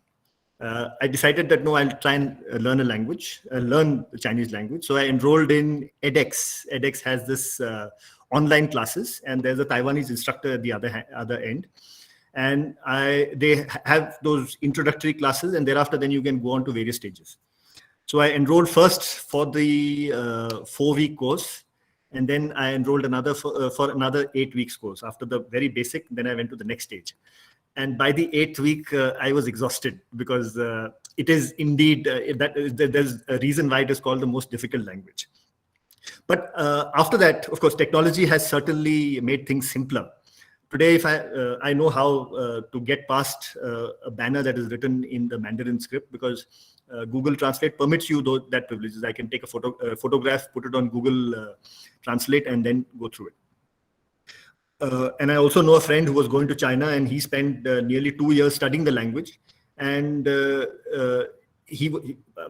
Speaker 2: I decided that, no, I'll try and learn a language, learn the Chinese language. So I enrolled in edX. edX has this online classes, and there's a Taiwanese instructor at the other end. And they have those introductory classes, and thereafter, then you can go on to various stages. So I enrolled first for the 4-week course. And then I enrolled for another 8 weeks course. After the very basic, then I went to the next stage. And by the 8th week, I was exhausted because it is indeed, there's a reason why it is called the most difficult language. But after that, of course, technology has certainly made things simpler. today, if I know how to get past a banner that is written in the Mandarin script, because Google Translate permits you that privileges. I can take a photograph, put it on Google Translate, and then go through it. And I also know a friend who was going to China, and he spent nearly 2 years studying the language. And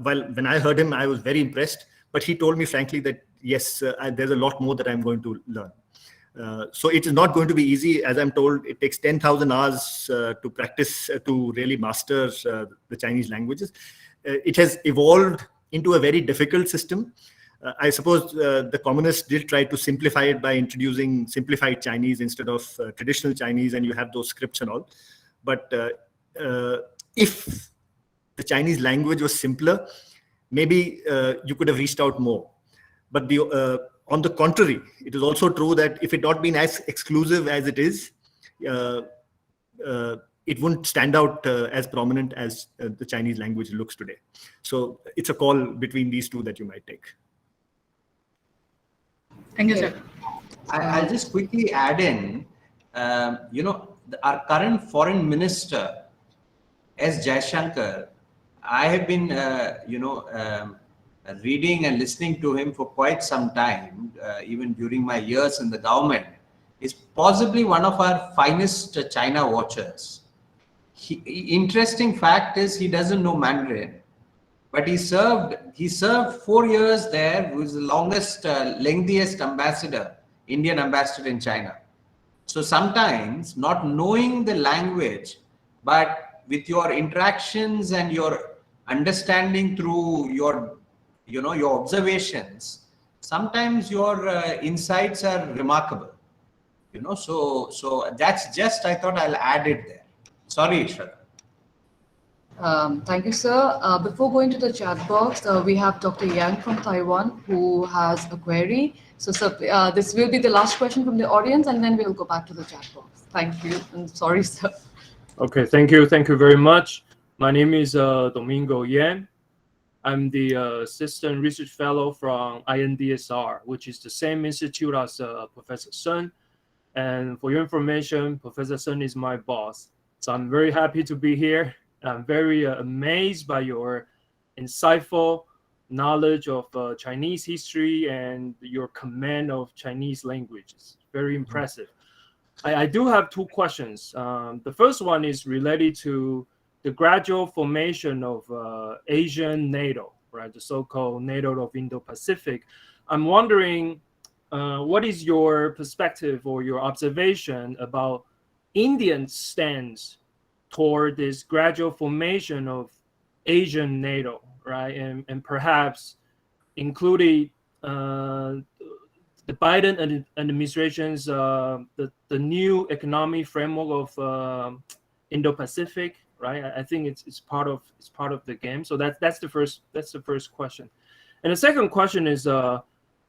Speaker 2: when I heard him, I was very impressed. But he told me frankly that yes, there's a lot more that I'm going to learn. So it is not going to be easy. As I'm told, it takes 10,000 hours to practice to really master the Chinese languages. It has evolved into a very difficult system. I suppose the communists did try to simplify it by introducing simplified Chinese instead of traditional Chinese, and you have those scripts and all. But if the Chinese language was simpler, maybe you could have reached out more. But on the contrary, it is also true that if it had not been as exclusive as it is, it wouldn't stand out as prominent as the Chinese language looks today. So it's a call between these two that you might take.
Speaker 9: Thank you, sir.
Speaker 1: I'll just quickly add in, our current foreign minister, S. Jaishankar, I have been, reading and listening to him for quite some time, even during my years in the government, is possibly one of our finest China watchers. Interesting fact is he doesn't know Mandarin, but he served 4 years there, who is the lengthiest ambassador, Indian ambassador in China. So sometimes not knowing the language, but with your interactions and your understanding through your observations, sometimes your insights are remarkable. So that's just, I thought I'll add it there. Sorry, Shraddha.
Speaker 4: Thank you, sir. Before going to the chat box, we have Dr. Yang from Taiwan who has a query. So, sir, this will be the last question from the audience, and then we'll go back to the chat box. Thank you. And sorry, sir.
Speaker 10: Okay, thank you. Thank you very much. My name is Domingo Yan. I'm the Assistant Research Fellow from INDSR, which is the same institute as Professor Sun. And for your information, Professor Sun is my boss. So I'm very happy to be here. I'm very amazed by your insightful knowledge of Chinese history and your command of Chinese language. It's very impressive. I do have 2 questions. The first one is related to the gradual formation of Asian NATO, right? The so-called NATO of Indo-Pacific. I'm wondering, what is your perspective or your observation about India's stance toward this gradual formation of Asian NATO, right? And perhaps including the Biden administration's the new economic framework of Indo-Pacific, right? I think it's part of the game. So that's the first question. And the second question is,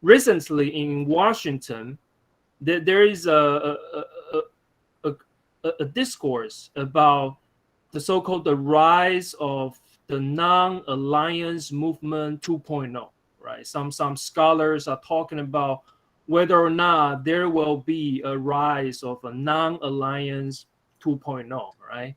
Speaker 10: recently in Washington, there is a discourse about the so-called the rise of the non-alliance movement 2.0, right? Some scholars are talking about whether or not there will be a rise of a non-alliance 2.0, right?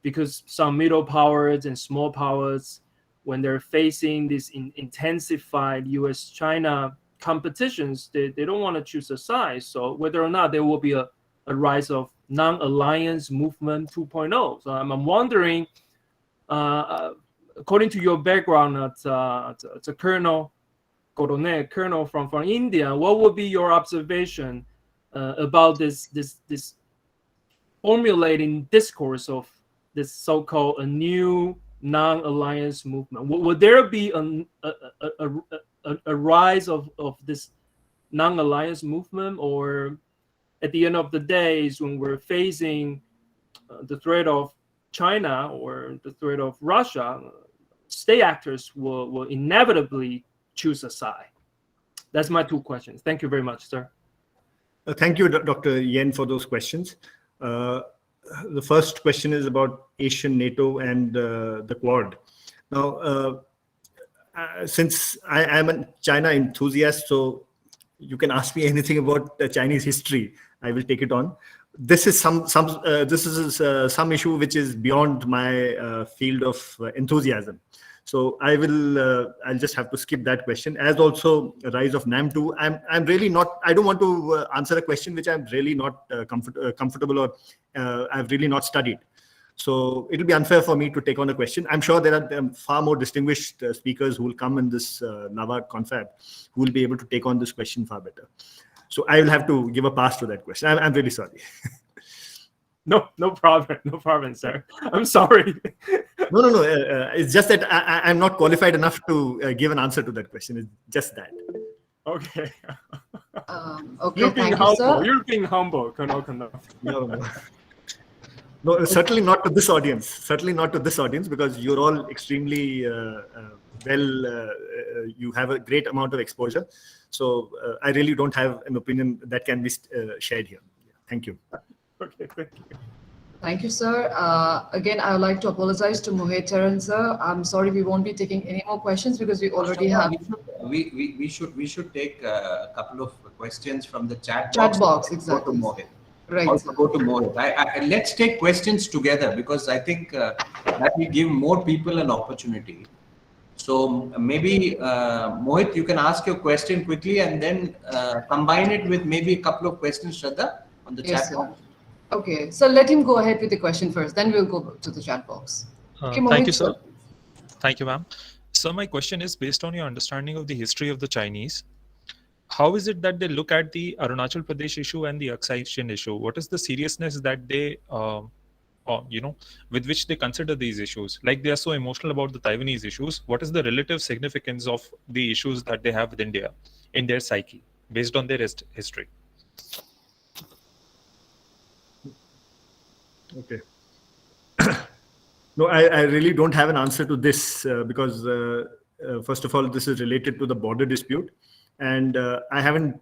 Speaker 10: Because some middle powers and small powers, when they're facing this intensified US-China competitions, they don't want to choose a side. So whether or not there will be a rise of non-alliance movement 2.0. So I'm wondering, according to your background as a colonel from India, what would be your observation about this formulating discourse of this so-called a new non-alliance movement? Would there be a rise of this non-alliance movement, or at the end of the day, when we're facing the threat of China or the threat of Russia, state actors will inevitably choose a side? That's my 2 questions. Thank you very much, sir.
Speaker 2: Thank you, Dr. Yen, for those questions. The first question is about Asian NATO and the Quad. Now, since I am a China enthusiast, so you can ask me anything about the Chinese history, I will take it on. this is some issue which is beyond my field of enthusiasm. So I'll just have to skip that question. As also rise of NAM2, I'm really not. I don't want to answer a question which I'm really not comfortable or I've really not studied. So it'll be unfair for me to take on a question. I'm sure there are far more distinguished speakers who will come in this NAVAD confab who will be able to take on this question far better. So I will have to give a pass to that question. I'm really sorry.
Speaker 10: No problem, sir. I'm sorry.
Speaker 2: No. It's just that I'm not qualified enough to give an answer to that question. It's just that.
Speaker 10: Okay.
Speaker 4: Okay,
Speaker 10: You're being
Speaker 4: thank you,
Speaker 10: humble.
Speaker 4: sir.
Speaker 10: You're being humble, Kannad.
Speaker 2: No, certainly not to this audience. Certainly not to this audience, because you're all extremely you have a great amount of exposure. So I really don't have an opinion that can be shared here. Thank you.
Speaker 10: Okay, thank you.
Speaker 4: Thank you, sir. Again, I would like to apologize to Mohit Charan, sir. I'm sorry we won't be taking any more questions because we already have
Speaker 1: We should take a couple of questions from the chat
Speaker 4: box.
Speaker 1: Go
Speaker 4: Exactly.
Speaker 1: to Mohit.
Speaker 4: Right.
Speaker 1: Also go to Mohit. Let's take questions together, because I think that will give more people an opportunity. So maybe Mohit, you can ask your question quickly and then combine it with maybe a couple of questions, Shraddha, on the
Speaker 4: Yes,
Speaker 1: chat
Speaker 4: sir.
Speaker 1: box.
Speaker 4: Okay, so let him go ahead with the question first, then we'll go to the chat box. Okay,
Speaker 11: Thank you,
Speaker 4: Mohit,
Speaker 11: sir. Thank you, ma'am. So my question is, based on your understanding of the history of the Chinese, how is it that they look at the Arunachal Pradesh issue and the annexation issue? What is the seriousness that they, with which they consider these issues? Like, they are so emotional about the Taiwanese issues. What is the relative significance of the issues that they have with India in their psyche, based on their history?
Speaker 2: Okay. No, I really don't have an answer to this because, first of all, this is related to the border dispute. And I haven't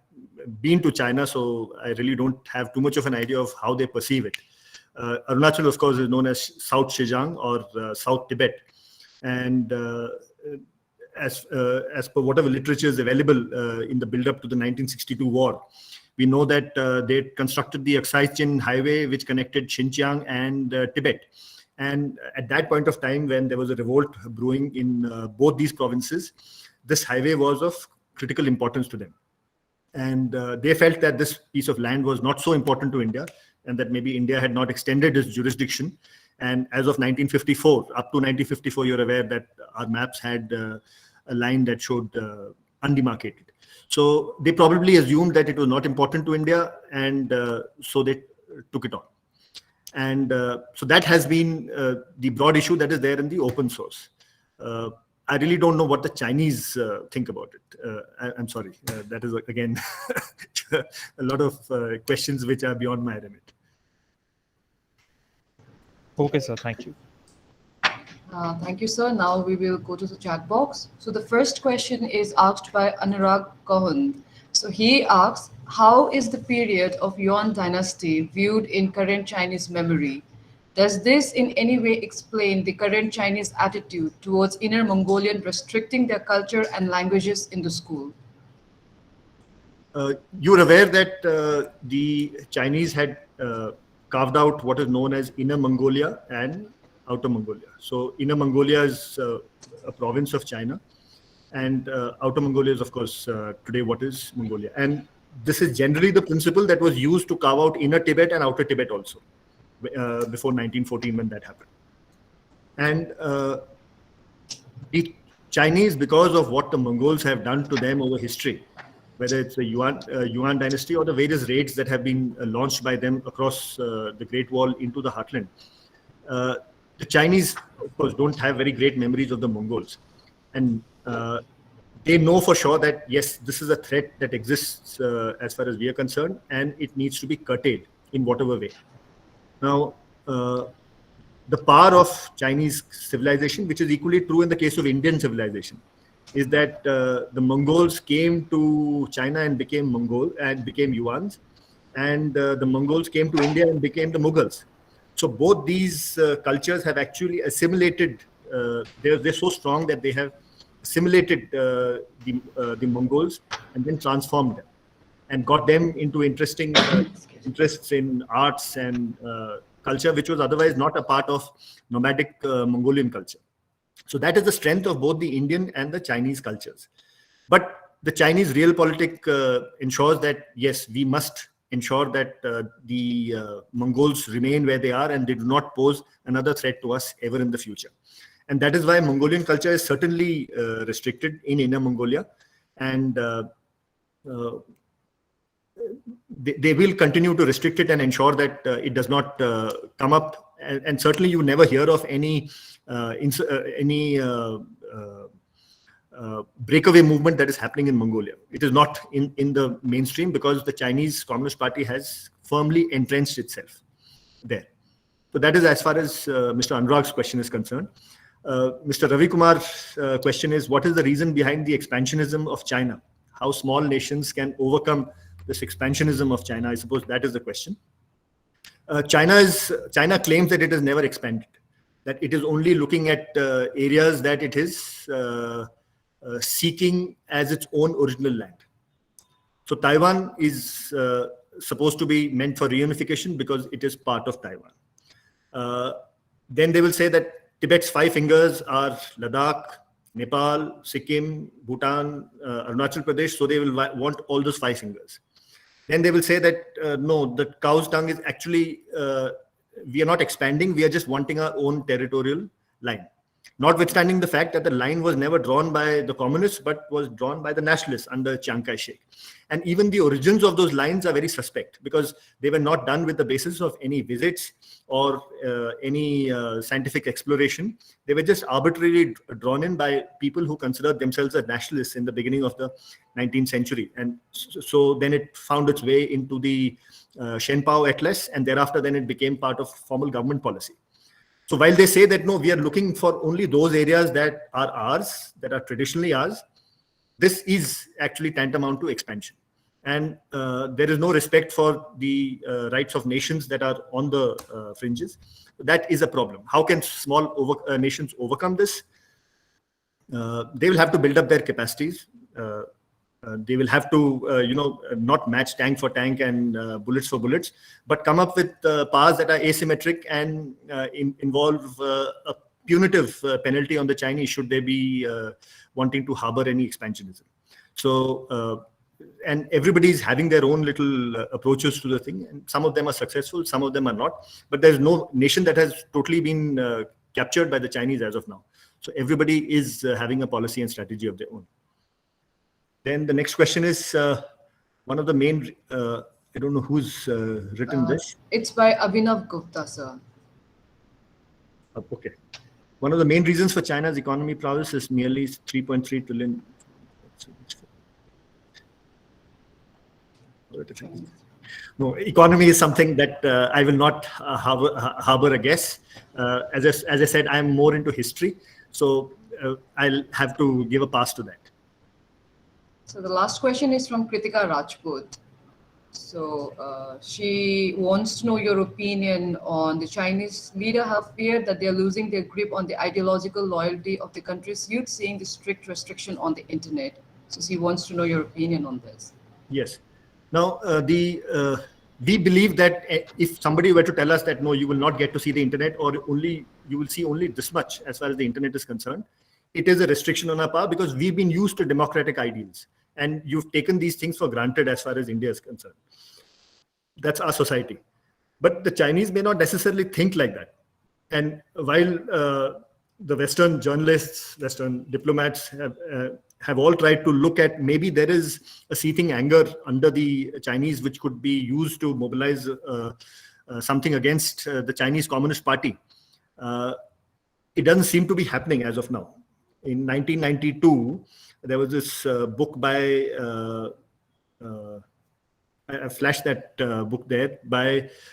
Speaker 2: been to China, so I really don't have too much of an idea of how they perceive it. Arunachal, of course, is known as South Xinjiang or South Tibet. And as per whatever literature is available in the build-up to the 1962 war, we know that they constructed the Yangtze highway, which connected Xinjiang and Tibet. And at that point of time, when there was a revolt brewing in both these provinces, this highway was of critical importance to them. And they felt that this piece of land was not so important to India, and that maybe India had not extended its jurisdiction. And as of 1954, up to 1954, you're aware that our maps had a line that showed undemarcated. So they probably assumed that it was not important to India, and so they took it on. And so that has been the broad issue that is there in the open source. I really don't know what the Chinese think about it. I'm sorry. That is, again, a lot of questions which are beyond my remit.
Speaker 11: Okay, sir. Thank you.
Speaker 4: Thank you, sir. Now we will go to the chat box. So the first question is asked by Anurag Kohun. So he asks, how is the period of Yuan dynasty viewed in current Chinese memory? Does this in any way explain the current Chinese attitude towards Inner Mongolian restricting their culture and languages in the school?
Speaker 2: You're aware that the Chinese had carved out what is known as Inner Mongolia and Outer Mongolia. So Inner Mongolia is a province of China, and Outer Mongolia is, of course, today what is Mongolia. And this is generally the principle that was used to carve out Inner Tibet and Outer Tibet also, before 1914 when that happened. And the Chinese, because of what the Mongols have done to them over history, whether it's the Yuan dynasty or the various raids that have been launched by them across the Great Wall into the heartland, the Chinese, of course, don't have very great memories of the Mongols. And they know for sure that, yes, this is a threat that exists as far as we are concerned, and it needs to be curtailed in whatever way. Now, the power of Chinese civilization, which is equally true in the case of Indian civilization, is that the Mongols came to China and became Mongol and became Yuans, and the Mongols came to India and became the Mughals. So both these cultures have actually assimilated. They're so strong that they have assimilated the Mongols and then transformed them. and got them into interesting interests in arts and culture, which was otherwise not a part of nomadic Mongolian culture. So that is the strength of both the Indian and the Chinese cultures. But the Chinese realpolitik ensures that, yes, we must ensure that the Mongols remain where they are and they do not pose another threat to us ever in the future. And that is why Mongolian culture is certainly restricted in Inner Mongolia. And they will continue to restrict it and ensure that it does not come up. And certainly you never hear of any breakaway movement that is happening in Mongolia. It is not in the mainstream because the Chinese Communist Party has firmly entrenched itself there. So that is as far as Mr. Anurag's question is concerned. Mr. Ravi Kumar's question is, what is the reason behind the expansionism of China? How small nations can overcome this expansionism of China? I suppose that is the question. China claims that it has never expanded, that it is only looking at areas that it is seeking as its own original land. So Taiwan is supposed to be meant for reunification because it is part of Taiwan. Then they will say that Tibet's 5 fingers are Ladakh, Nepal, Sikkim, Bhutan, Arunachal Pradesh. So they will want all those 5 fingers. Then they will say that no, the cow's tongue is actually, we are not expanding, we are just wanting our own territorial line. Notwithstanding the fact that the line was never drawn by the communists, but was drawn by the nationalists under Chiang Kai-shek. And even the origins of those lines are very suspect because they were not done with the basis of any visits or any scientific exploration. They were just arbitrarily drawn in by people who considered themselves as nationalists in the beginning of the 19th century. And so then it found its way into the Shenpao Atlas, and thereafter then it became part of formal government policy. So while they say that, no, we are looking for only those areas that are ours, that are traditionally ours, this is actually tantamount to expansion. And there is no respect for the rights of nations that are on the fringes. That is a problem. How can small nations overcome this? They will have to build up their capacities. They will have to, not match tank for tank and bullets for bullets, but come up with powers that are asymmetric and involve a punitive penalty on the Chinese should they be wanting to harbor any expansionism. So, and everybody is having their own little approaches to the thing, and some of them are successful, some of them are not. But there's no nation that has totally been captured by the Chinese as of now. So everybody is having a policy and strategy of their own. Then the next question is one of the main, I don't know who's written this.
Speaker 4: It's by Abhinav Gupta, sir.
Speaker 2: Okay. One of the main reasons for China's economy prowess is merely 3.3 trillion. No, economy is something that I will not harbor a guess. As I said, I'm more into history. So I'll have to give a pass to that.
Speaker 4: So the last question is from Kritika Rajput. So she wants to know your opinion on the Chinese leader have feared that they're losing their grip on the ideological loyalty of the country's youth, seeing the strict restriction on the internet. So she wants to know your opinion on this.
Speaker 2: Yes. Now, we believe that if somebody were to tell us that, no, you will not get to see the internet, or you will see only this much as far as the internet is concerned, it is a restriction on our power because we've been used to democratic ideals. And you've taken these things for granted as far as India is concerned. That's our society. But the Chinese may not necessarily think like that. And while the Western journalists, Western diplomats have all tried to look at maybe there is a seething anger under the Chinese which could be used to mobilize something against the Chinese Communist Party, it doesn't seem to be happening as of now. In 1992, there was this book by, I flashed that book there,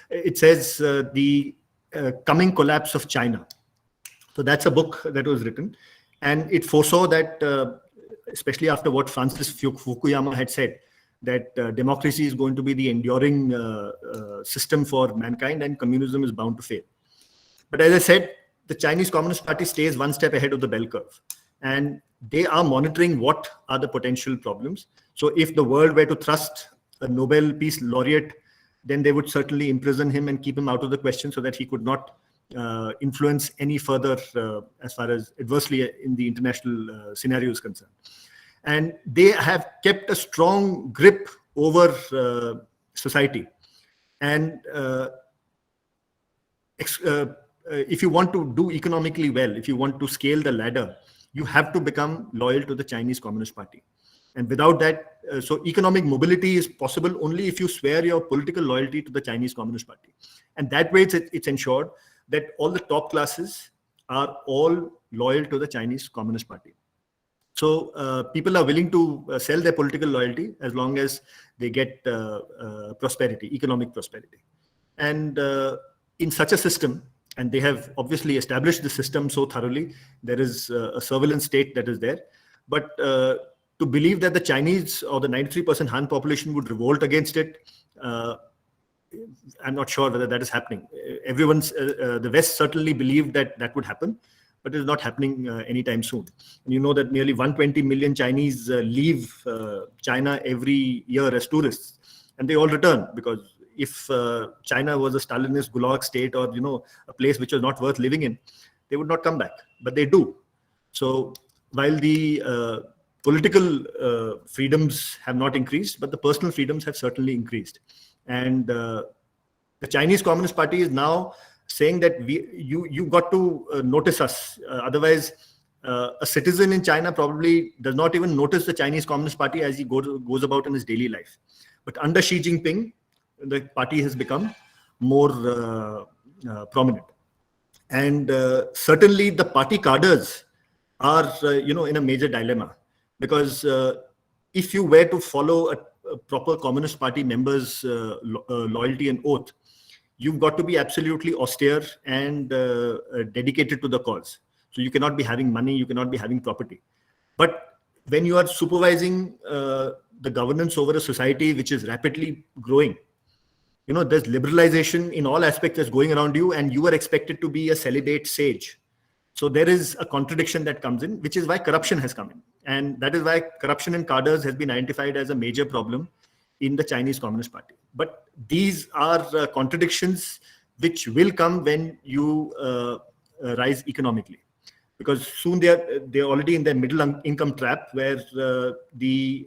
Speaker 2: it says The Coming Collapse of China. So that's a book that was written. And it foresaw that, especially after what Francis Fukuyama had said, that democracy is going to be the enduring system for mankind and communism is bound to fail. But as I said, the Chinese Communist Party stays one step ahead of the bell curve. And they are monitoring what are the potential problems. So if the world were to thrust a Nobel Peace Laureate, then they would certainly imprison him and keep him out of the question so that he could not influence any further as far as adversely in the international scenario is concerned. And they have kept a strong grip over society. And if you want to do economically well, if you want to scale the ladder, you have to become loyal to the Chinese Communist Party. And without that, so economic mobility is possible only if you swear your political loyalty to the Chinese Communist Party. And that way it's ensured that all the top classes are all loyal to the Chinese Communist Party. So people are willing to sell their political loyalty as long as they get prosperity, economic prosperity. And in such a system, and they have obviously established the system so thoroughly, there is a surveillance state that is there. But to believe that the Chinese or the 93% Han population would revolt against it, I'm not sure whether that is happening. The West certainly believed that that would happen, but it is not happening anytime soon. And you know that nearly 120 million Chinese leave China every year as tourists, and they all return, because if China was a Stalinist Gulag state, or a place which was not worth living in, they would not come back, but they do. So while the political freedoms have not increased, but the personal freedoms have certainly increased. And the Chinese Communist Party is now saying that you got to notice us. Otherwise, a citizen in China probably does not even notice the Chinese Communist Party as he goes about in his daily life. But under Xi Jinping, the party has become more prominent. And certainly the party cadres are, in a major dilemma. Because if you were to follow a proper Communist Party member's loyalty and oath, you've got to be absolutely austere and dedicated to the cause. So you cannot be having money, you cannot be having property. But when you are supervising the governance over a society which is rapidly growing, there's liberalization in all aspects that's going around you, and you are expected to be a celibate sage. So there is a contradiction that comes in, which is why corruption has come in. And that is why corruption in cadres has been identified as a major problem in the Chinese Communist Party. But these are contradictions which will come when you rise economically. Because soon they're already in their middle income trap, where the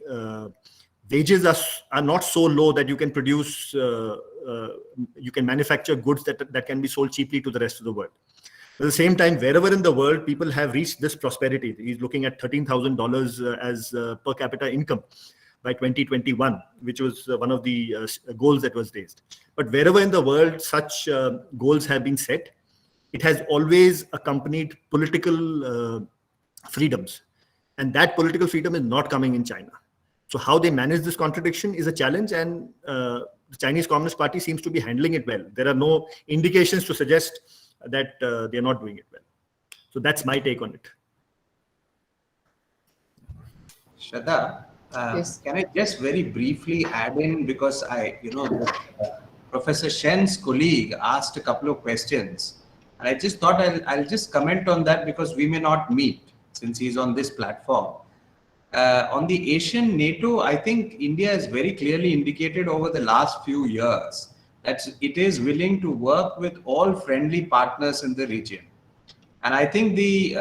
Speaker 2: wages are not so low that you can produce, you can manufacture goods that can be sold cheaply to the rest of the world. At the same time, wherever in the world people have reached this prosperity, he's looking at $13,000 as per capita income by 2021, which was one of the goals that was raised. But wherever in the world such goals have been set, it has always accompanied political freedoms. And that political freedom is not coming in China. So how they manage this contradiction is a challenge, and the Chinese Communist Party seems to be handling it well. There are no indications to suggest that they're not doing it well. So that's my take on it.
Speaker 1: Shraddha,
Speaker 4: Yes.
Speaker 1: can I just very briefly add in, because Professor Shen's colleague asked a couple of questions, and I just thought I'll just comment on that, because we may not meet since he's on this platform. On the Asian NATO, I think India has very clearly indicated over the last few years that it is willing to work with all friendly partners in the region. And I think the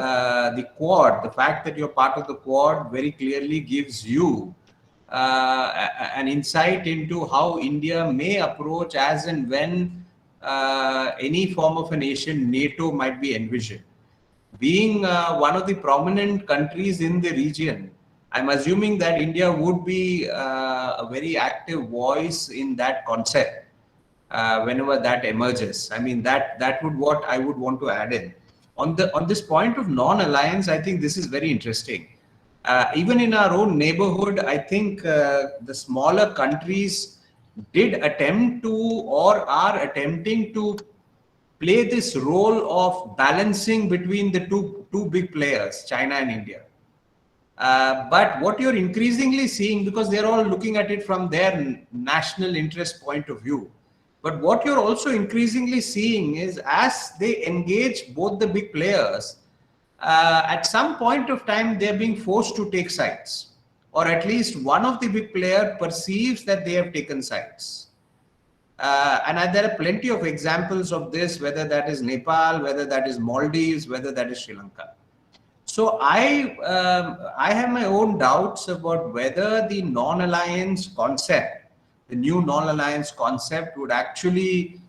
Speaker 1: Quad, the fact that you're part of the Quad, very clearly gives you an insight into how India may approach as and when any form of an Asian NATO might be envisioned. Being one of the prominent countries in the region, I'm assuming that India would be a very active voice in that concept whenever that emerges. I mean, that would what I would want to add in. On this point of non-alliance, I think this is very interesting. Even in our own neighborhood, I think the smaller countries did attempt to, or are attempting to, play this role of balancing between the two big players, China and India. But what you're increasingly seeing, because they're all looking at it from their national interest point of view, but what you're also increasingly seeing is, as they engage both the big players, at some point of time, they're being forced to take sides. or at least one of the big player perceives that they have taken sides. There are plenty of examples of this, whether that is Nepal, whether that is Maldives, whether that is Sri Lanka. So I have my own doubts about whether the non-alliance concept, the new non-alliance concept, would actually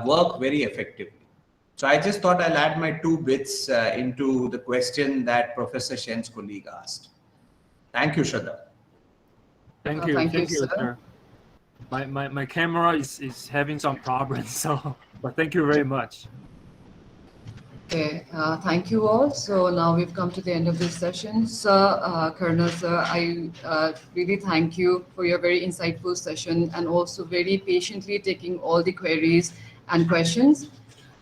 Speaker 1: work very effectively. So I just thought I'll add my 2 bits into the question that Professor Shen's colleague asked. Thank you, Shraddha.
Speaker 10: Thank you,
Speaker 4: thank you,
Speaker 10: sir.
Speaker 4: sir.
Speaker 10: My camera is having some problems, so but thank you very much.
Speaker 4: Okay, thank you all. So now we've come to the end of this session. Sir, Colonel, sir, I really thank you for your very insightful session and also very patiently taking all the queries and questions.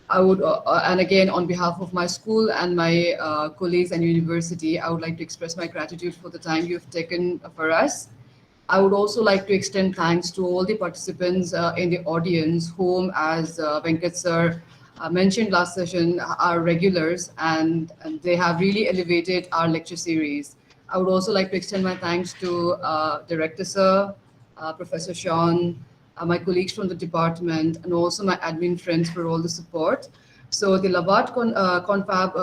Speaker 4: I would, and again, on behalf of my school and my colleagues and university, I would like to express my gratitude for the time you've taken for us. I would also like to extend thanks to all the participants in the audience, whom, as Venkat sir mentioned last session, are regulars, and they have really elevated our lecture series. I would also like to extend my thanks to Director Sir, Professor Sean, my colleagues from the department, and also my admin friends for all the support. So the Labat Confab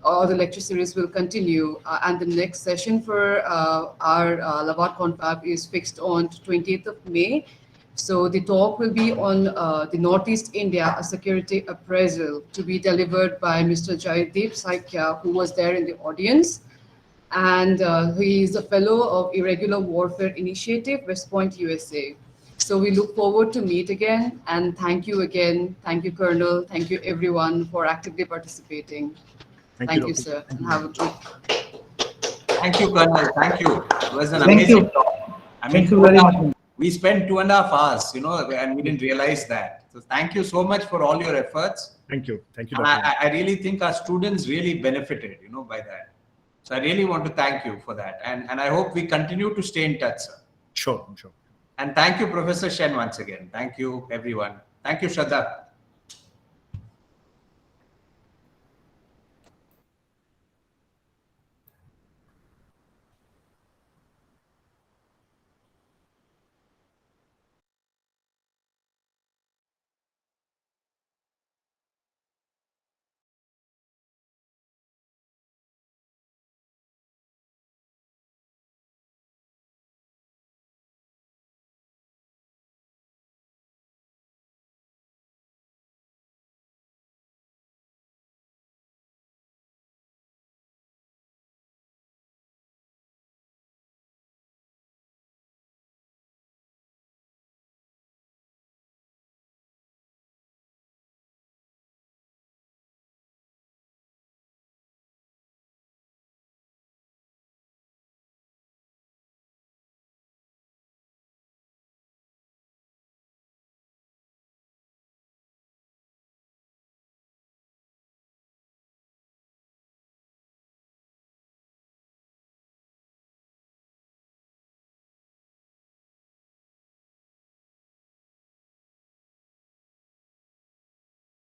Speaker 4: or the lecture series will continue, and the next session for our Labat Confab is fixed on 20th of May. So the talk will be on the Northeast India, a security appraisal, to be delivered by Mr. Jaideep Saikia, who was there in the audience. And he is a fellow of Irregular Warfare Initiative, West Point, USA. So we look forward to meet again, and thank you again. Thank you, Colonel. Thank you, everyone, for actively participating. Thank you, sir, and have a good.
Speaker 1: Thank you, Colonel. Thank you. It was an
Speaker 12: Thank
Speaker 1: amazing
Speaker 12: you.
Speaker 1: talk. I
Speaker 12: Thank you very much.
Speaker 1: We spent 2.5 hours, and we didn't realize that. So thank you so much for all your efforts.
Speaker 2: Thank you. Thank you,
Speaker 1: And
Speaker 2: Dr.
Speaker 1: I really think our students really benefited, by that. So I really want to thank you for that. And I hope we continue to stay in touch, sir.
Speaker 2: Sure.
Speaker 1: And thank you, Professor Shen, once again. Thank you, everyone. Thank you, Shraddha.